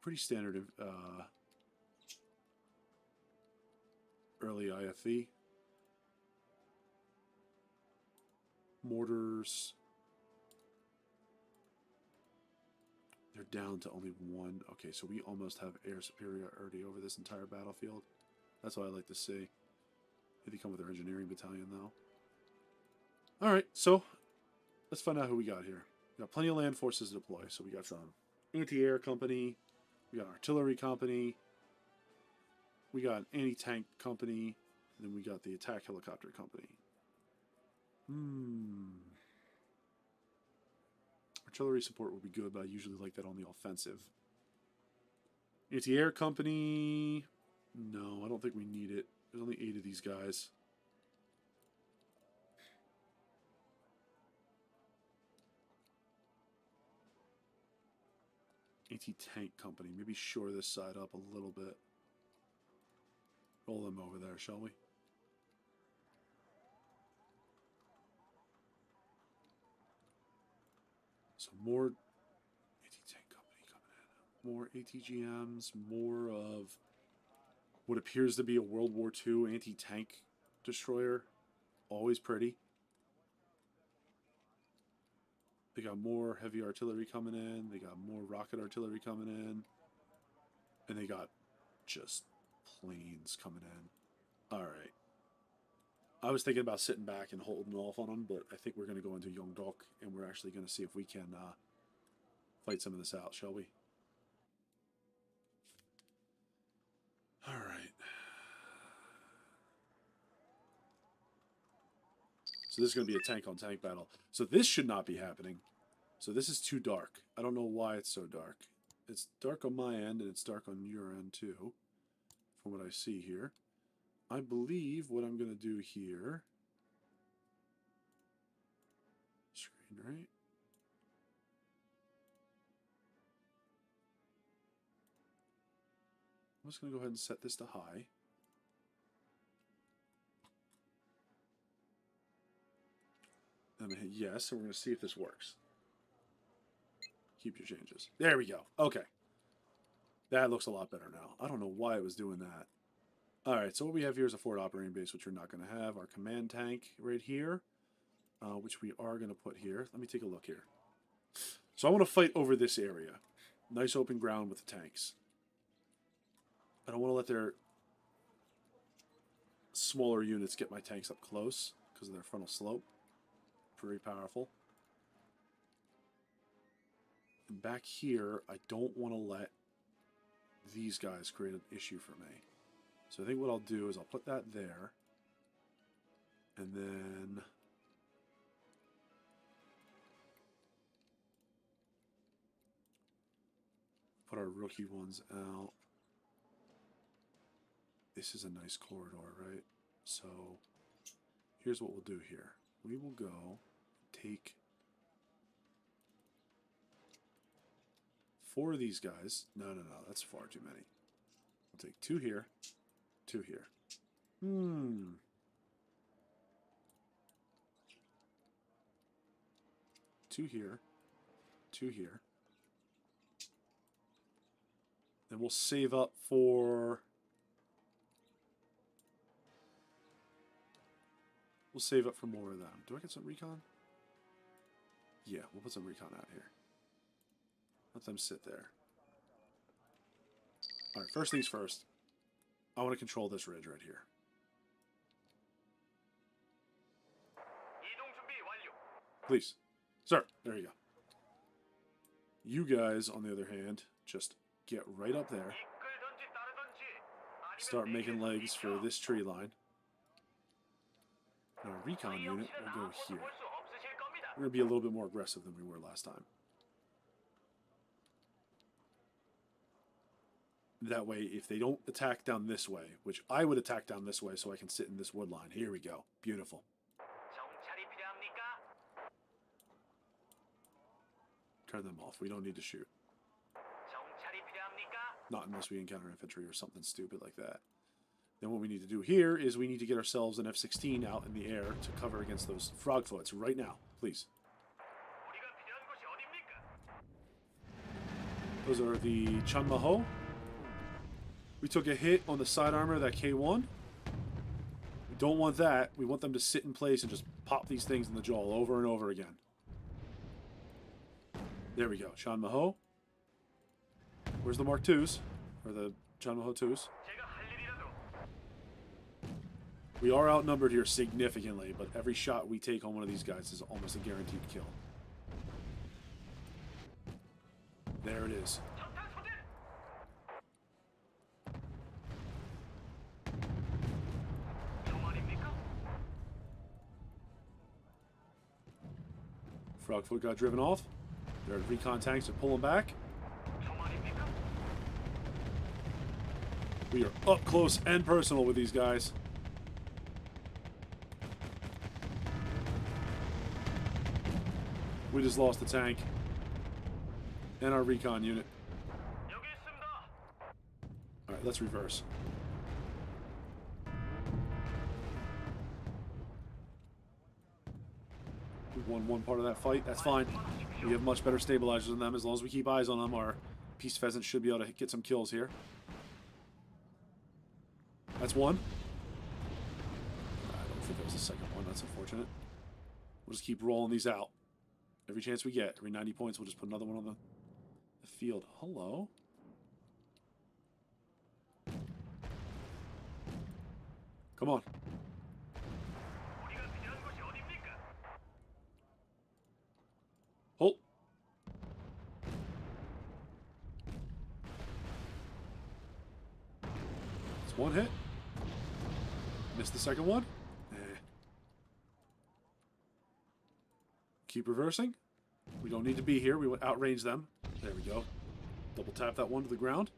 pretty standard early IFE. Mortars. They're down to only 1. Okay, so we almost have air superiority over this entire battlefield. That's what I like to see. They come with their engineering battalion, though. Alright, so let's find out who we got here. We got plenty of land forces to deploy. So we got some anti-air company. We got artillery company. We got an anti-tank company. Then we got the attack helicopter company. Artillery support would be good, but I usually like that on the offensive. Anti-air company. No, I don't think we need it. There's only 8 of these guys. Anti-tank company. Maybe shore this side up a little bit. Roll them over there, shall we? So more anti-tank company coming in. More ATGMs. More of what appears to be a World War II anti-tank destroyer. Always pretty. They got more heavy artillery coming in. They got more rocket artillery coming in. And they got just planes coming in. Alright. I was thinking about sitting back and holding off on them, but I think we're going to go into Yongdok, and we're actually going to see if we can fight some of this out, shall we? Alright. So this is going to be a tank-on-tank battle. So this should not be happening. So this is too dark. I don't know why it's so dark. It's dark on my end, and it's dark on your end, too, from what I see here. I believe what I'm going to do here... Screen, right? I'm just going to go ahead and set this to high. I'm going to hit yes, and we're going to see if this works. Keep your changes. There we go. Okay. That looks a lot better now. I don't know why it was doing that. Alright, so what we have here is a forward operating base, which we're not going to have. Our command tank right here, which we are going to put here. Let me take a look here. So I want to fight over this area. Nice open ground with the tanks. I don't want to let their smaller units get my tanks up close because of their frontal slope. Very powerful. And back here, I don't want to let these guys create an issue for me. So I think what I'll do is I'll put that there. And then... put our rookie ones out. This is a nice corridor, right? So here's what we'll do here. We will go take 4 of these guys. No, that's far too many. We'll take 2 here, 2 here. 2 here, 2 here. Then we'll save up for... we'll save up for more of them. Do I get some recon? Yeah, we'll put some recon out here. Let them sit there. Alright, first things first. I want to control this ridge right here. Please. Sir, there you go. You guys, on the other hand, just get right up there. Start making legs for this tree line. Our recon unit will go here. We're going to be a little bit more aggressive than we were last time. That way, if they don't attack down this way, which I would attack down this way so I can sit in this wood line. Here we go. Beautiful. Turn them off. We don't need to shoot. Not unless we encounter infantry or something stupid like that. Then what we need to do here is we need to get ourselves an F-16 out in the air to cover against those frogfoots right now, please. Those are the Chanmaho. We took a hit on the side armor of that K1. We don't want that. We want them to sit in place and just pop these things in the jaw over and over again. There we go. Chanmaho. Where's the Mark IIs? Or the Chanmaho 2s? We are outnumbered here significantly, but every shot we take on one of these guys is almost a guaranteed kill. There it is. Frogfoot got driven off. Their recon tanks are pulling back. We are up close and personal with these guys. We just lost the tank. And our recon unit. Alright, let's reverse. We won one part of that fight. That's fine. We have much better stabilizers than them. As long as we keep eyes on them, our Peace Pheasant should be able to get some kills here. That's one. I don't think that was the second one. That's unfortunate. We'll just keep rolling these out. Every chance we get. Every 90 points, we'll just put another one on the field. Hello? Come on. Hold. It's one hit. Missed the second one. Keep reversing. We don't need to be here. We would outrange them. There we go. Double tap that one to the ground.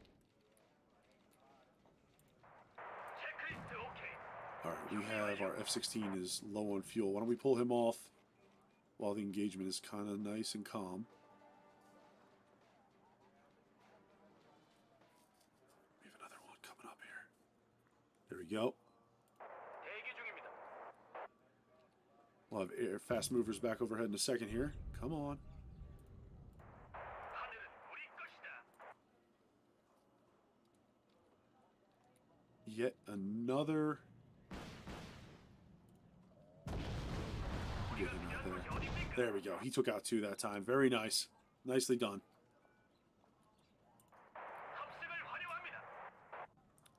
Alright, we have our F-16 is low on fuel. Why don't we pull him off while the engagement is kind of nice and calm. We have another one coming up here. There we go. We'll have air fast movers back overhead in a second here. Come on. Yet another. Get him out there. There we go. He took out two that time. Very nice. Nicely done.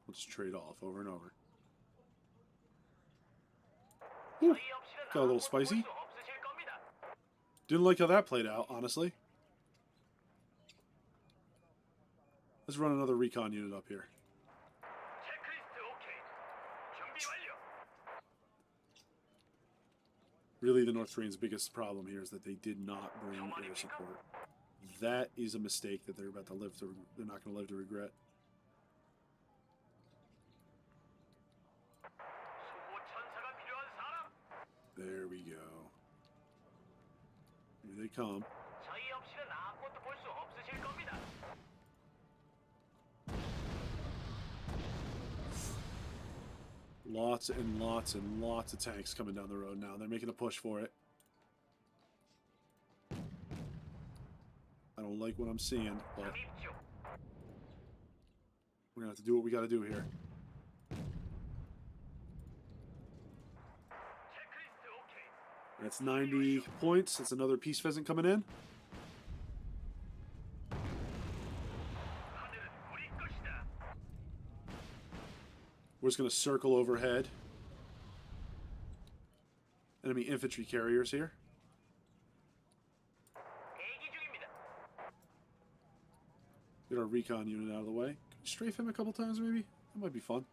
We'll just trade off over and over. Ooh. Got a little spicy. Didn't like how that played out, honestly. Let's run another recon unit up here. Really, the North Koreans' biggest problem here is that they did not bring air support. That is a mistake that they're about to live to. They're not going to live to regret. There we go. Here they come. Lots and lots and lots of tanks coming down the road now. They're making a push for it. I don't like what I'm seeing, but we're going to have to do what we got to do here. That's 90 points. That's another Peace Pheasant coming in. We're just going to circle overhead. Enemy infantry carriers here. Get our recon unit out of the way. Can we strafe him a couple times maybe? That might be fun.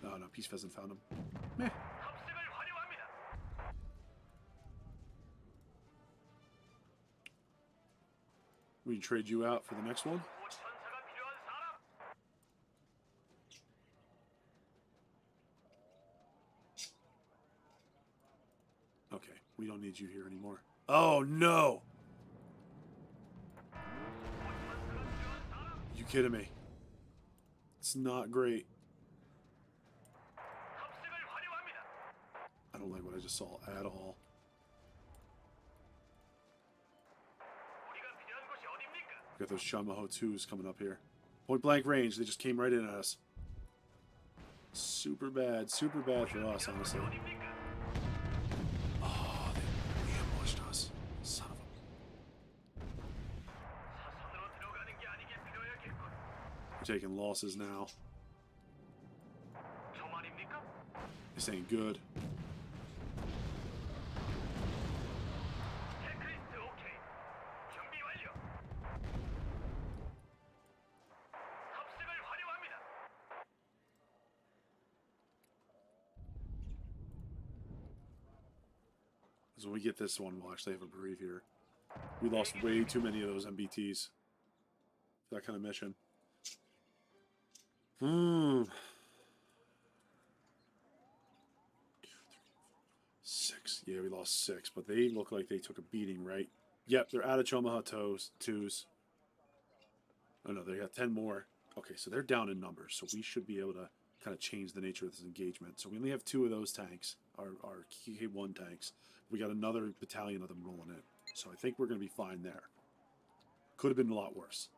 Oh no, Peace Pheasant found him. Meh. We can trade you out for the next one. Okay, we don't need you here anymore. Oh no! You kidding me? It's not great. I don't like what I just saw at all. Got those Shamaho 2s coming up here. Point blank range, they just came right in at us. Super bad for us, honestly. Oh, they ambushed us. Son of a... We're taking losses now. This ain't good. So when we get this one, we'll actually have a bereave here. We lost way too many of those MBTs for that kind of mission. 6. Yeah, we lost 6, but they look like they took a beating, right? Yep, they're out of Chomaha twos. Oh no, they got 10 more. Okay, so they're down in numbers, so we should be able to kind of change the nature of this engagement. So we only have 2 of those tanks, our KK-1 tanks. We got another battalion of them rolling in. So I think we're going to be fine there. Could have been a lot worse,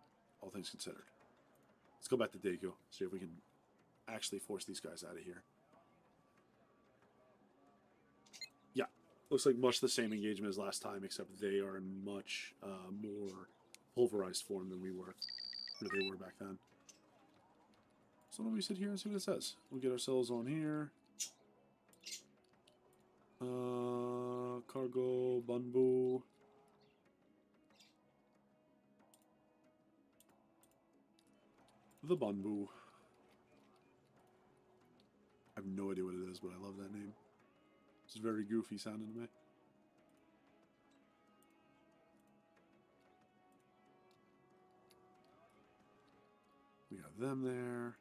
all things considered. Let's go back to Daegu, see if we can actually force these guys out of here. Yeah, looks like much the same engagement as last time, except they are in much more pulverized form than we were, or they were back then. So why don't we sit here and see what it says? We'll get ourselves on here. Cargo, Banbu. The Banbu. I have no idea what it is, but I love that name. It's very goofy sounding to me. We got them there.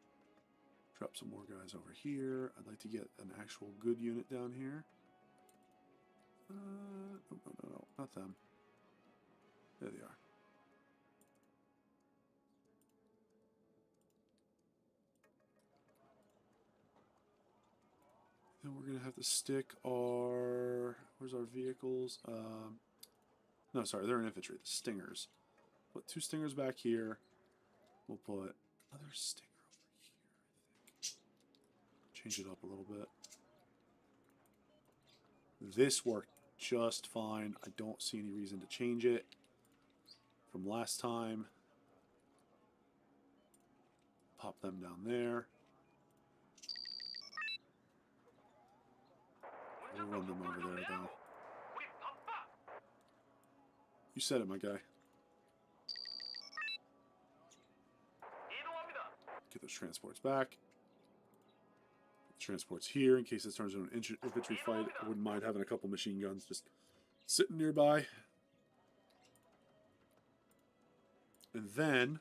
Drop some more guys over here. I'd like to get an actual good unit down here. No, not them. There they are. Then we're going to have to stick our... Where's our vehicles? No, sorry, they're in infantry. The Stingers. Put 2 Stingers back here. We'll put another Stinger over here, I think. Change it up a little bit. This worked just fine. I don't see any reason to change it from last time. Pop them down there. We'll run them over there, though. You said it, my guy. Get those transports back. Transports here in case this turns into an infantry fight. I wouldn't mind having a couple machine guns just sitting nearby. And then,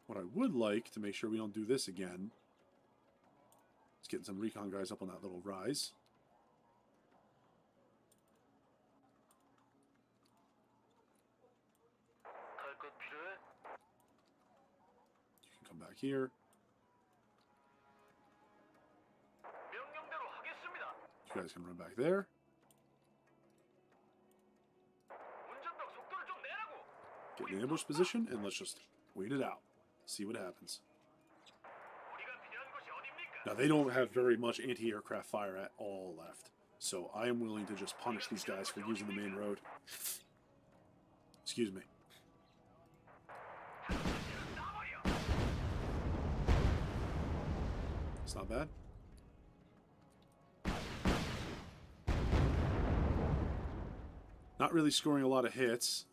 what I would like to make sure we don't do this again is getting some recon guys up on that little rise. You can come back here. You guys can run back there. Get in an ambush position, and let's just wait it out. See what happens. Now, they don't have very much anti-aircraft fire at all left. So I am willing to just punish these guys for using the main road. Excuse me. It's not bad. Not really scoring a lot of hits.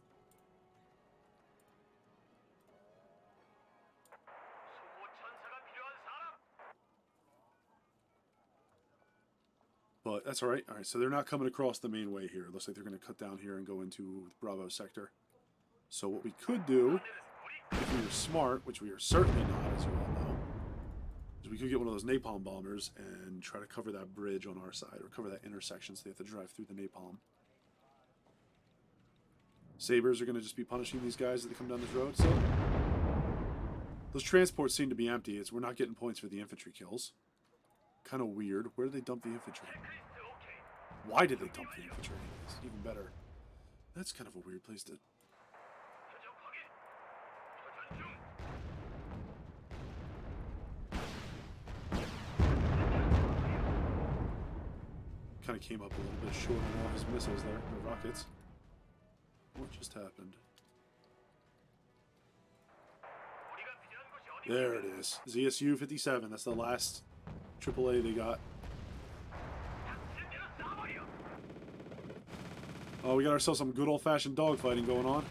But that's all right. All right, so they're not coming across the main way here. It looks like they're going to cut down here and go into Bravo sector. So what we could do, if we were smart, which we are certainly not, as you all know, is we could get one of those napalm bombers and try to cover that bridge on our side, or cover that intersection so they have to drive through the napalm. Sabres are going to just be punishing these guys as they come down this road. So those transports seem to be empty. We're not getting points for the infantry kills. Kind of weird. Where did they dump the infantry? Why did they dump the infantry? It's even better. That's kind of a weird place to... Kind of came up a little bit short on all his missiles there, the rockets. What just happened? There it is. ZSU 57. That's the last AAA they got. Oh, we got ourselves some good old-fashioned dogfighting going on.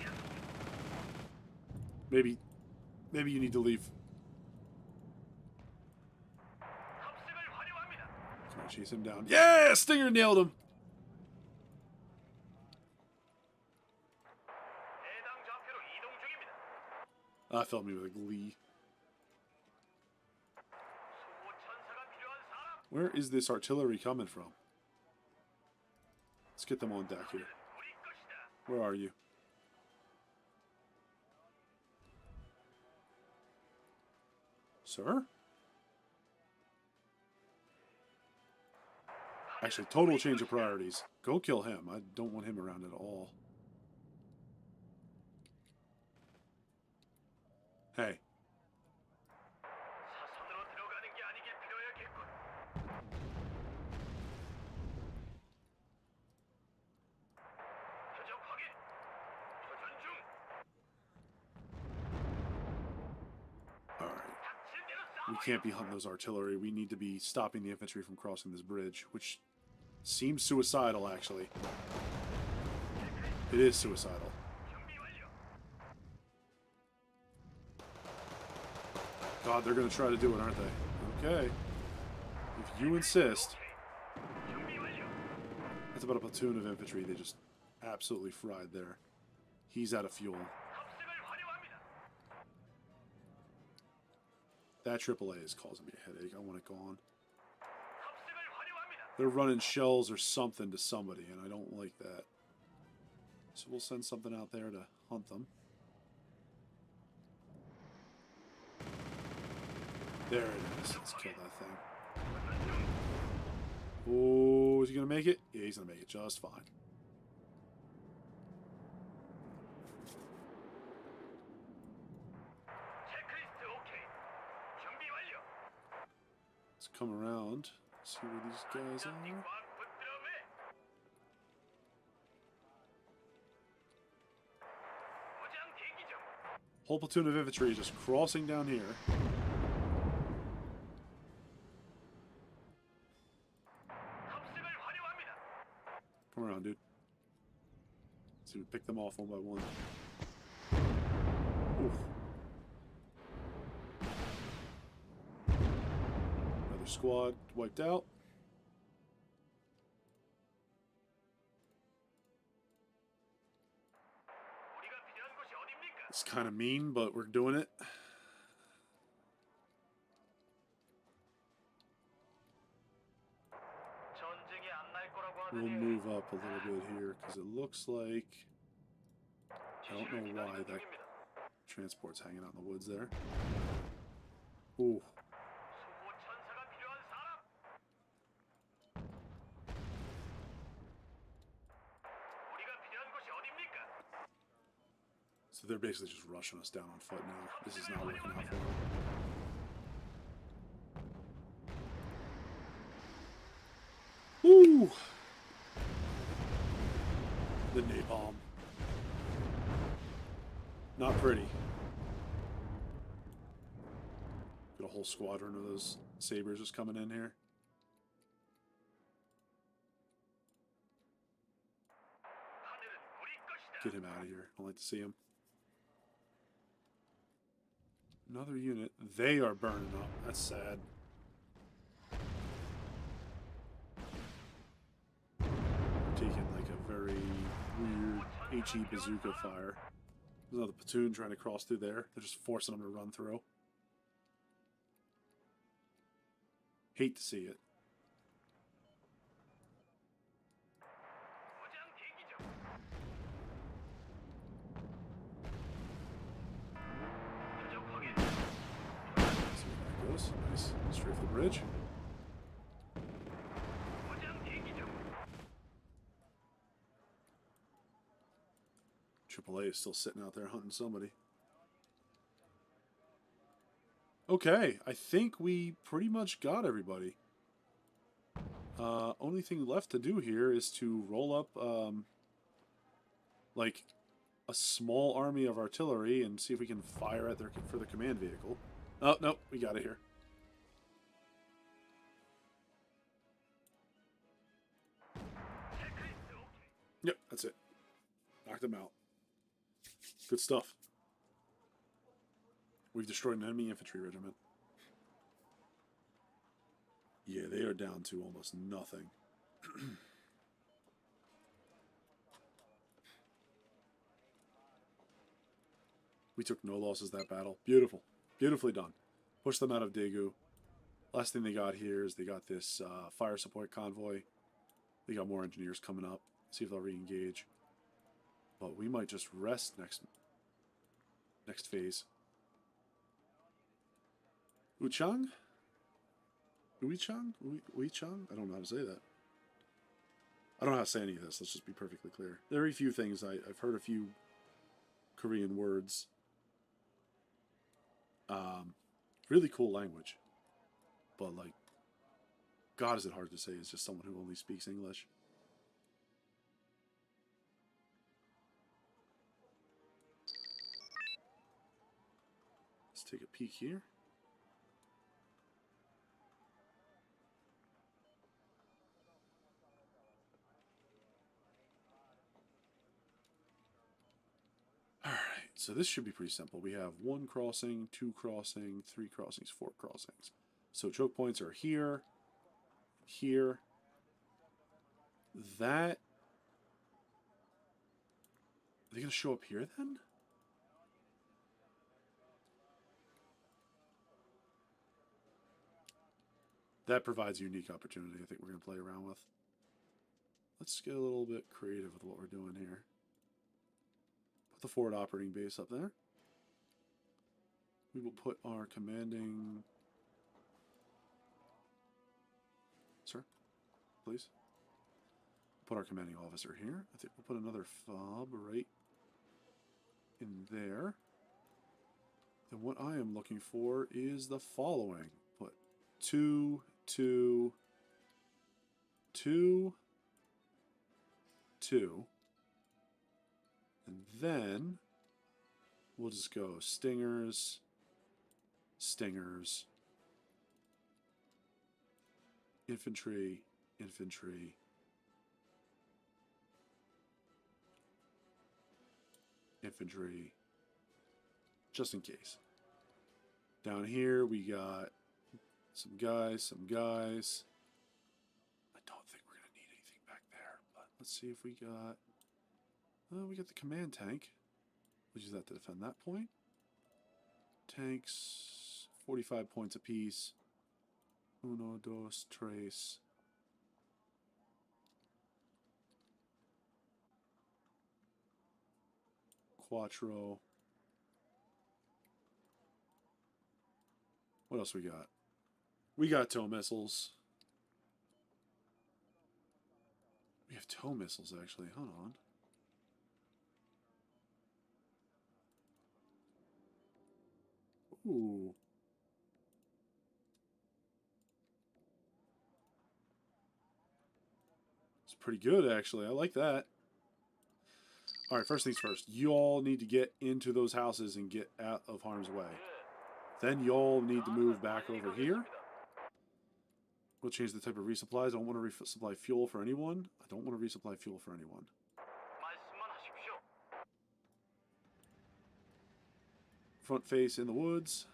Maybe you need to leave. Come Alright, chase him down. Yeah! Stinger nailed him! I felt me with a glee. Where is this artillery coming from? Let's get them on deck here. Where are you? Sir? Actually, total change of priorities. Go kill him. I don't want him around at all. Hey. We can't be hunting those artillery. We need to be stopping the infantry from crossing this bridge, which seems suicidal, actually. It is suicidal. God, they're going to try to do it, aren't they? Okay. If you insist. That's about a platoon of infantry they just absolutely fried there. He's out of fuel. That AAA is causing me a headache. I want it gone. They're running shells or something to somebody, and I don't like that. So we'll send something out there to hunt them. There it is. Let's kill that thing. Oh, is he going to make it? Yeah, he's going to make it just fine. Let's come around, see where these guys are. Whole platoon of infantry is just crossing down here. Come around, dude. Let's see, we pick them off one by one. Oof. Another squad wiped out. It's kind of mean, but we're doing it. We'll move up a little bit here because it looks like, I don't know why that transport's hanging out in the woods there. Ooh. So they're basically just rushing us down on foot now. This is not working out for them. Woo! The napalm. Not pretty. Got a whole squadron of those sabers just coming in here. Get him out of here. I don't like to see him. Another unit. They are burning up. That's sad. Taking like a very weird HE bazooka fire. There's another platoon trying to cross through there. They're just forcing them to run through. Hate to see it. Nice. Straight for the bridge. AAA is still sitting out there hunting somebody. Okay, I think we pretty much got everybody. Only thing left to do here is to roll up like a small army of artillery and see if we can fire at their for the command vehicle. Oh, no, we got it here. Yep, that's it. Knocked them out. Good stuff. We've destroyed an enemy infantry regiment. Yeah, they are down to almost nothing. We took no losses that battle. Beautiful. Beautifully done. Push them out of Daegu. Last thing they got here is they got this fire support convoy. They got more engineers coming up. See if they'll re-engage. But we might just rest next phase. Uchang? Uichang? Uichang? I don't know how to say that. I don't know how to say any of this. Let's just be perfectly clear. Very few things. I've heard a few Korean words. Really cool language. But, like, God, is it hard to say as just someone who only speaks English. Let's take a peek here. Alright, so this should be pretty simple. We have 1 crossing, 2 crossing, 3 crossings, 4 crossings. So choke points are here, here, that. Are they going to show up here then? That provides a unique opportunity I think we're going to play around with. Let's get a little bit creative with what we're doing here. Put the forward operating base up there. We will put our commanding... Sir, please. Put our commanding officer here. I think we'll put another fob right in there. And what I am looking for is the following. Put 2, 2, 2, 2. And then we'll just go stingers, stingers, infantry, infantry, infantry, just in case. Down here we got some guys, some guys. I don't think we're going to need anything back there, but let's see if we got... we got the command tank. We'll use that to defend that point. Tanks, 45 points apiece. Uno, dos, tres. Quattro. What else we got? We got tow missiles. We have tow missiles, actually. Hold on. Ooh. It's pretty good, actually. I like that. Alright, first things first. You all need to get into those houses and get out of harm's way. Then you all need to move back over here. We'll change the type of resupplies. I don't want to resupply fuel for anyone. I don't want to resupply fuel for anyone. Front face in the woods.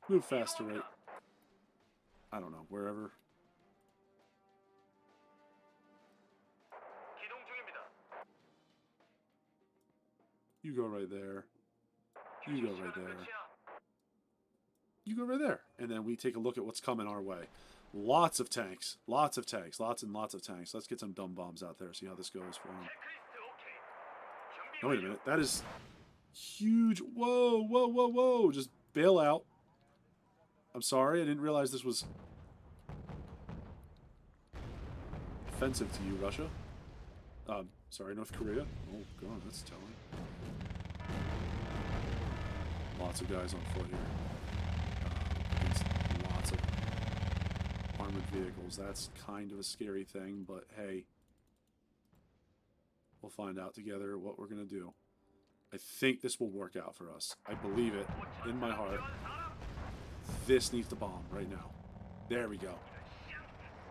Move faster, right? I don't know, wherever. You go right there. You go right there. You go right there. And then we take a look at what's coming our way. Lots of tanks. Lots of tanks. Lots and lots of tanks. Let's get some dumb bombs out there. See how this goes for them. Oh, wait a minute. That is huge. Whoa, whoa, whoa, whoa. Just bail out. I'm sorry. I didn't realize this was offensive to you, Russia. Sorry, North Korea. Oh, God, that's telling. Lots of guys on foot here. Against lots of armored vehicles. That's kind of a scary thing, but hey. We'll find out together what we're going to do. I think this will work out for us. I believe it in my heart. This needs to bomb right now. There we go.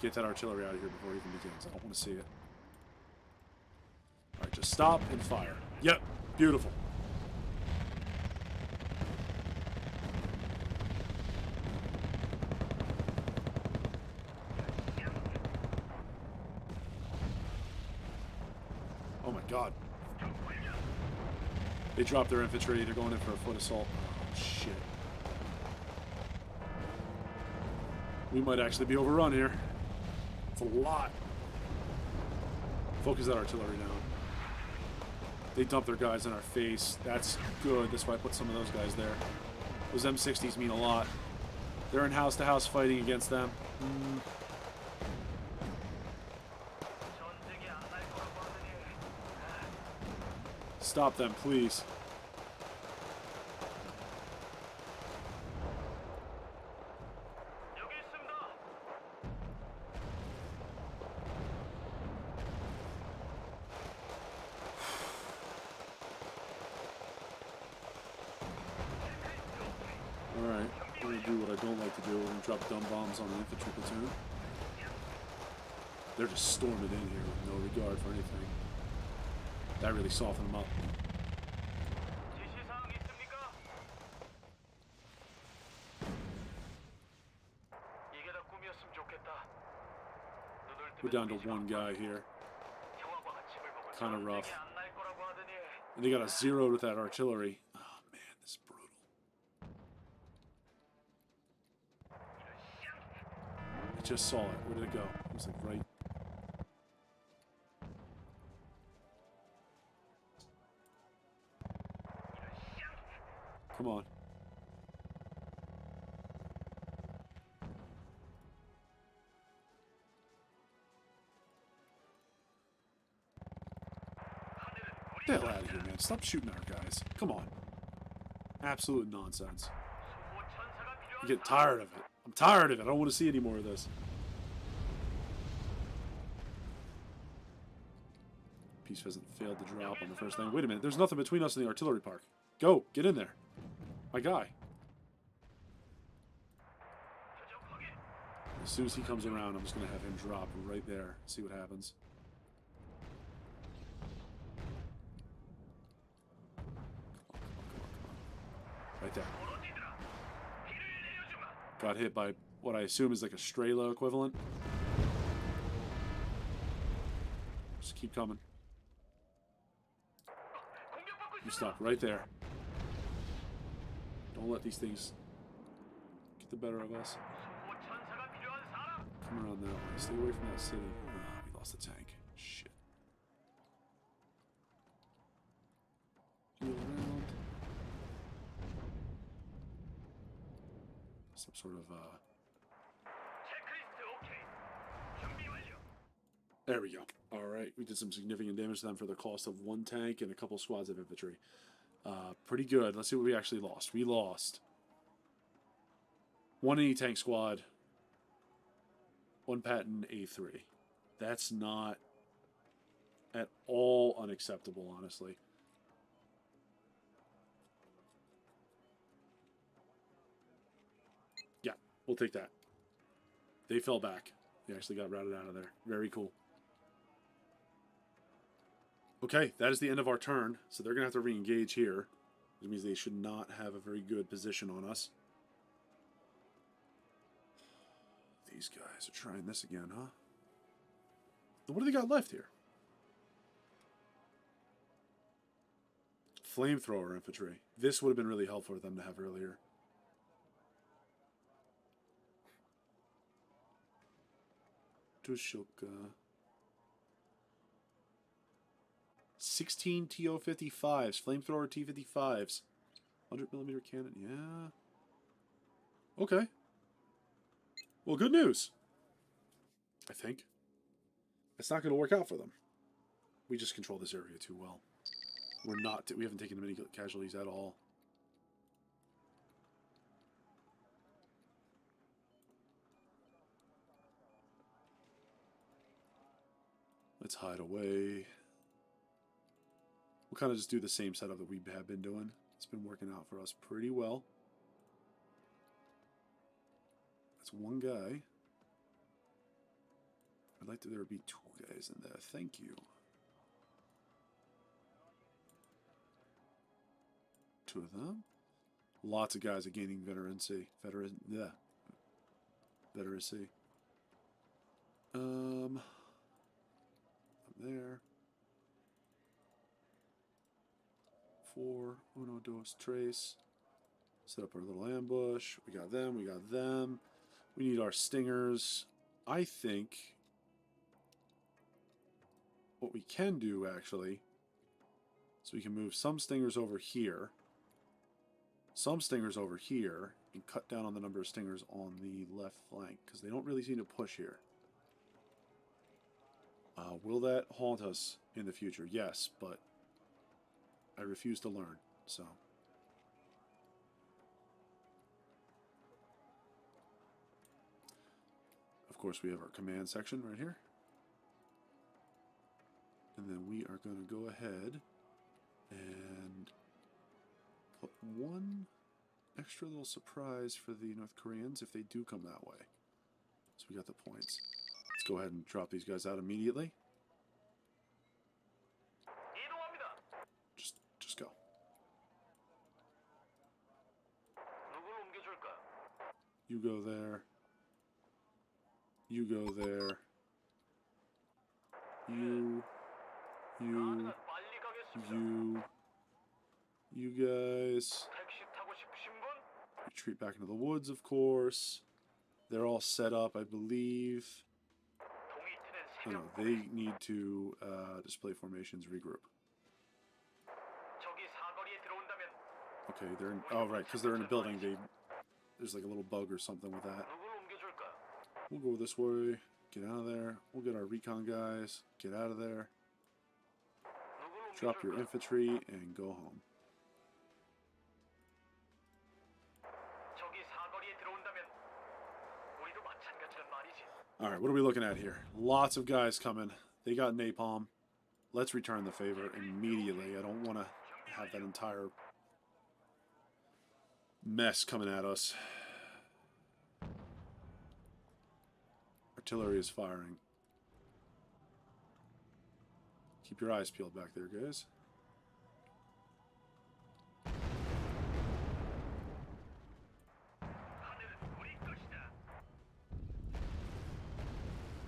Get that artillery out of here before it even begins. I don't want to see it. Alright, just stop and fire. Yep, beautiful. They dropped their infantry. They're going in for a foot assault. Oh, shit. We might actually be overrun here. It's a lot. Focus that artillery down. They dump their guys in our face. That's good. That's why I put some of those guys there. Those M60s mean a lot. They're in house-to-house fighting against them. Stop them, please. Alright, we're gonna do what I don't like to do. We're gonna drop dumb bombs on an infantry platoon. They're just storming in here with no regard for anything. That really softened them up. We're down to one guy here. Kind of rough. And they got a 0 with that artillery. Oh man, this is brutal. I just saw it. Where did it go? It was like right. Come on. Get the hell out of here, man. Stop shooting our guys. Come on. Absolute nonsense. I get tired of it. I'm tired of it. I don't want to see any more of this. Peace Pheasant failed to drop on the first thing. Wait a minute. There's nothing between us and the artillery park. Go. Get in there. My guy. As soon as he comes around, I'm just going to have him drop right there. See what happens. Right there. Got hit by what I assume is like a Strela equivalent. Just keep coming. You stop right there. Don't let these things get the better of us. Come around that way. Stay away from that city. Oh, we lost the tank. Shit. Heal around. Some sort of, There we go. Alright, we did some significant damage to them for the cost of one tank and a couple squads of infantry. Pretty good. Let's see what we actually lost. We lost one anti-tank squad, one Patton A3. That's not at all unacceptable, honestly. Yeah, we'll take that. They fell back. They actually got routed out of there. Very cool. Okay, that is the end of our turn. So they're going to have to re-engage here. Which means they should not have a very good position on us. These guys are trying this again, huh? What do they got left here? Flamethrower infantry. This would have been really helpful for them to have earlier. Tushoka. 16 TO-55s. Flamethrower T-55s. 100mm cannon. Yeah. Okay. Well, good news. I think. It's not going to work out for them. We just control this area too well. We haven't taken many casualties at all. Let's hide away. We'll kind of just do the same setup that we have been doing. It's been working out for us pretty well. That's one guy. I'd like there to be 2 guys in there. Thank you. 2 of them. Lots of guys are gaining veterancy. Veteracy. I'm there. 4, uno, dos, tres. Set up our little ambush. We got them, we got them. We need our stingers. I think what we can do, actually, is we can move some stingers over here, some stingers over here, and cut down on the number of stingers on the left flank, because they don't really seem to push here. Will that haunt us in the future? Yes, but I refuse to learn, so... Of course, we have our command section right here. And then we are going to go ahead and put one extra little surprise for the North Koreans if they do come that way. So we got the points. Let's go ahead and drop these guys out immediately. Just go. You go there. You go there. You guys. Retreat back into the woods, of course. They're all set up, I believe. Oh, no, they need to display formations, regroup. Okay, they're in, oh right, because they're in a building. There's like a little bug or something with that. We'll go this way. Get out of there. We'll get our recon guys. Get out of there. Drop your infantry and go home. Alright, what are we looking at here? Lots of guys coming. They got napalm. Let's return the favor immediately. I don't want to have that entire mess coming at us. Artillery is firing. Keep your eyes peeled back there, guys.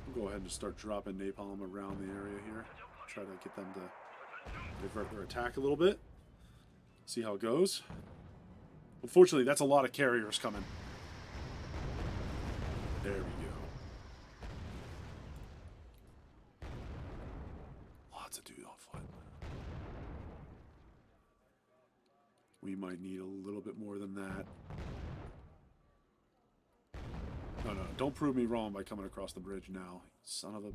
We'll go ahead and start dropping napalm around the area here. Try to get them to divert their attack a little bit. See how it goes. Unfortunately, that's a lot of carriers coming. There we go. Lots of dude on foot. We might need a little bit more than that. No, no, don't prove me wrong by coming across the bridge now. Son of a...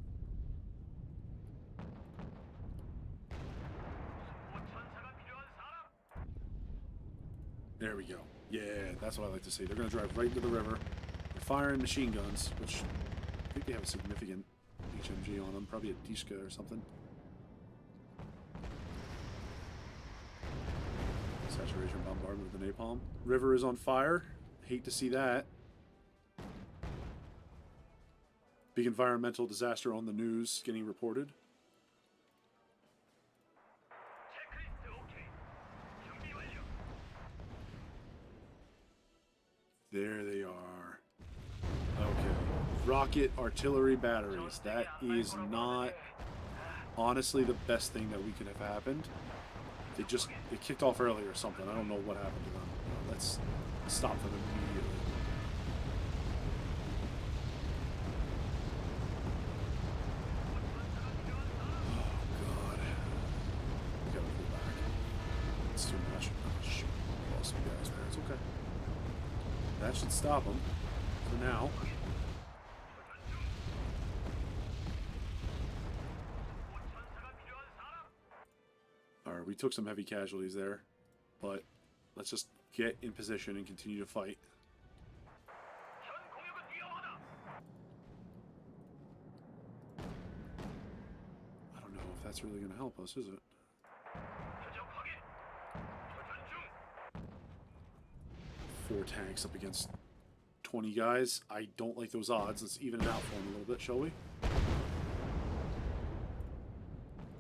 There we go. Yeah, that's what I like to see. They're going to drive right into the river. They're firing machine guns, which I think they have a significant HMG on them. Probably a Dishka or something. Saturation bombardment with the napalm. River is on fire. Hate to see that. Big environmental disaster on the news getting reported. There they are. Okay. Rocket artillery batteries. That is not honestly the best thing that we could have happened. They kicked off early or something. I don't know what happened to them. Let's stop them immediately. That should stop them for now. Alright, we took some heavy casualties there, but let's just get in position and continue to fight. I don't know if that's really going to help us, is it? Four tanks up against 20 guys. I don't like those odds. Let's even it out for them a little bit, shall we?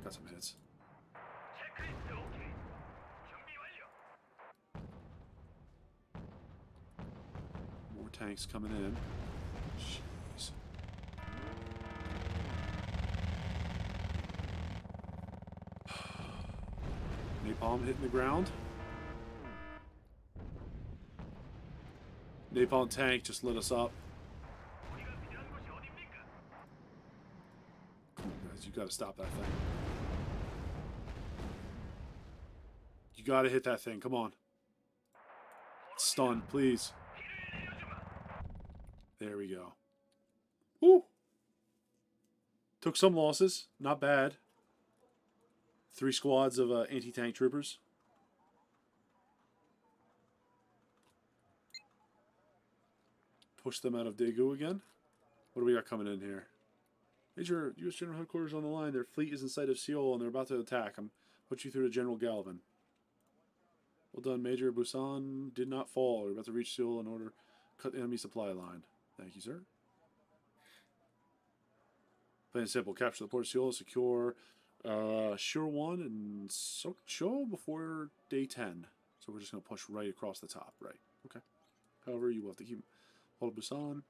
Got some hits. More tanks coming in. Jeez. Napalm hitting the ground. Napalm tank just lit us up. Come on, guys. You gotta stop that thing. You gotta hit that thing. Come on. Stun, please. There we go. Woo! Took some losses. Not bad. 3 squads of anti-tank troopers. Push them out of Daegu again. What do we got coming in here? Major U.S. General Headquarters on the line. Their fleet is in sight of Seoul and they're about to attack. I'm put you through to General Galvin. Well done, Major. Busan did not fall. We're about to reach Seoul in order to cut the enemy supply line. Thank you, sir. Plain and simple. Capture the port of Seoul. Secure Shirwan and Sokcho before day 10. So we're just going to push right across the top. Right. Okay. However, you will have to keep hold of Busan.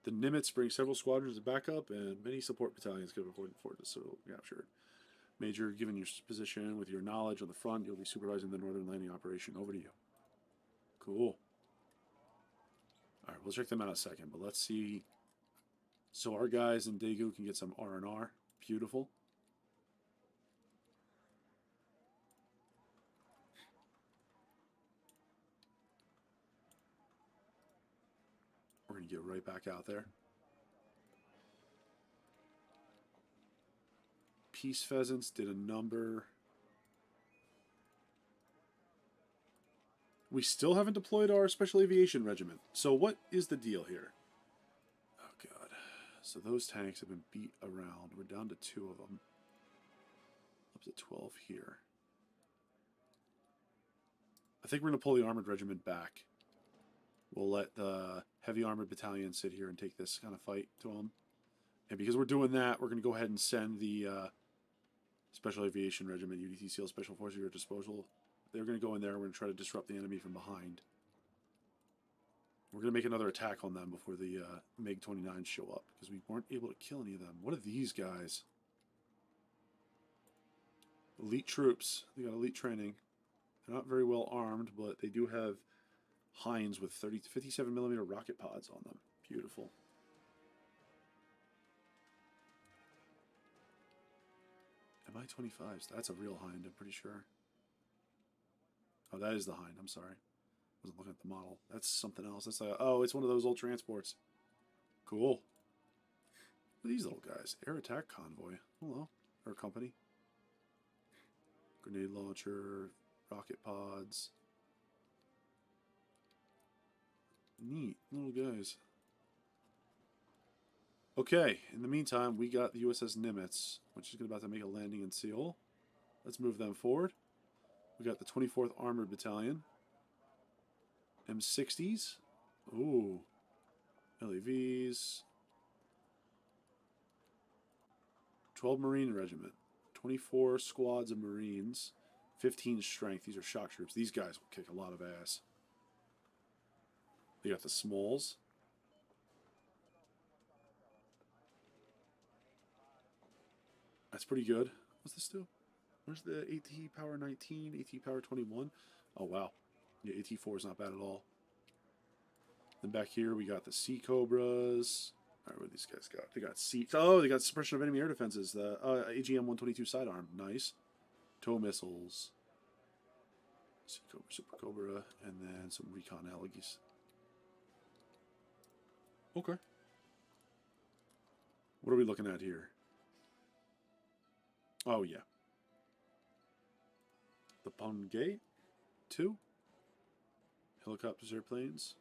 The Nimitz bring several squadrons of backup and many support battalions get before the fort is so captured. Major, given your position with your knowledge on the front, you'll be supervising the northern landing operation. Over to you. Cool. All right, we'll check them out in a second, but let's see. So our guys in Daegu can get some R&R. Beautiful. We're going to get right back out there. Peace Pheasants did a number. We still haven't deployed our Special Aviation Regiment. So what is the deal here? Oh, God. So those tanks have been beat around. We're down to 2 of them. Up to 12 here. I think we're going to pull the Armored Regiment back. We'll let the Heavy Armored Battalion sit here and take this kind of fight to them. And because we're doing that, we're going to go ahead and send the Special Aviation Regiment, UDT SEAL Special Forces at your disposal. They're going to go in there and we're going to try to disrupt the enemy from behind. We're going to make another attack on them before the MiG-29s show up, because we weren't able to kill any of them. What are these guys? Elite troops. They got elite training. They're not very well armed, but they do have Heinz with 57mm rocket pods on them. Beautiful. Mi-25s. That's a real Hind, I'm pretty sure. Oh, that is the Hind. I'm sorry. I wasn't looking at the model. That's something else. That's like, oh, it's one of those old transports. Cool. What are these little guys? Air attack convoy. Hello. Or company. Grenade launcher. Rocket pods. Neat. Little guys. Okay, in the meantime, we got the USS Nimitz, which is about to make a landing in Seoul. Let's move them forward. We got the 24th Armored Battalion. M60s. Ooh. LAVs. 12 Marine Regiment. 24 squads of Marines. 15 strength. These are shock troops. These guys will kick a lot of ass. They got the Smalls. That's pretty good. What's this do? Where's the AT power 19, AT power 21? Oh, wow. Yeah, AT4 is not bad at all. Then back here, we got the Sea Cobras. All right, what do these guys got? They got they got suppression of enemy air defenses. The AGM-122 sidearm. Nice. Tow missiles. Sea Cobra, Super Cobra, and then some recon Elegis. Okay. What are we looking at here? Oh, yeah. The Pongay 2. Helicopters, airplanes.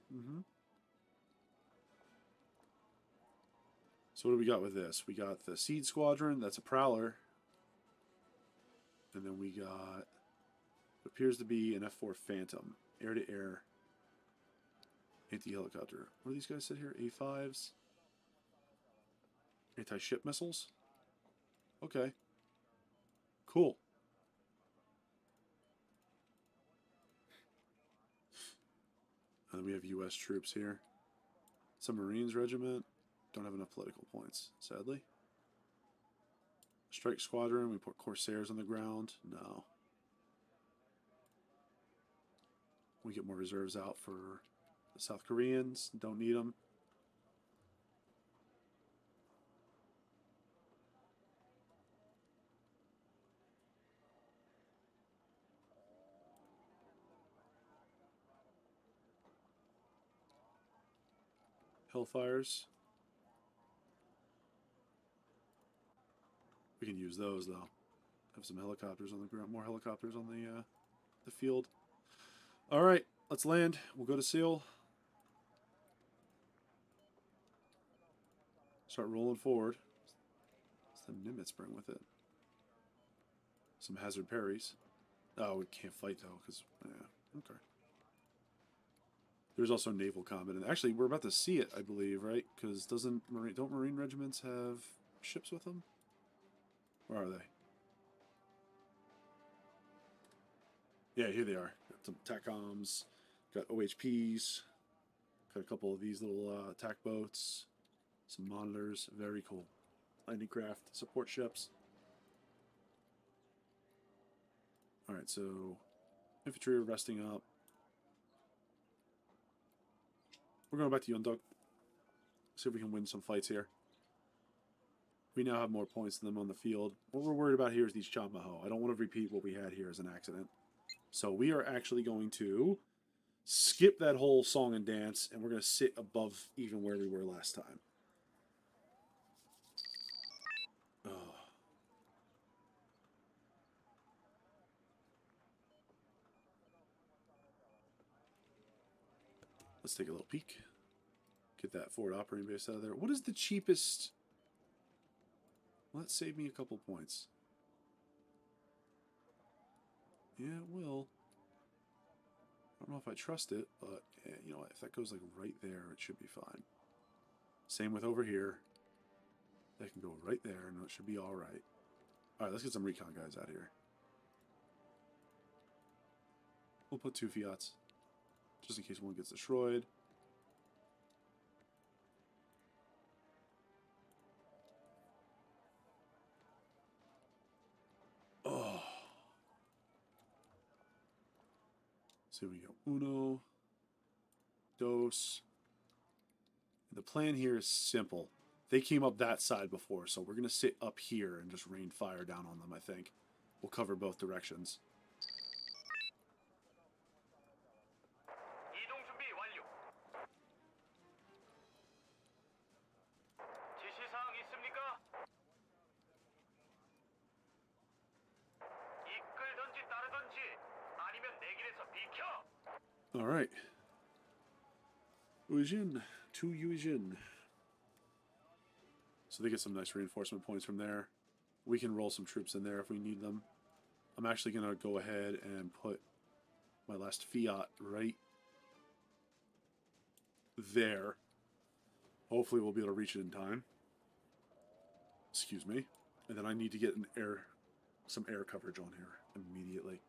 So what do we got with this? We got the Seed Squadron. That's a Prowler. And then we got what appears to be an F-4 Phantom. Air-to-air anti-helicopter. What do these guys sit here? A5s? Anti-ship missiles? Okay. Cool. And then we have U.S. troops here. Some Marines Regiment. Don't have enough political points, sadly. Strike Squadron. We put Corsairs on the ground. No. We get more reserves out for the South Koreans. Don't need them. Hellfires. We can use those though. Have some helicopters on the ground. More helicopters on the field. All right, let's land. We'll go to SEAL. Start rolling forward. What's the Nimitz bring with it? Some hazard parries. Oh, we can't fight though, because yeah, okay. There's also naval combat, and actually, we're about to see it, I believe, right? Because don't Marine regiments have ships with them? Where are they? Yeah, here they are. Got some TACOMs, got OHPs, got a couple of these little attack boats, some monitors. Very cool. Landing craft, support ships. All right, so infantry are resting up. We're going back to Yundok. See if we can win some fights here. We now have more points than them on the field. What we're worried about here is these Chamaho. I don't want to repeat what we had here as an accident. So we are actually going to skip that whole song and dance, and we're going to sit above even where we were last time. Oh. Let's take a little peek. Get that forward operating base out of there. What is the cheapest? Well, that saved me a couple points. Yeah, it will. I don't know if I trust it, but yeah, you know what? If that goes like right there, it should be fine. Same with over here. That can go right there, and it should be all right. All right, let's get some recon guys out here. We'll put 2 Fiats, just in case one gets destroyed. Oh. So we go uno, dos. The plan here is simple. They came up that side before, so we're going to sit up here and just rain fire down on them, I think. We'll cover both directions. All right. Uijin to Uijin. So they get some nice reinforcement points from there. We can roll some troops in there if we need them. I'm actually going to go ahead and put my last Fiat right there. Hopefully we'll be able to reach it in time. Excuse me. And then I need to get some air coverage on here immediately.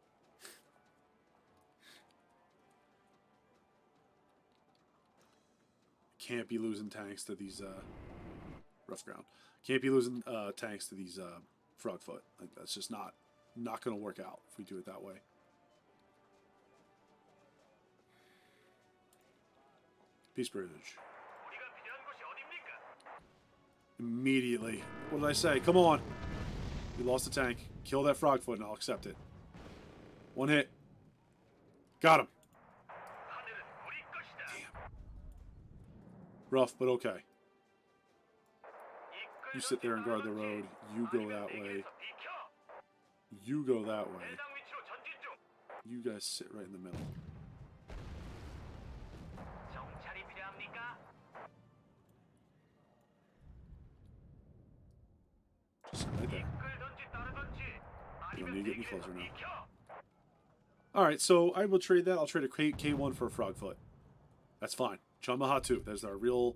Can't be losing tanks to these rough ground. Can't be losing tanks to these Frogfoot. Like, that's just not going to work out if we do it that way. Peace Bridge. Immediately. What did I say? Come on. We lost a tank. Kill that Frogfoot and I'll accept it. One hit. Got him. Damn. Rough, but okay. You sit there and guard the road. You go that way. You go that way. You guys sit right in the middle. Just right there. You don't need to get any closer now. Alright, so I will trade that. I'll trade a K1 for a Frogfoot. That's fine. Chamaha 2. There's our real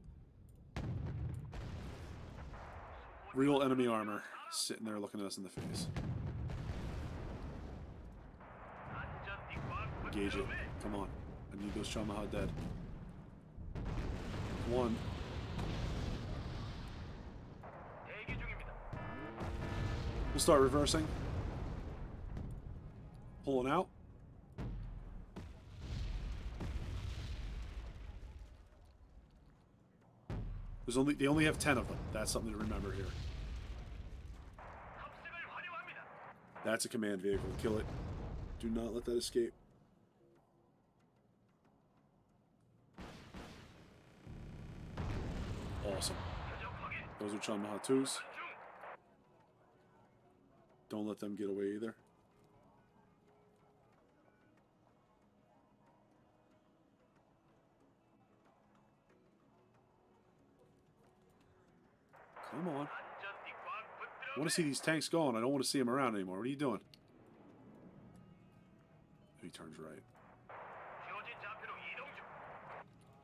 enemy armor sitting there looking at us in the face. Engage it. Come on. I need those Chamaha dead. One. We'll start reversing. Pulling out. They only have 10 of them. That's something to remember here. That's a command vehicle. Kill it. Do not let that escape. Awesome. Those are Chanmaha 2s. Don't let them get away either. Come on. I want to see these tanks going. I don't want to see them around anymore. What are you doing? He turns right.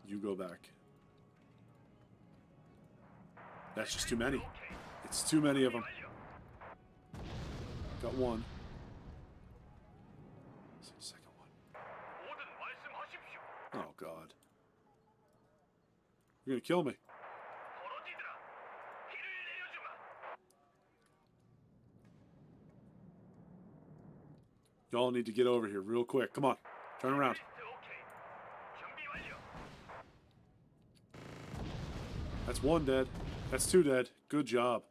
You go back. That's just too many. It's too many of them. Got one. Second one. Oh, God. You're going to kill me. Y'all need to get over here real quick. Come on. Turn around. That's one dead. That's two dead. Good job.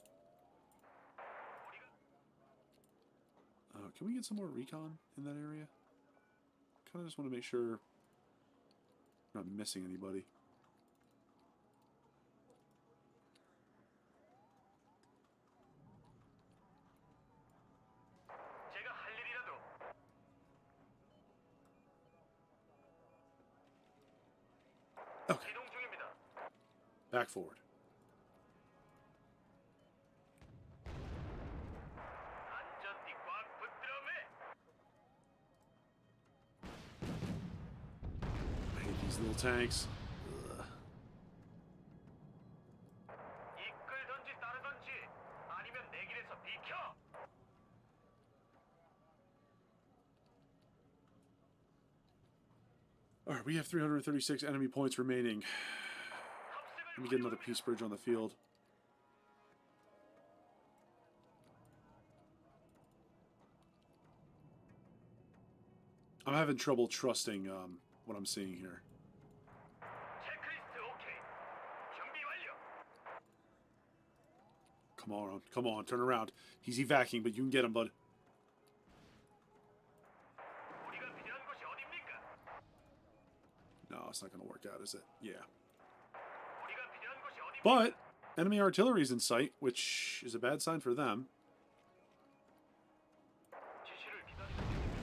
Can we get some more recon in that area? Kind of just want to make sure we're not missing anybody. Okay. Back forward. I hate these little tanks. Ugh. Alright, we have 336 enemy points remaining. Let me get another peace bridge on the field. I'm having trouble trusting what I'm seeing here. Come on, turn around. He's evacing, but you can get him, bud. No, it's not going to work out, is it? Yeah. But enemy artillery is in sight, which is a bad sign for them.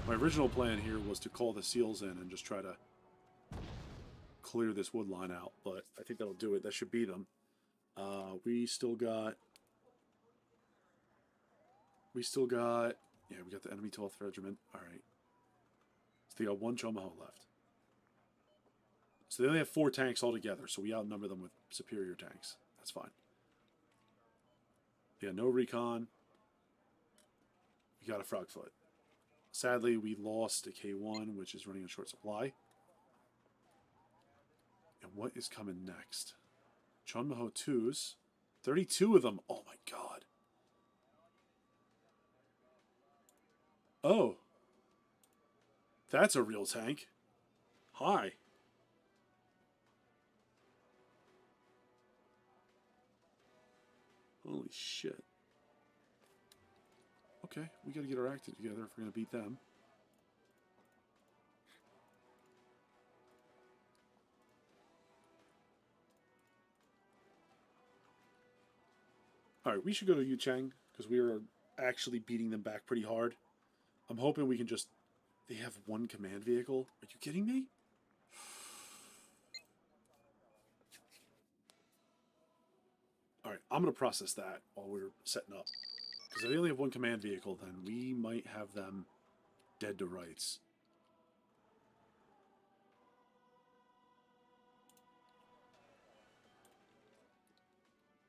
My original plan here was to call the SEALs in and just try to clear this wood line out, but I think that'll do it. That should beat them. We still got, yeah, we got the enemy 12th Regiment. All right. So they got one Chomaho left. So they only have 4 tanks altogether, so we outnumber them with superior tanks. That's fine. Yeah, no recon. We got a Frogfoot. Sadly, we lost a K1, which is running on short supply. And what is coming next? Chunmaho 2s. 32 of them. Oh my god. Oh. That's a real tank. Hi. Holy shit. Okay, we gotta get our act together if we're gonna beat them. Alright, we should go to Yuchang, because we are actually beating them back pretty hard. I'm hoping we can just... They have one command vehicle? Are you kidding me? Alright, I'm going to process that while we're setting up. Because if they only have one command vehicle, then we might have them dead to rights.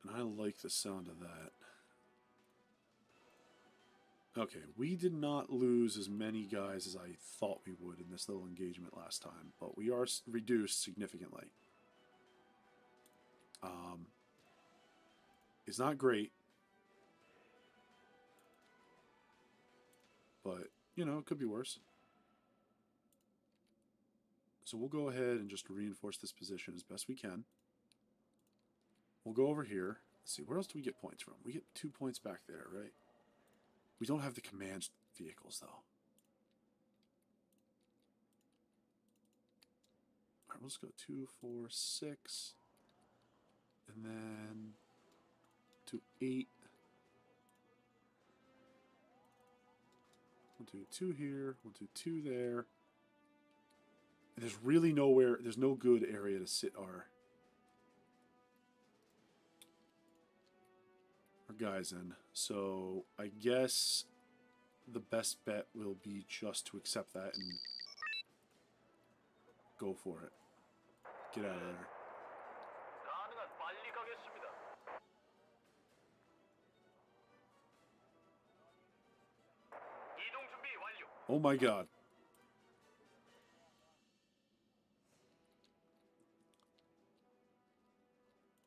And I like the sound of that. Okay, we did not lose as many guys as I thought we would in this little engagement last time, but we are reduced significantly. It's not great, but, you know, it could be worse. So we'll go ahead and just reinforce this position as best we can. we'll go over here. Let's see, where else do we get points from? We get 2 points back there, right? We don't have the command vehicles, though. Alright, let's go 2, 4, 6. And then to 8. 1, 2, 2 here. 1, 2, 2 there. And there's really nowhere, there's no good area to sit our guys in. So I guess the best bet will be just to accept that and go for it. Get out of there. Oh my god.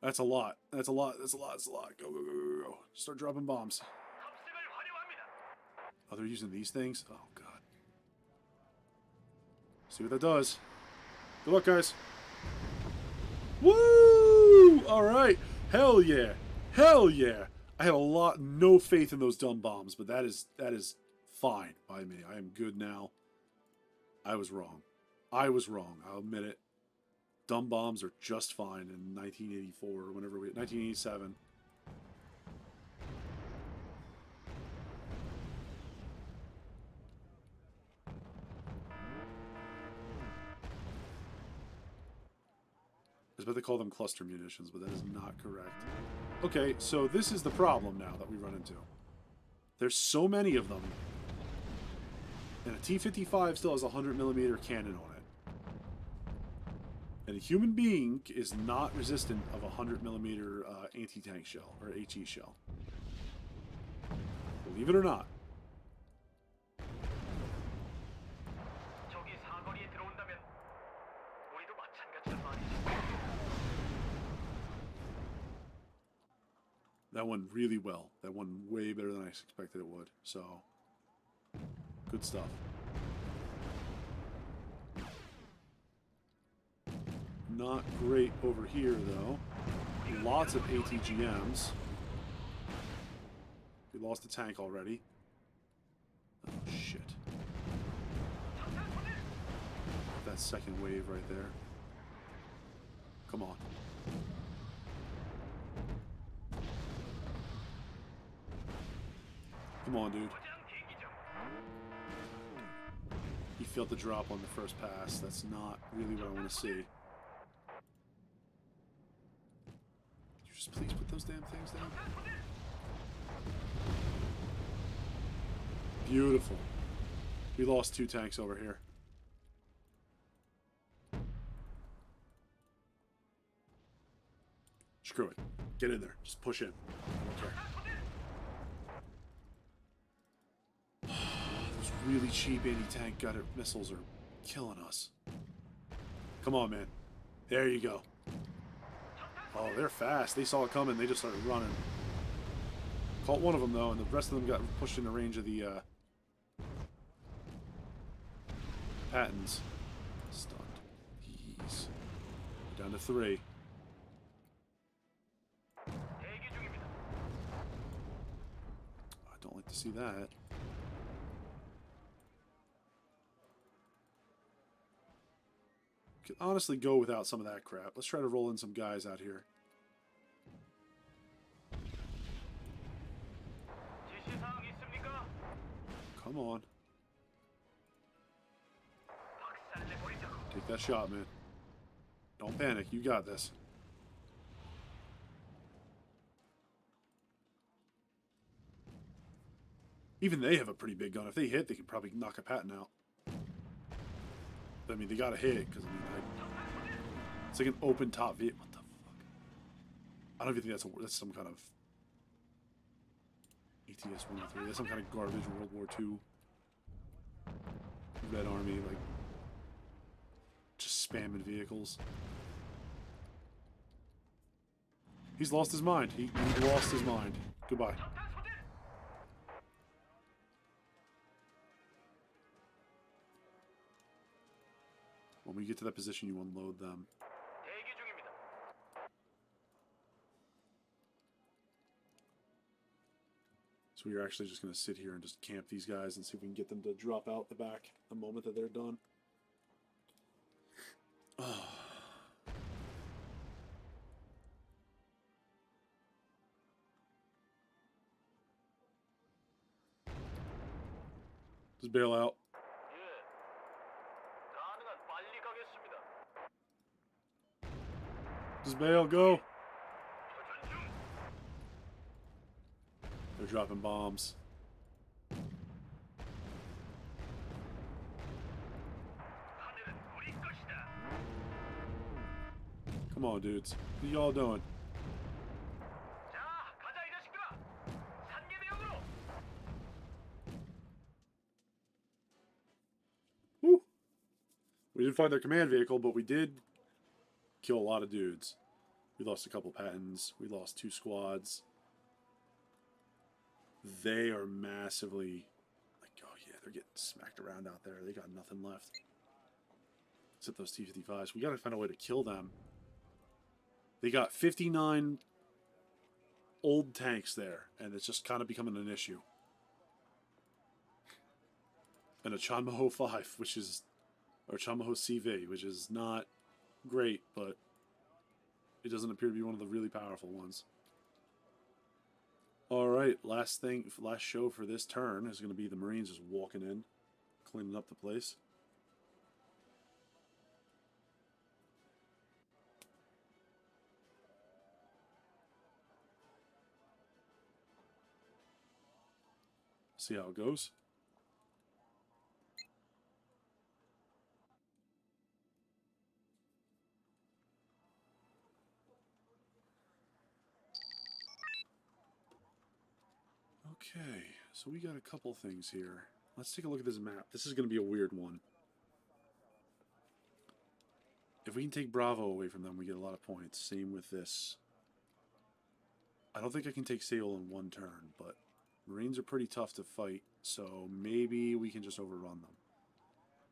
That's a lot. That's a lot. That's a lot. That's a lot. Go, go, go, go, go. Start dropping bombs. Oh, they're using these things? Oh, God. See what that does. Good luck, guys. Woo! All right. Hell yeah. Hell yeah. I had no faith in those dumb bombs, but that is fine by me. I am good now. I was wrong. I was wrong. I'll admit it. Dumb bombs are just fine in 1984 or whenever 1987. I was about to call them cluster munitions, but that is not correct. Okay, so this is the problem now that we run into. There's so many of them, and a T-55 still has a 100mm cannon on it. And a human being is not resistant of a 100mm anti-tank shell, or HE shell. Believe it or not. That went really well. That went way better than I expected it would. So, good stuff. Not great over here, though. Lots of ATGMs. We lost the tank already. Oh, shit. That second wave right there. Come on. Come on, dude. He failed the drop on the first pass. That's not really what I want to see. Could you just please put those damn things down? Beautiful. We lost 2 tanks over here. Screw it. Get in there. Just push in. I don't care. Those really cheap anti-tank gutter missiles are killing us. Come on, man. There you go. Oh, they're fast. They saw it coming. They just started running. Caught one of them, though, and the rest of them got pushed into range of the patents. Stunned. Jeez. Down to 3. I don't like to see that. Could honestly go without some of that crap. Let's try to roll in some guys out here. Come on. Take that shot, man. Don't panic. You got this. Even they have a pretty big gun. If they hit, they can probably knock a patent out. But, I mean, they gotta hit, because, I mean, it's like an open top vehicle. What the fuck? I don't even think that's some kind of ETS-103. That's some kind of garbage World War II Red Army, like, just spamming vehicles. He's lost his mind. He lost his mind. Goodbye. When we get to that position, you unload them. So we're actually just going to sit here and just camp these guys and see if we can get them to drop out the back the moment that they're done. Oh. Just bail out. Just bail, go. They're dropping bombs. Come on, dudes. What are y'all doing? Woo! We didn't find their command vehicle, but we did kill a lot of dudes. We lost a couple patents. We lost 2 squads. They are massively... like, oh yeah, they're getting smacked around out there. They got nothing left. Except those T-55s. We gotta find a way to kill them. They got 59 old tanks there, and it's just kind of becoming an issue. And a Chanmaho 5, which is... or Chanmaho CV, which is not great, but it doesn't appear to be one of the really powerful ones. Alright, last show for this turn is going to be the Marines just walking in, cleaning up the place. See how it goes. Okay, so we got a couple things here. Let's take a look at this map. This is going to be a weird one. If we can take Bravo away from them, we get a lot of points. Same with this. I don't think I can take Seoul in one turn, but Marines are pretty tough to fight, so maybe we can just overrun them.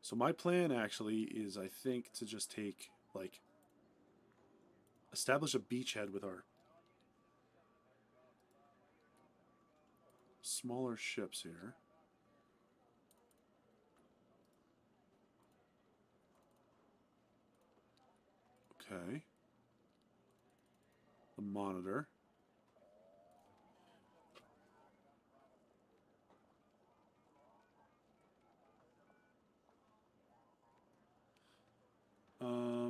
So my plan, actually, is I think to just take, like, establish a beachhead with our smaller ships here. Okay. The Monitor.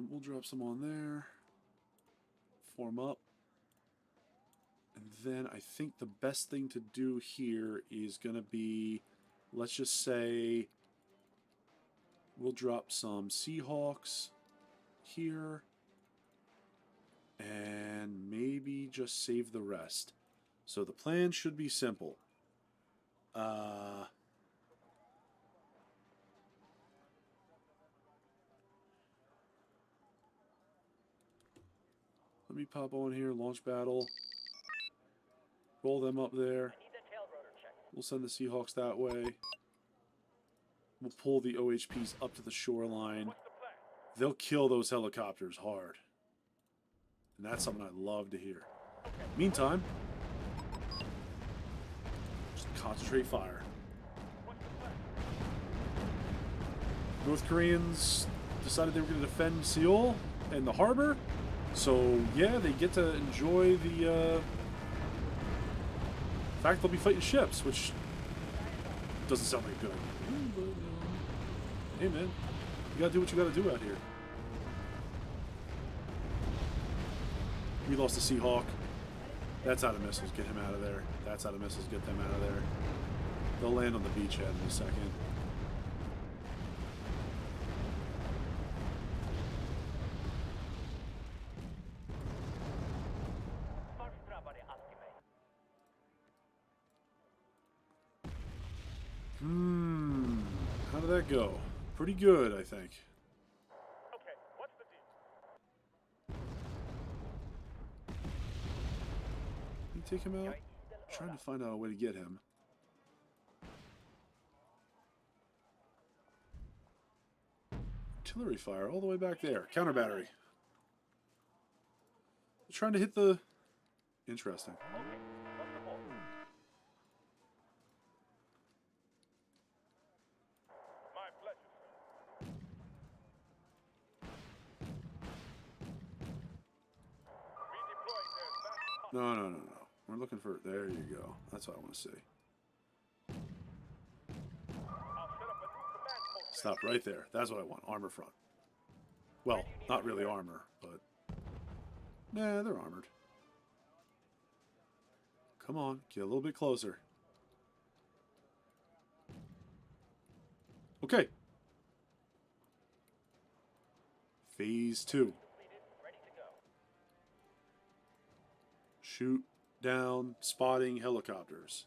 We'll drop some on there. Form up. And then I think the best thing to do here is going to be, let's just say, we'll drop some Seahawks here. And maybe just save the rest. So the plan should be simple. Let me pop on here, launch battle. Roll them up there. We'll send the Seahawks that way. We'll pull the OHPs up to the shoreline. They'll kill those helicopters hard. And that's something I love to hear. Meantime, just concentrate fire. North Koreans decided they were going to defend Seoul and the harbor. So, yeah, they get to enjoy the fact they'll be fighting ships, which doesn't sound like good. But, hey, man, you gotta do what you gotta do out here. We lost a Seahawk. That's out of missiles. Get him out of there. That's out of missiles. Get them out of there. They'll land on the beachhead in a second. How did that go? Pretty good, I think. Okay, what's the deal? Can you take him out? I'm trying to find out a way to get him. Artillery fire all the way back there. Counter battery. Trying to hit the... Interesting. Okay, what's the ball? No, no, no, no. We're looking for... There you go. That's what I want to see. I'll set up a new command post. Stop right there. That's what I want. Armor front. Well, not really armor, but... Nah, they're armored. Come on, get a little bit closer. Okay. Phase 2. Completed, ready to go. Shoot down spotting helicopters.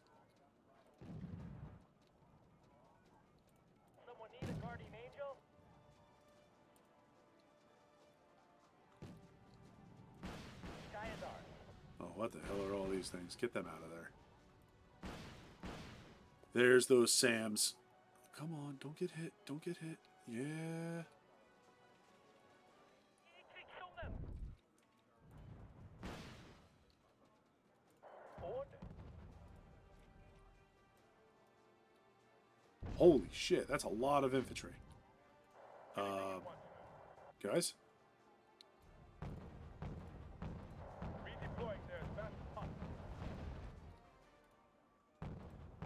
Someone need a guardian angel? Sky is ours. Oh, what the hell are all these things? Get them out of there. There's those SAMs. Come on, don't get hit. Don't get hit. Yeah. Kill them. Order. Holy shit, that's a lot of infantry. Guys? Redeploying there as fast as possible.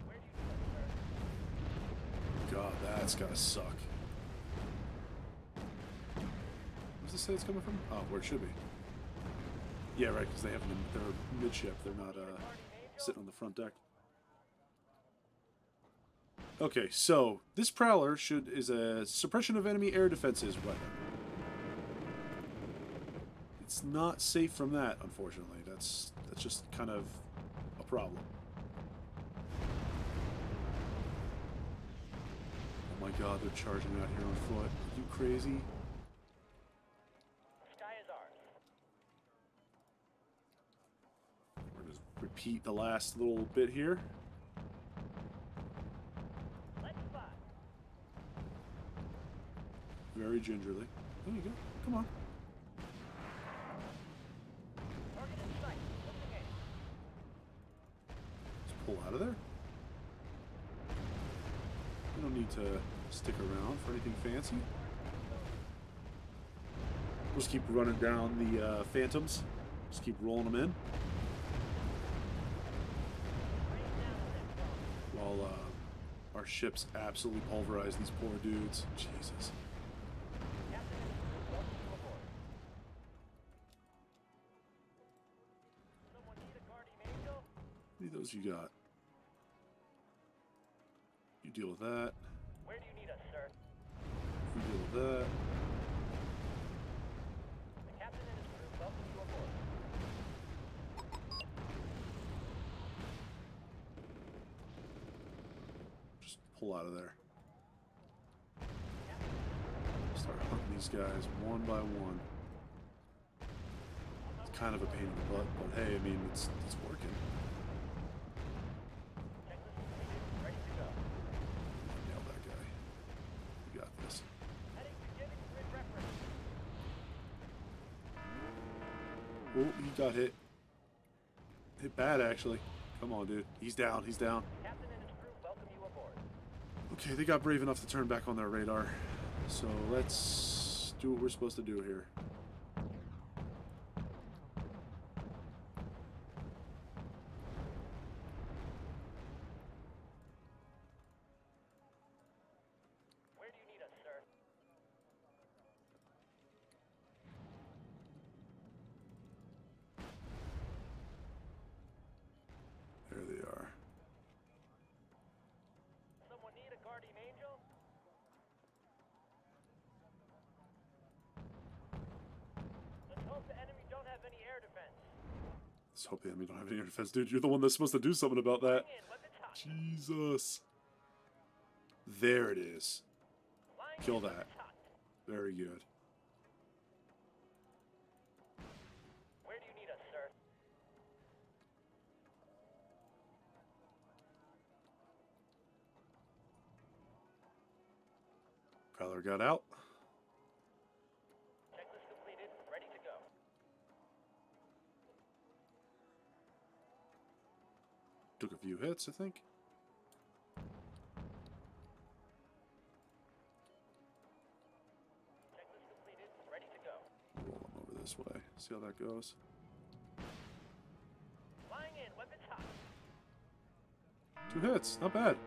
Where do you need us, sir? God, that's gotta suck. Where's the say it's coming from? Oh, where it should be. Yeah, right, because they have them, they're midship. They're not sitting on the front deck. Okay, so this Prowler is a suppression of enemy air defenses weapon. It's not safe from that, unfortunately. That's just kind of a problem. Oh my god, they're charging out here on foot. Are you crazy? Sky is ours. We're going to repeat the last little bit here. Let's fly. Very gingerly. There you go. Come on. Target in sight. Looking ahead. Let's pull out of there. We don't need to stick around for anything fancy. We'll just keep running down the Phantoms. Just keep rolling them in. While our ships absolutely pulverize these poor dudes. Jesus. Captain and crew, welcome you aboard. Someone need a guardian angel? How many of those you got? You deal with that. Where do you need us, sir? You deal with that. The captain and his crew welcome you aboard. Just pull out of there. Start hunting these guys one by one. It's kind of a pain in the butt, but hey, I mean, it's working. Checklist completed, ready to go. Nail that guy. You got this. Heading to giving grid reference. Oh, he got hit. Hit bad, actually. Come on, dude. He's down. He's down. Captain and his crew welcome you aboard. Okay, they got brave enough to turn back on their radar. So let's do what we're supposed to do here. Where do you need us, sir? There they are. Someone need a guardian angel? Let's hope the enemy don't have any air defense. Let's hope the enemy don't have any air defense. Dude, you're the one that's supposed to do something about that. Flying in, weapons hot. Jesus. There it is. Flying Kill in, that. weapons hot. Very good. Where do you need us, sir? Prowler got out. Checklist completed, ready to go. Took a few hits, I think. Checklist completed, ready to go. Roll him over this way. See how that goes. 2 hits. Not bad.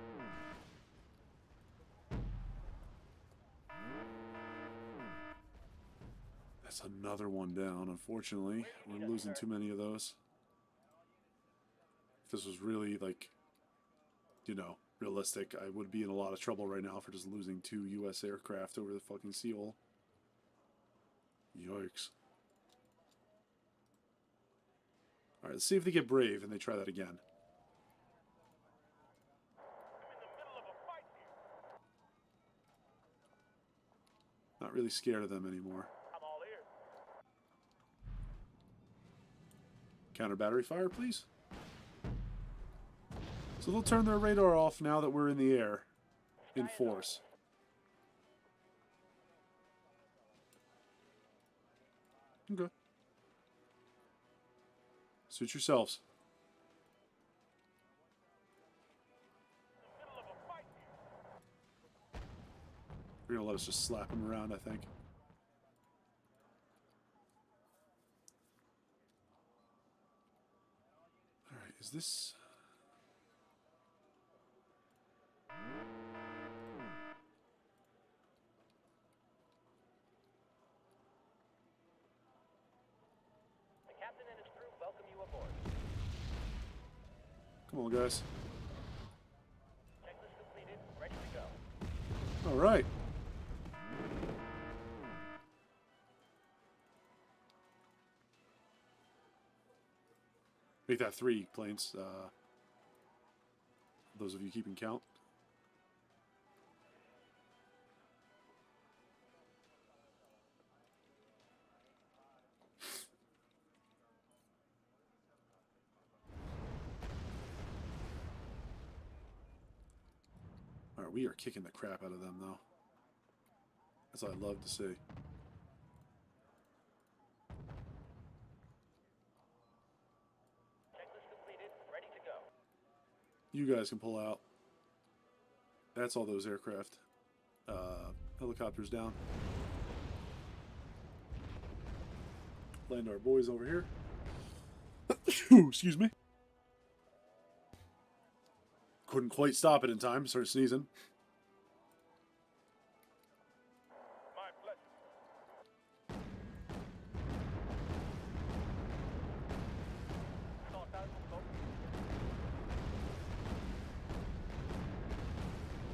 That's another one down, unfortunately. We're losing too many of those. If this was really, like, you know, realistic, I would be in a lot of trouble right now for just losing 2 U.S. aircraft over the fucking Seal. Yikes. Alright, let's see if they get brave and they try that again. Not really scared of them anymore. I'm all ears. Counter battery fire, please. So they'll turn their radar off now that we're in the air. In force. Okay. Suit yourselves. Middle of a fight here. They're gonna let us just slap him around, I think. Alright, is this... The captain and his crew welcome you aboard. Come on, guys. Checklist completed. Ready to go. Alright. Make that 3 planes. Those of you keeping count. Alright, we are kicking the crap out of them, though. That's what I love to see. Checklist completed. Ready to go. You guys can pull out. That's all those aircraft. Helicopters down. Land our boys over here. Excuse me. Couldn't quite stop it in time. Started sneezing. My pleasure.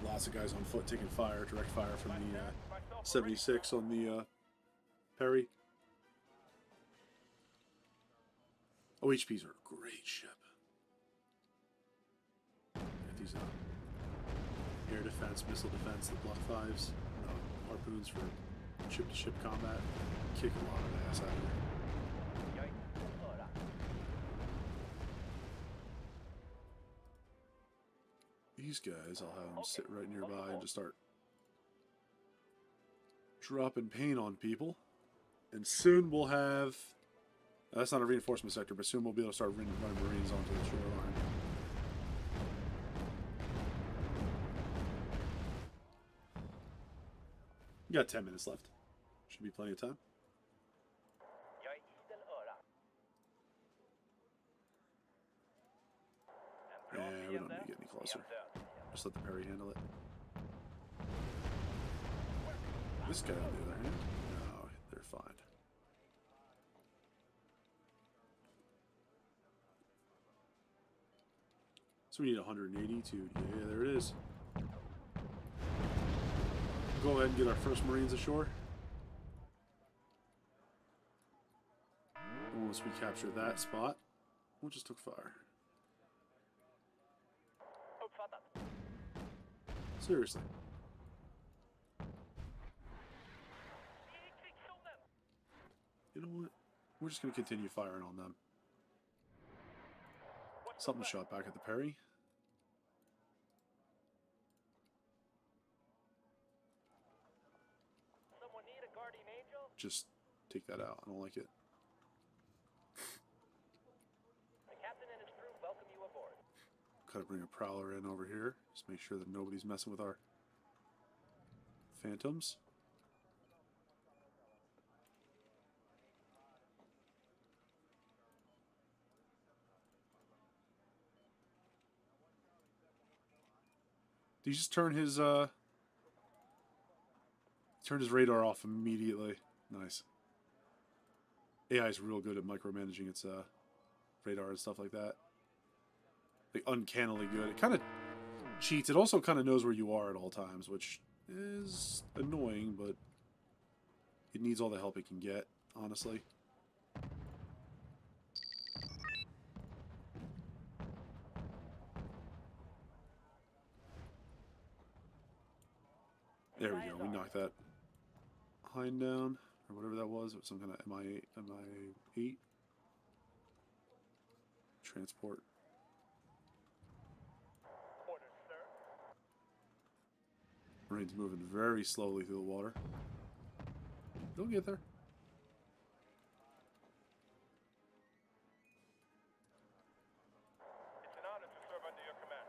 Lots of guys on foot taking fire, direct fire from the 76 on the Perry. OHPs are a great ship. Get these air defense, missile defense, the Block 5s, harpoons for ship-to-ship combat. Kick a lot of ass out of here. These guys, I'll have them sit right nearby and just start dropping paint on people. And soon we'll have... That's not a reinforcement sector, but soon we'll be able to start running Marines onto the shoreline. You got 10 minutes left. Should be plenty of time. Yeah, we don't need to get any closer. Just let the Perry handle it. This guy, on the other hand, no, they're fine. So we need 180 to, yeah, there it is. Go ahead and get our first Marines ashore. And once we capture that spot, we'll just took fire. Seriously. You know what? We're just going to continue firing on them. Something shot back at the Perry. Someone need a guardian angel? Just take that out. I don't like it. The captain and his crew welcome you aboard. Gotta bring a prowler in over here. Just make sure that nobody's messing with our phantoms. Did he just turn his radar off immediately? Nice. AI is real good at micromanaging its radar and stuff like that. Like uncannily good. It kind of cheats. It also kind of knows where you are at all times, which is annoying, but it needs all the help it can get, honestly. There we go. We knocked that hind down, or whatever that was. It was some kind of MI8 transport. Orders, sir. Marine's moving very slowly through the water. They'll get there. It's an honor to serve under your command.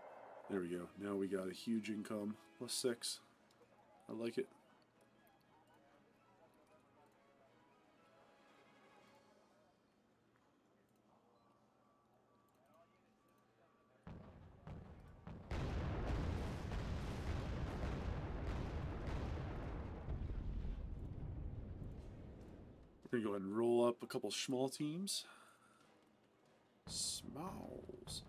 There we go. Now we got a huge income. +6. I like it. We're going to go ahead and roll up a couple small teams. Smalls.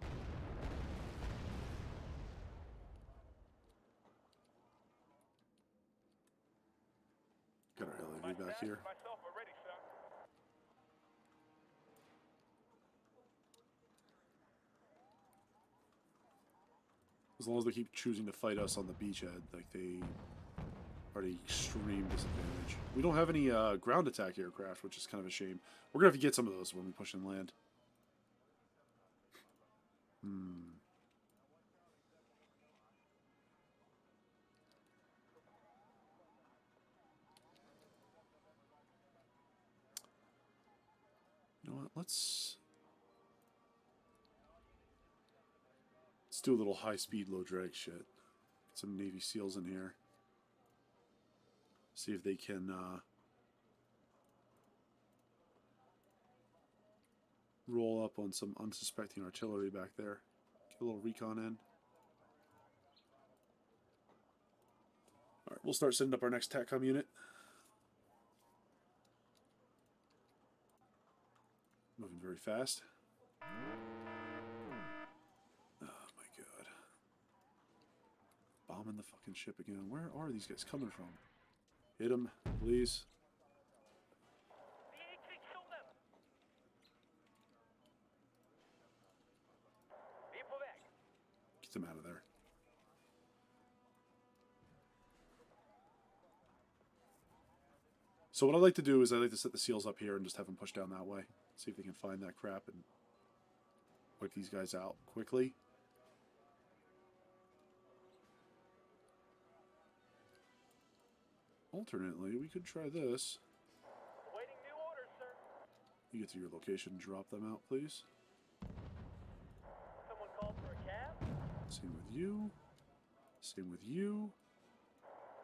Got our LED back here. Myself are ready, sir. As long as they keep choosing to fight us on the beachhead, like they are at an extreme disadvantage. We don't have any ground attack aircraft, which is kind of a shame. We're going to have to get some of those when we push inland. You know what? Let's do a little high-speed, low-drag shit. Get some Navy SEALs in here. See if they can roll up on some unsuspecting artillery back there. Get a little recon in. Alright, we'll start setting up our next TACCOM unit. Moving very fast. Oh my god. Bombing the fucking ship again. Where are these guys coming from? Hit them, please. The 18, show them. People back. Get them out of there. So what I like to do is I like to set the SEALs up here and just have them push down that way. See if they can find that crap and wipe these guys out quickly. Alternately, we could try this. Awaiting new orders, sir. You get to your location, drop them out, please. Someone called for a cab? Same with you. Same with you.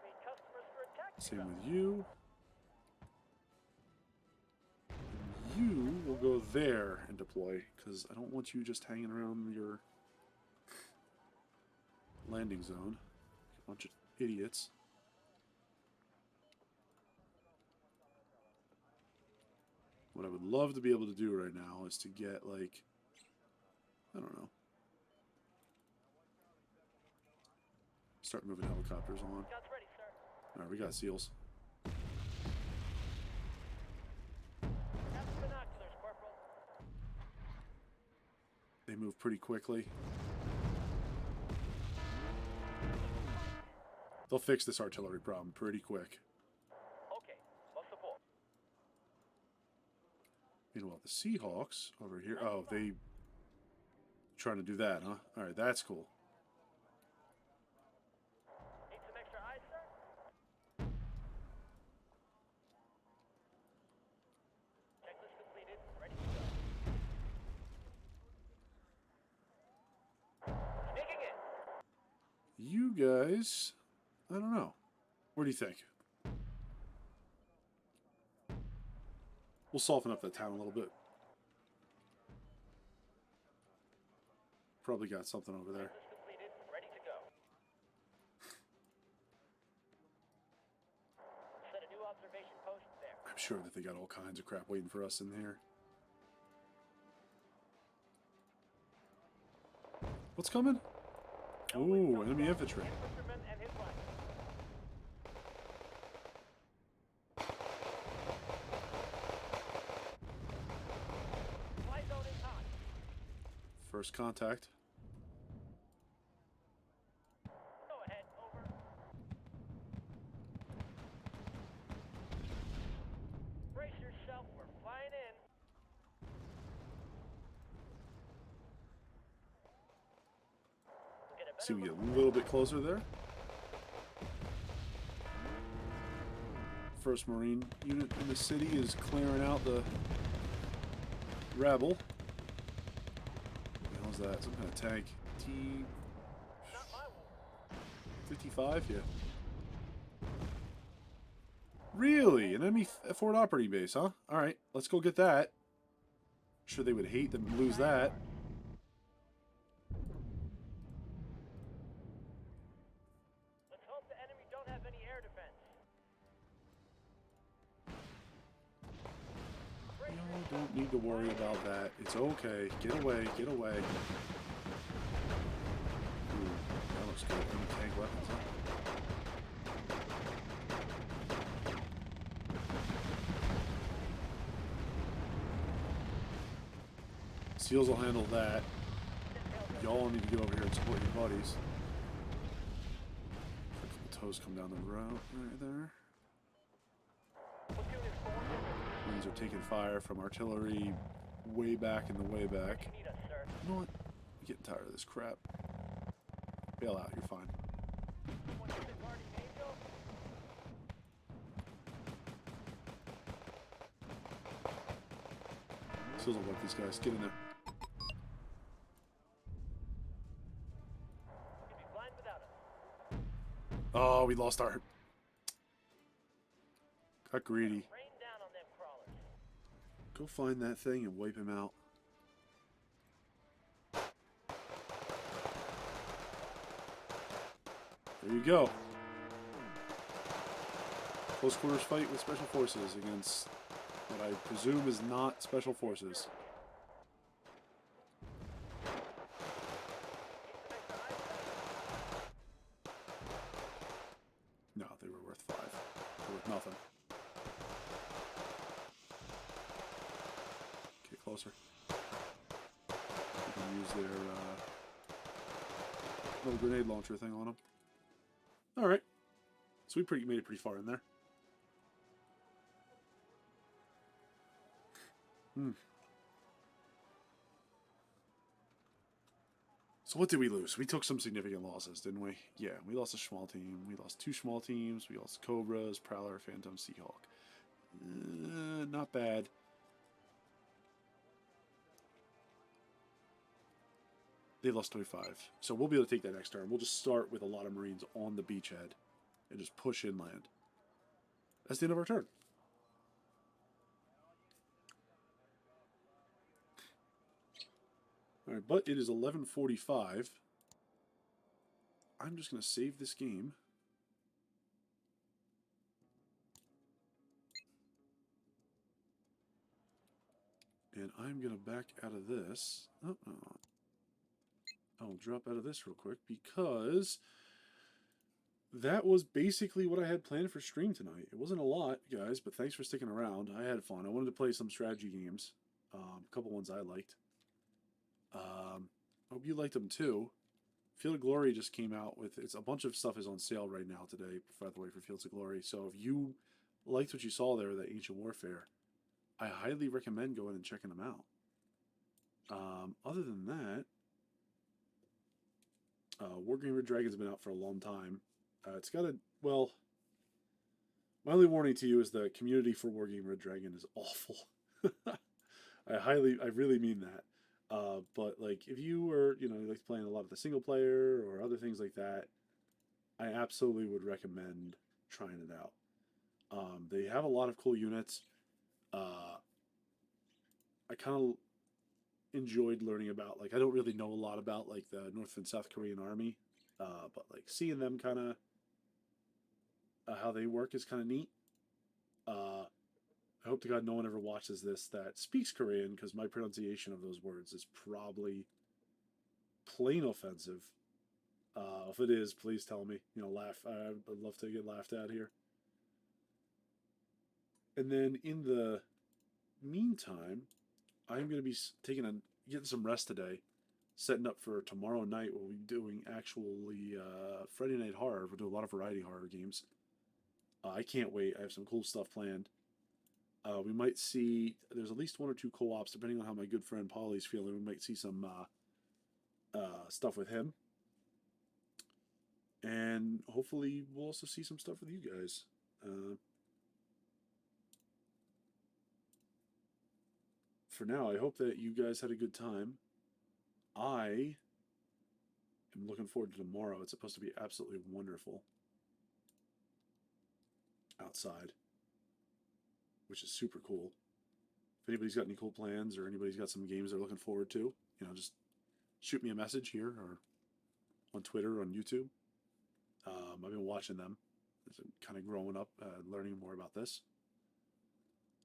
Need customers for a taxi. Same with you. You will go there and deploy, because I don't want you just hanging around your landing zone. A bunch of idiots. What I would love to be able to do right now is to get, like, I don't know. Start moving helicopters on. Guns ready, sir. Alright, we got SEALs. Have the binoculars, Corporal. They move pretty quickly. They'll fix this artillery problem pretty quick. Okay, most support. Meanwhile, the Seahawks over here... Oh, they... Trying to do that, huh? Alright, that's cool. Need some extra eyes, sir? Checklist completed. Ready to go. Sneaking in. You guys... I don't know. What do you think? We'll soften up that town a little bit. Probably got something over there. Checklist completed. Ready to go. observation post there. I'm sure that they got all kinds of crap waiting for us in here. What's coming? Ooh, enemy infantry. Infantryman and his line. Fly zone is hot. First contact. Go ahead, over. Brace yourself, we're flying in. We'll get a better See, we get look. a little bit closer there. First Marine unit in the city is clearing out the rabble. What the hell is that? Some kind of tank. Not my war. T-55? Yeah. Really? An enemy forward operating base, huh? Alright, let's go get that. Sure they would hate to lose that. Let's hope the enemy don't have any air defense. You don't need to worry about that. It's okay. Get away, get away. Ooh, that looks good. Any tank weapons, huh? Seals will handle that. Y'all need to get over here and support your buddies. A couple toes come down the route right there. Platoon is formed in. Marines are taking fire from artillery way back in the way back. You need us, sir. You know what? I'm getting tired of this crap. Bail out, you're fine. Someone hit the guardian angel? Seals will work these guys. Get in there. You'd be blind without us. Oh, we lost our... Got greedy. Rain down on them crawlers. Go find that thing and wipe him out. There you go. Close quarters fight with special forces against what I presume is not special forces. No, they were worth 5. They were worth nothing. Okay, closer. You can use their little grenade launcher thing on them. Alright. So we made it pretty far in there. So what did we lose? We took some significant losses, didn't we? Yeah, we lost a small team. We lost 2 small teams. We lost Cobras, Prowler, Phantom, Seahawk. Not bad. They lost 25. So we'll be able to take that next turn. We'll just start with a lot of Marines on the beachhead and just push inland. That's the end of our turn. All right, but it is 11:45. I'm just going to save this game. And I'm going to back out of this. I'll drop out of this real quick because that was basically what I had planned for stream tonight. It wasn't a lot, guys, but thanks for sticking around. I had fun. I wanted to play some strategy games. A couple ones I liked. Hope you liked them too. Field of Glory just came out with a bunch of stuff is on sale right now today, by the way, for Fields of Glory. So if you liked what you saw there, that Ancient Warfare, I highly recommend going and checking them out. Other than that, Wargame Red Dragon's been out for a long time. It's got a, well, my only warning to you is the community for Wargame Red Dragon is awful. I really mean that. But like, if you were, you like playing a lot of the single player or other things like that, I absolutely would recommend trying it out. They have a lot of cool units. I kind of enjoyed learning about, like, I don't really know a lot about like the North and South Korean army, but like seeing them kind of how they work is kind of neat. hope to God no one ever watches this that speaks Korean, because my pronunciation of those words is probably plain offensive. If it is, please tell me. Laugh. I'd love to get laughed at here. And then in the meantime, I'm going to be getting some rest today, setting up for tomorrow night. We'll be doing actually Friday Night Horror. We'll do a lot of variety horror games. I can't wait. I have some cool stuff planned. We might see, there's at least 1 or 2 co-ops, depending on how my good friend Polly's feeling. We might see some stuff with him. And hopefully we'll also see some stuff with you guys. For now, I hope that you guys had a good time. I am looking forward to tomorrow. It's supposed to be absolutely wonderful outside, which is super cool. If anybody's got any cool plans or anybody's got some games they're looking forward to, just shoot me a message here or on Twitter or on YouTube. I've been watching them as I'm kind of growing up, learning more about this.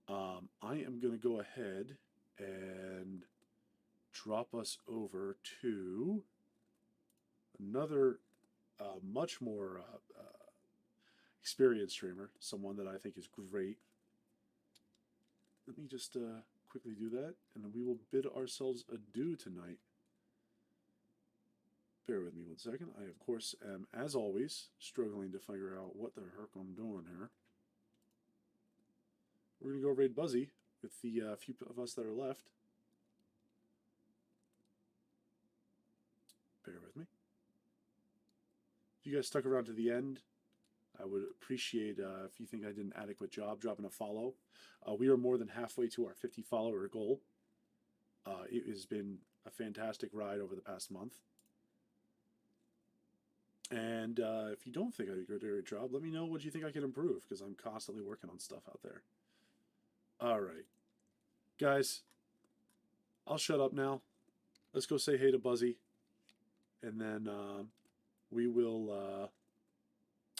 I am going to go ahead and drop us over to another much more experienced streamer, someone that I think is great. Let me just quickly do that, and we will bid ourselves adieu tonight. Bear with me 1 second. I, of course, am, as always, struggling to figure out what the heck I'm doing here. We're going to go raid Buzzy with the few of us that are left. Bear with me. If you guys stuck around to the end, I would appreciate if you think I did an adequate job dropping a follow. We are more than halfway to our 50 follower goal. It has been a fantastic ride over the past month. And if you don't think I did a great job, let me know what you think I can improve, because I'm constantly working on stuff out there. All right. Guys, I'll shut up now. Let's go say hey to Buzzy. And then we will...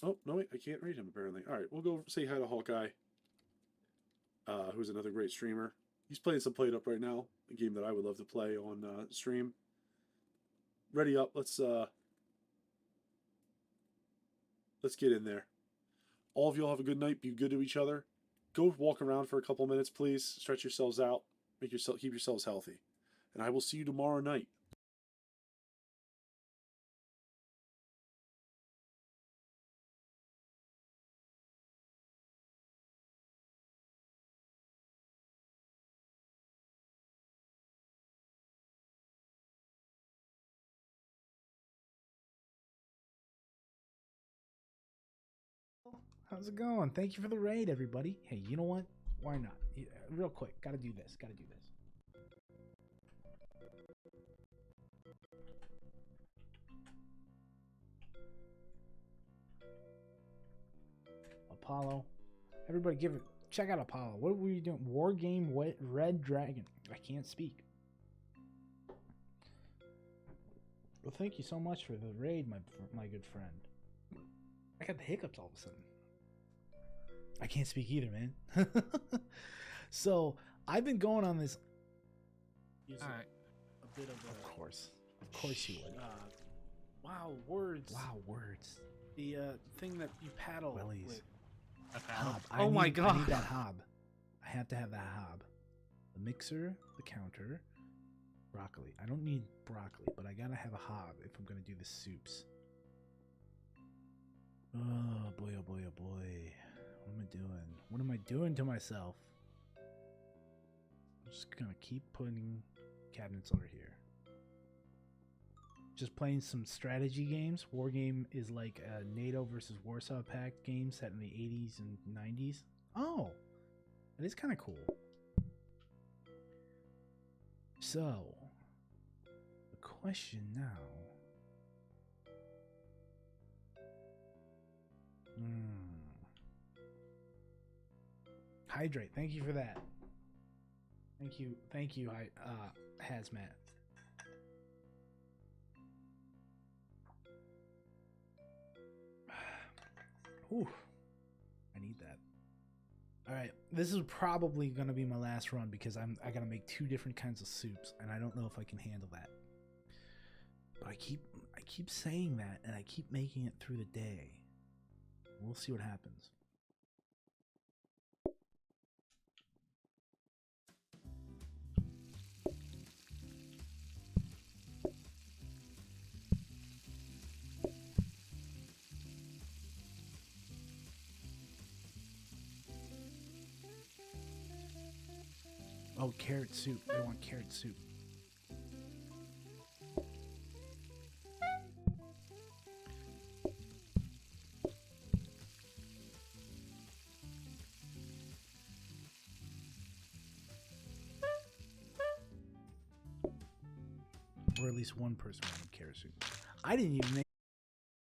Oh, no, wait, I can't read him, apparently. All right, we'll go say hi to Hawkeye, who's another great streamer. He's playing some Played Up right now, a game that I would love to play on stream. Ready up, let's get in there. All of y'all have a good night. Be good to each other. Go walk around for a couple minutes, please. Stretch yourselves out. Keep yourselves healthy. And I will see you tomorrow night. How's it going? Thank you for the raid, everybody. Hey, you know what? Why not? Real quick, gotta do this. Apollo. Everybody check out Apollo. What were you doing? Wargame Red Dragon. I can't speak. Well, thank you so much for the raid, my good friend. I got the hiccups all of a sudden. I can't speak either, man. So I've been going on this. All right. A bit of course you would. Wow, words. The thing that you paddle Willies. with. Hob. Oh my god. I need that hob. I have to have that hob. The mixer, the counter, broccoli. I don't need broccoli, but I gotta have a hob if I'm gonna do the soups. Oh boy, oh boy, oh boy. What am I doing? What am I doing to myself? I'm just gonna keep putting cabinets over here. Just playing some strategy games. Wargame is like a NATO versus Warsaw Pact game set in the 80s and 90s. Oh, that is kind of cool. So, the question now. Hydrate. Thank you for that. Thank you, Hazmat. Ooh, I need that. All right, this is probably gonna be my last run because I gotta make 2 different kinds of soups, and I don't know if I can handle that. But I keep saying that, and I keep making it through the day. We'll see what happens. Oh, carrot soup. I want carrot soup. Or at least one person wanted carrot soup. I didn't even make